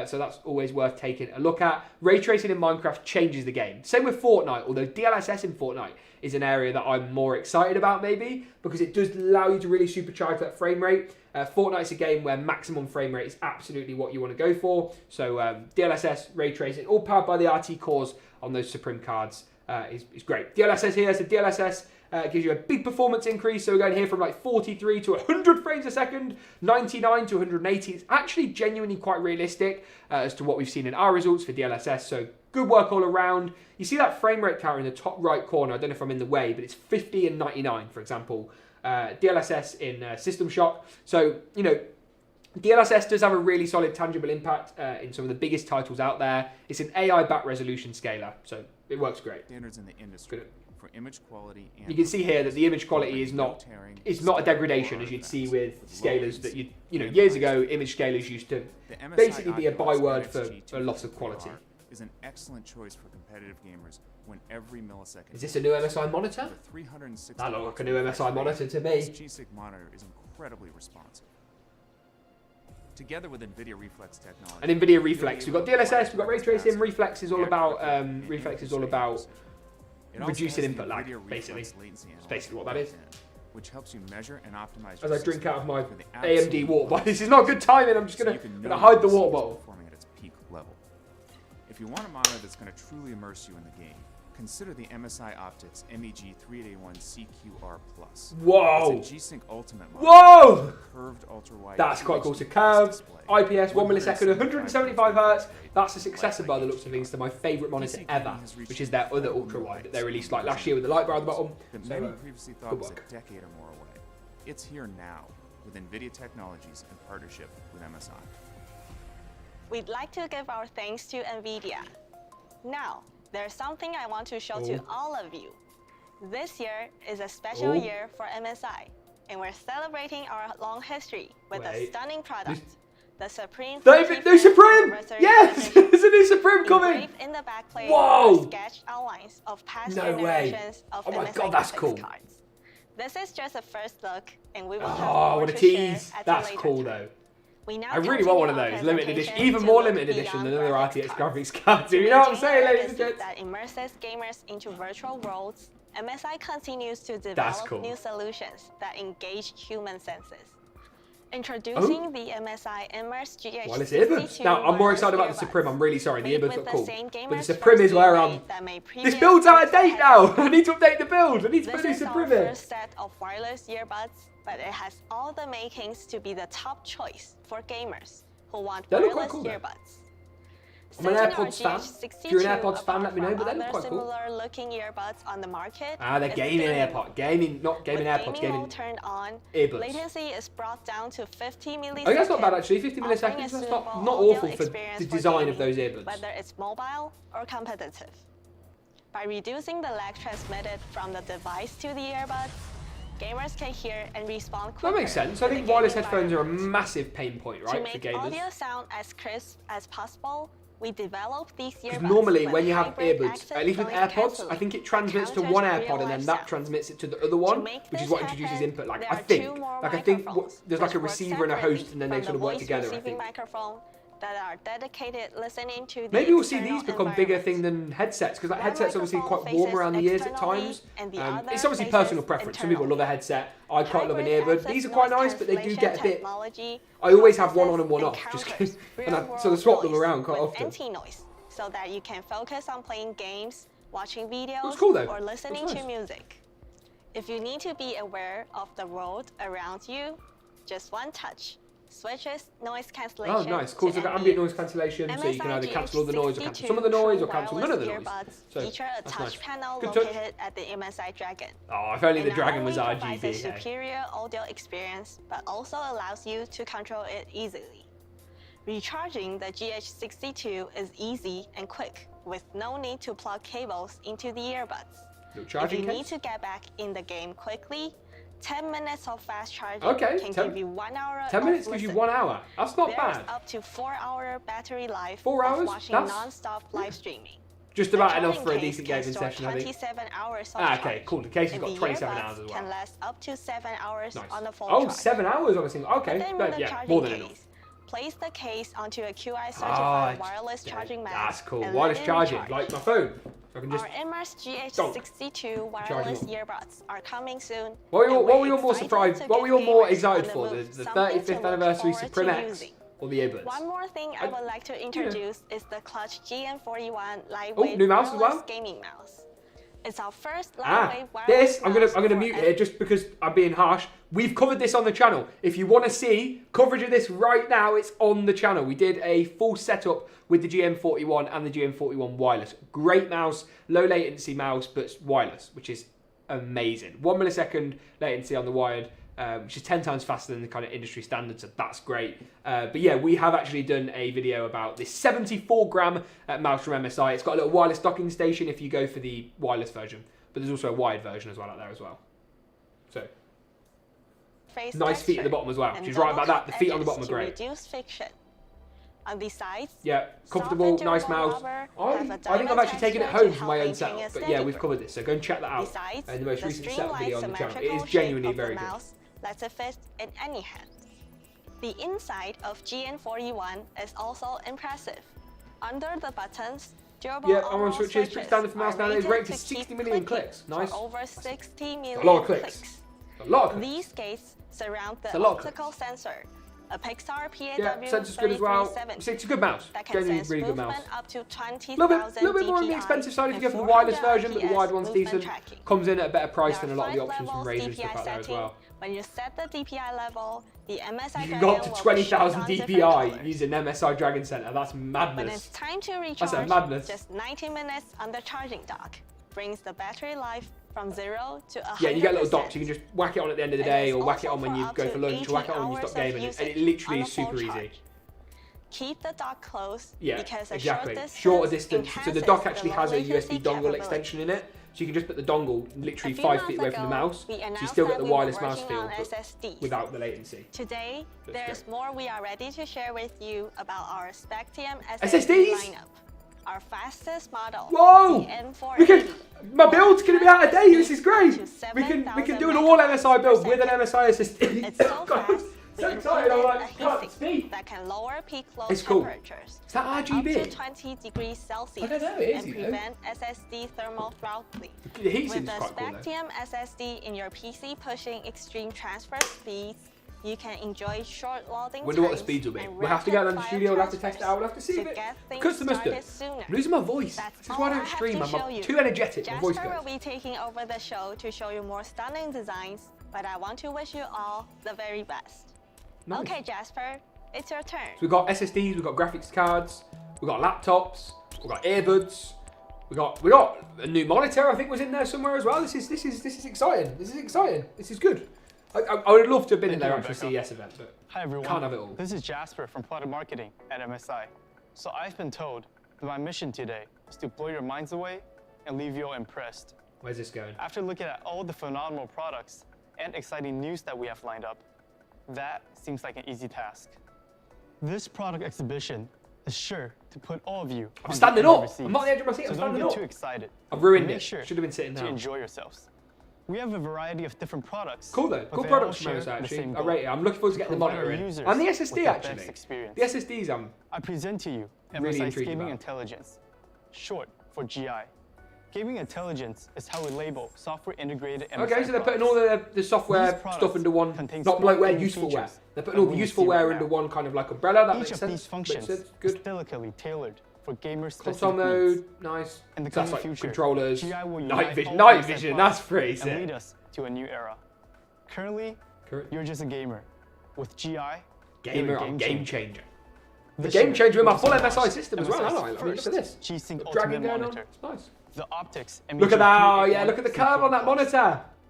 So that's always worth taking a look at. Ray tracing in Minecraft changes the game. Same with Fortnite, although DLSS in Fortnite is an area that I'm more excited about maybe, because it does allow you to really supercharge that frame rate. Fortnite's a game where maximum frame rate is absolutely what you want to go for. So DLSS, ray tracing, all powered by the RT cores on those Suprim cards is great. DLSS here, so DLSS gives you a big performance increase. So we're going here from like 43 to 100 frames a second, 99 to 180. It's actually genuinely quite realistic as to what we've seen in our results for DLSS. So good work all around. You see that frame rate counter in the top right corner. I don't know if I'm in the way, but it's 50 and 99, for example. DLSS in System Shock. So, you know, DLSS does have a really solid tangible impact in some of the biggest titles out there. It's an AI-backed resolution scaler, so it works great. Standards in the industry for image quality. And you can see here that the image quality is not a degradation as you'd see with scalers that you know years ago image scalers used to basically be a byword for loss of quality. Is an excellent choice for competitive gamers when every millisecond. Is this a new MSI monitor? That looks like a new MSI monitor to me. This G-Sync monitor is incredibly responsive. Together with NVIDIA Reflex technology. And NVIDIA Reflex. We've got DLSS, we've got ray tracing. Reflex is all about reducing input lag, basically. That's basically what that is. Which helps you measure and optimize. As I drink out of my AMD water bottle. This is not good timing. I'm just gonna hide the water bottle. Performing at its peak level. If you want a monitor that's going to truly immerse you in the game, consider the MSI Optics MEG 3881 CQR Plus. Whoa! It's a G-Sync Ultimate monitor. Whoa! Curved ultra-wide. That's quite cool. So curved, IPS, 1 millisecond, 175 Hz. That's a successor by the looks of things to my favourite monitor ever, which is their other ultra-wide that they released like last year with the light bar at the bottom. That many previously thought was a decade or more away. It's here now with NVIDIA Technologies in partnership with MSI. We'd like to give our thanks to NVIDIA. Now, there's something I want to show to all of you. This year is a special year for MSI, and we're celebrating our long history with a stunning product, the Suprim. New Suprim! Yes! There's a new Suprim coming! In the back plate Whoa! Sketched outlines of past No way! generations of Oh my MSI god, that's cool. cards. This is just a first look, and we will have Oh, more what a to tease! share at That's a later cool time. though. We now I really want one of those limited edition, even more limited edition than other RTX graphics cards. You know what I'm saying, ladies and gents? That immerses gamers into virtual worlds. MSI continues to develop new solutions that engage human senses. Introducing the MSI Immerse GH62 Wireless earbuds. Now, I'm more excited about the Suprim. I'm really sorry. The earbuds look cool. But the gamers Suprim is where I'm... This build's out of date now. I need to update the build. I need to put a new This is Suprim our in. first set of wireless earbuds, but it has all the makings to be the top choice for gamers who want They look wireless quite cool, though. earbuds. I'm an AirPods fan. If you're an AirPods fan, let me know, but they look quite cool. Similar looking earbuds on the market. Ah, they're gaming AirPods. Not gaming AirPods, gaming mode turned on, earbuds. latency is brought down to 50 milliseconds. Oh, that's not bad actually. 50 milliseconds. That's not awful for the design of those earbuds. Whether it's mobile or competitive. By reducing the lag transmitted from the device to the earbuds, gamers can hear and respond quicker. That makes sense. I think wireless headphones are a massive pain point, right, for To make gamers. audio sound as crisp as possible, we developed these earbuds. Because normally when you have hybrid earbuds, active at least with noise AirPods, cancelling I think it that transmits to counters one real AirPod and then life that sound. transmits it to the other one, make which is this what introduces happen, input lag. there I are think. two more Like I think microphones there's like a which work receiver and a host separately and then they from sort of the work together, I voice think. receiving microphone that are dedicated listening to the Maybe we'll see external these become bigger environment. thing than headsets, because like One headsets obviously microphone quite warm faces around the ears at externally, times. and the It's other obviously personal faces preference. Some people love a headset. I quite love an Hybrid earbud. These are active quite noise nice, but they do cancellation get a bit... technology I always have one on and one processes off, just encounters and I real-world sort of swap them noise around quite with often. anti-noise, so that you can focus on playing games, watching videos, Looks cool, though. or listening Looks to nice. music. If you need to be aware of the world around you, just one touch. Switches noise cancellation. Oh, nice. Cool. So you've got ambient noise cancellation, so you can either cancel all the noise or cancel some of the noise or cancel none of the noise. So feature a that's touch nice. panel Good touch. located at the MSI Dragon. Oh, if only the It not Dragon was only provides a RGB. Hey. superior audio experience, but also allows you to control it easily. Recharging the GH62 is easy and quick, with no need to plug cables into the earbuds. If you need to get back in the game quickly, 10 minutes of fast charging can give you 1 hour 10 minutes gives you 1 hour. That's not bad. There's up to 4-hour battery life 4 hours? of watching non-stop live streaming. Just about enough for a decent gaming session, I think. 27 hours of okay, cool. The case has got 27 hours as well. Can last up to 7 hours on the full charge. charge. 7 hours on a single. Okay, but yeah, more than enough. Place the case onto a QI certified wireless charging mat. That's cool. Wireless charging, like my phone. So I can just. Our MSI GH62 wireless earbuds are coming soon. What were you more surprised? What were you more excited for? The 35th anniversary Suprim X or the earbuds? One more thing I would like to introduce is the Clutch GN41 lightweight new mouse as well? gaming mouse. It's our first lightweight wireless this, I'm gonna mute here just because I'm being harsh. We've covered this on the channel. If you want to see coverage of this right now, it's on the channel. We did a full setup with the GN41 and the GN41 wireless. Great mouse, low latency mouse, but wireless, which is amazing. 1 millisecond latency on the wired, which is 10 times faster than the kind of industry standard, so that's great. But yeah, we have actually done a video about this 74-gram mouse from MSI. It's got a little wireless docking station if you go for the wireless version, but there's also a wired version as well out there as well. So, nice feet at the bottom as well. She's right about that. The feet on the bottom are great. Reduce friction. On the sides, yeah, comfortable, nice mouse. I think I've actually taken it home for my own setup, but yeah, we've covered this, so go and check that out in the most recent setup video on the channel. It is genuinely very good. Lets it fit in any hand. The inside of GN41 is also impressive. Under the buttons, durable on switches, pretty standard for mouse nowadays, rated to 60 million clicks. Nice. Over 60 million a lot of clicks. A lot of clicks. These gates surround the optical sensor. A Pixar PAW sensor's good as well. It's a good mouse. Genuinely really good mouse. Up to 20,000 little bit more on the expensive side if you go for the wireless version, but the wired one's decent. Comes in at a better price than a lot of the options from Razer and stuff out there as well. When you set the DPI level, the MSI you can go up to 20,000 DPI using MSI Dragon Center. That's madness. When it's time to recharge, just 90 minutes on the charging dock brings the battery life from 0 to 100%. Yeah, you get little docks. You can just whack it on at the end of the day, or whack it on when you go for lunch, or whack it on when you stop gaming, and it literally is super easy. Keep the dock closed. Yeah, because exactly. Shorter distance. So the dock actually has a USB dongle extension in it. So you can just put the dongle literally 5 feet away from the mouse. So you still get the wireless mouse feel, but without the latency. Today, there's more we are ready to share with you about our Spectrum SSDs lineup. Our fastest model. Whoa! My build's gonna be out of date. This is great. We can do an all MSI build with an MSI SSD. It's so fast. So excited! I'm like, can't speak. That can lower peak load temperatures. Is that RGB? Up to 20 degrees Celsius. I don't know. It is. And prevent SSD thermal throttling. The heat With the quite cool, Spectrum SSD in your PC pushing extreme transfer speeds, you can enjoy short loading Wonder what the speeds will be. We'll have to get in the studio, we'll have to test it out, we'll have to see if it customers do. I'm losing my voice. This is why I don't stream, I'm too energetic, my voice goes. Jasper will be taking over the show to show you more stunning designs, but I want to wish you all the very best. Nice. Okay, Jasper, it's your turn. So we've got SSDs, we've got graphics cards, we've got laptops, we've got earbuds, we got a new monitor I think was in there somewhere as well. This is exciting. This is exciting. This is good. I would love to have been in their actual CES event, but hi everyone. Can't have it all. This is Jasper from Product Marketing at MSI. So I've been told that my mission today is to blow your minds away and leave you all impressed. Where's this going? After looking at all the phenomenal products and exciting news that we have lined up, that seems like an easy task. This product exhibition is sure to put all of you I'm standing up. I'm not on the edge of my seat. I'm standing up. Don't get too excited. I've ruined it. Should have been sitting down. To enjoy yourselves. We have a variety of different products. Cool though. Cool products from MSI actually. I rate it. I'm looking forward to getting the monitor in. And the SSD actually. The SSDs I present to you MSI's Gaming Intelligence, short for GI. Gaming Intelligence is how we label software integrated MSI Okay, so they're putting all the software stuff into one, not bloatware, usefulware. They're putting all the usefulware into one kind of like umbrella. That makes sense. Each of these functions is delicately tailored for gamers' console mode, nice. In the that's coming like future, controllers, GI will night vision, that's pretty sick. And lead us to a new era. Currently, you're just a gamer. With GI, gamer, I'm game changer. The game changer with my full MSI system as well, aren't I? I mean, look at this. G-Sync Dragging Ultimate going monitor. on, it's nice. The optics. Look at that, yeah, look at the curve on that monitor.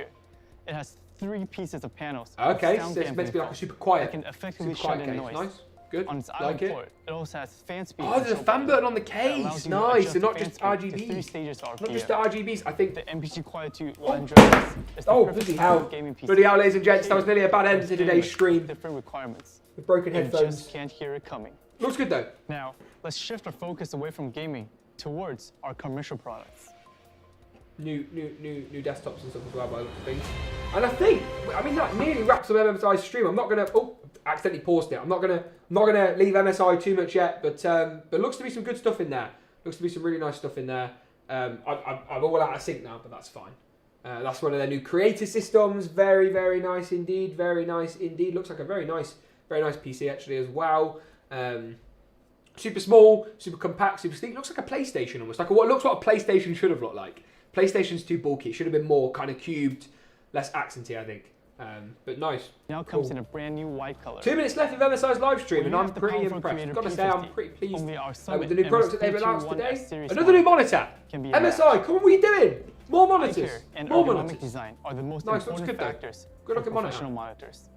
architecture. It has 3 pieces of panels. Okay, with so sound it's meant to be like a foam super quiet. that can effectively super shut quiet in case. noise. Nice, good. On its Like island it. port, it also has fan speed. Oh, there's a fan button on the case. Nice, so not just RGBs. 3 stages of Not just the RGBs. I think. The MPG Quiet 2 100 is the Oh, perfect bloody hell! gaming PC. Bloody hell, ladies and gents, that was nearly a bad end to today's stream. Different requirements. With broken You headphones. just can't hear it coming. Looks good though. Now, let's shift our focus away from gaming towards our commercial products. New desktops and stuff as well by the looks of things. And I think, I mean, that nearly wraps up MSI's stream. I'm not gonna, oh, accidentally paused it. I'm not gonna leave MSI too much yet, but looks to be some good stuff in there. Looks to be some really nice stuff in there. I'm all out of sync now, but that's fine. That's one of their new creator systems. Very, very nice indeed. Very nice indeed. Looks like a very nice PC actually as well. Super small, super compact, super sleek. Looks like a PlayStation almost. Like what looks like a PlayStation should have looked like. PlayStation's too bulky. It should have been more kind of cubed, less accenty, I think. But nice. Now comes in a brand new white color. 2 minutes left of MSI's live stream, and I'm pretty impressed. Gotta say, I'm pretty pleased with the new products that they've announced today. Another new monitor. MSI, come on, what are you doing? More monitors. And More ergonomic monitors. design are the most Nice, looks important good though. factors Good for looking monitor. professional monitors.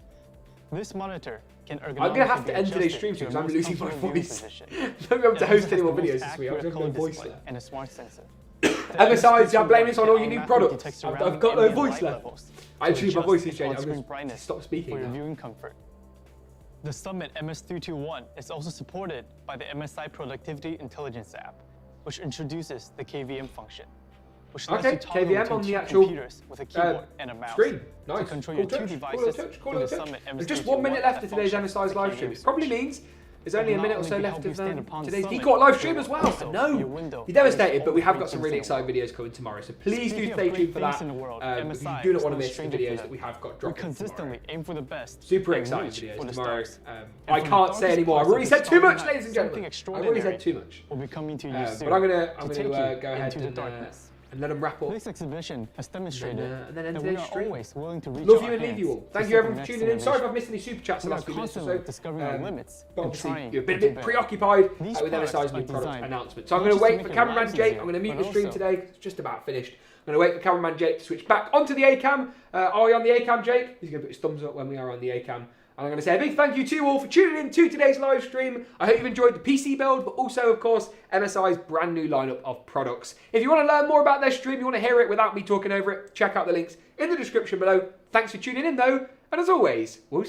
This monitor can ergonomically I'm gonna have to be end today's adjusted stream to because your I'm most losing my comfortable viewing voice. position. I'm not going to be able to It host has any more the most videos this week. I'm accurate just color going to voice display left. and a smart sensor. MSI, I'm blaming this on all your new automatically products. detects I've surrounding got no ambient voice light left. levels Actually, to my adjust voice is its changing. I'm on-screen going to brightness stop speaking for your now. viewing comfort. The Summit MS321 is also supported by the MSI Productivity Intelligence app, which introduces the KVM function, which lets you toggle KVM between on the two actual computers with a keyboard and a mouse screen. Nice. to control Cool your two touch. devices Cool through the touch. Summit There's just MS321 1 minute left of that today's functions MSI's like live a stream. game It probably switch. means there's only a Not minute or only so can it left help you of stand upon the today's summit, GeekaWhat live but stream it as will well. also No, be a window you're devastated, into but we have all got some great really things in the exciting videos coming tomorrow. So please do Speaking of stay great tuned for that. things in the world, Because you MSI do not is want to no miss the stranger to videos them. that we have got We dropping consistently tomorrow. aim for the best. Super and exciting reach videos for the tomorrow. stars. I from can't the say anymore. I've darkest already said parts too of the much, starry ladies and night, gentlemen. something I've already said extraordinary too much. will be coming to you soon. But I'm gonna to take go you ahead into the darkness. and let them wrap up. This exhibition has demonstrated and then end that we today's are stream. always willing to reach Love out you our and leave hands you all. to Thank you seek everyone the for next tuning in. Sorry if innovation. I've missed any super chats the We are last few minutes or constantly so. discovering our limits But and obviously, trying you've been a to bit do preoccupied These with products MSI's are new product designed announcement. So I'm not going to just to wait make for your cameraman lives Jake. easier, I'm going to mute but the stream also- today. It's just about finished. I'm going to wait for cameraman Jake to switch back onto the A-cam. Are we on the A-cam, Jake? He's going to put his thumbs up when we are on the A-cam. And I'm going to say a big thank you to you all for tuning in to today's live stream. I hope you've enjoyed the PC build, but also, of course, MSI's brand new lineup of products. If you want to learn more about their stream, you want to hear it without me talking over it, check out the links in the description below. Thanks for tuning in, though. And as always, we'll see you.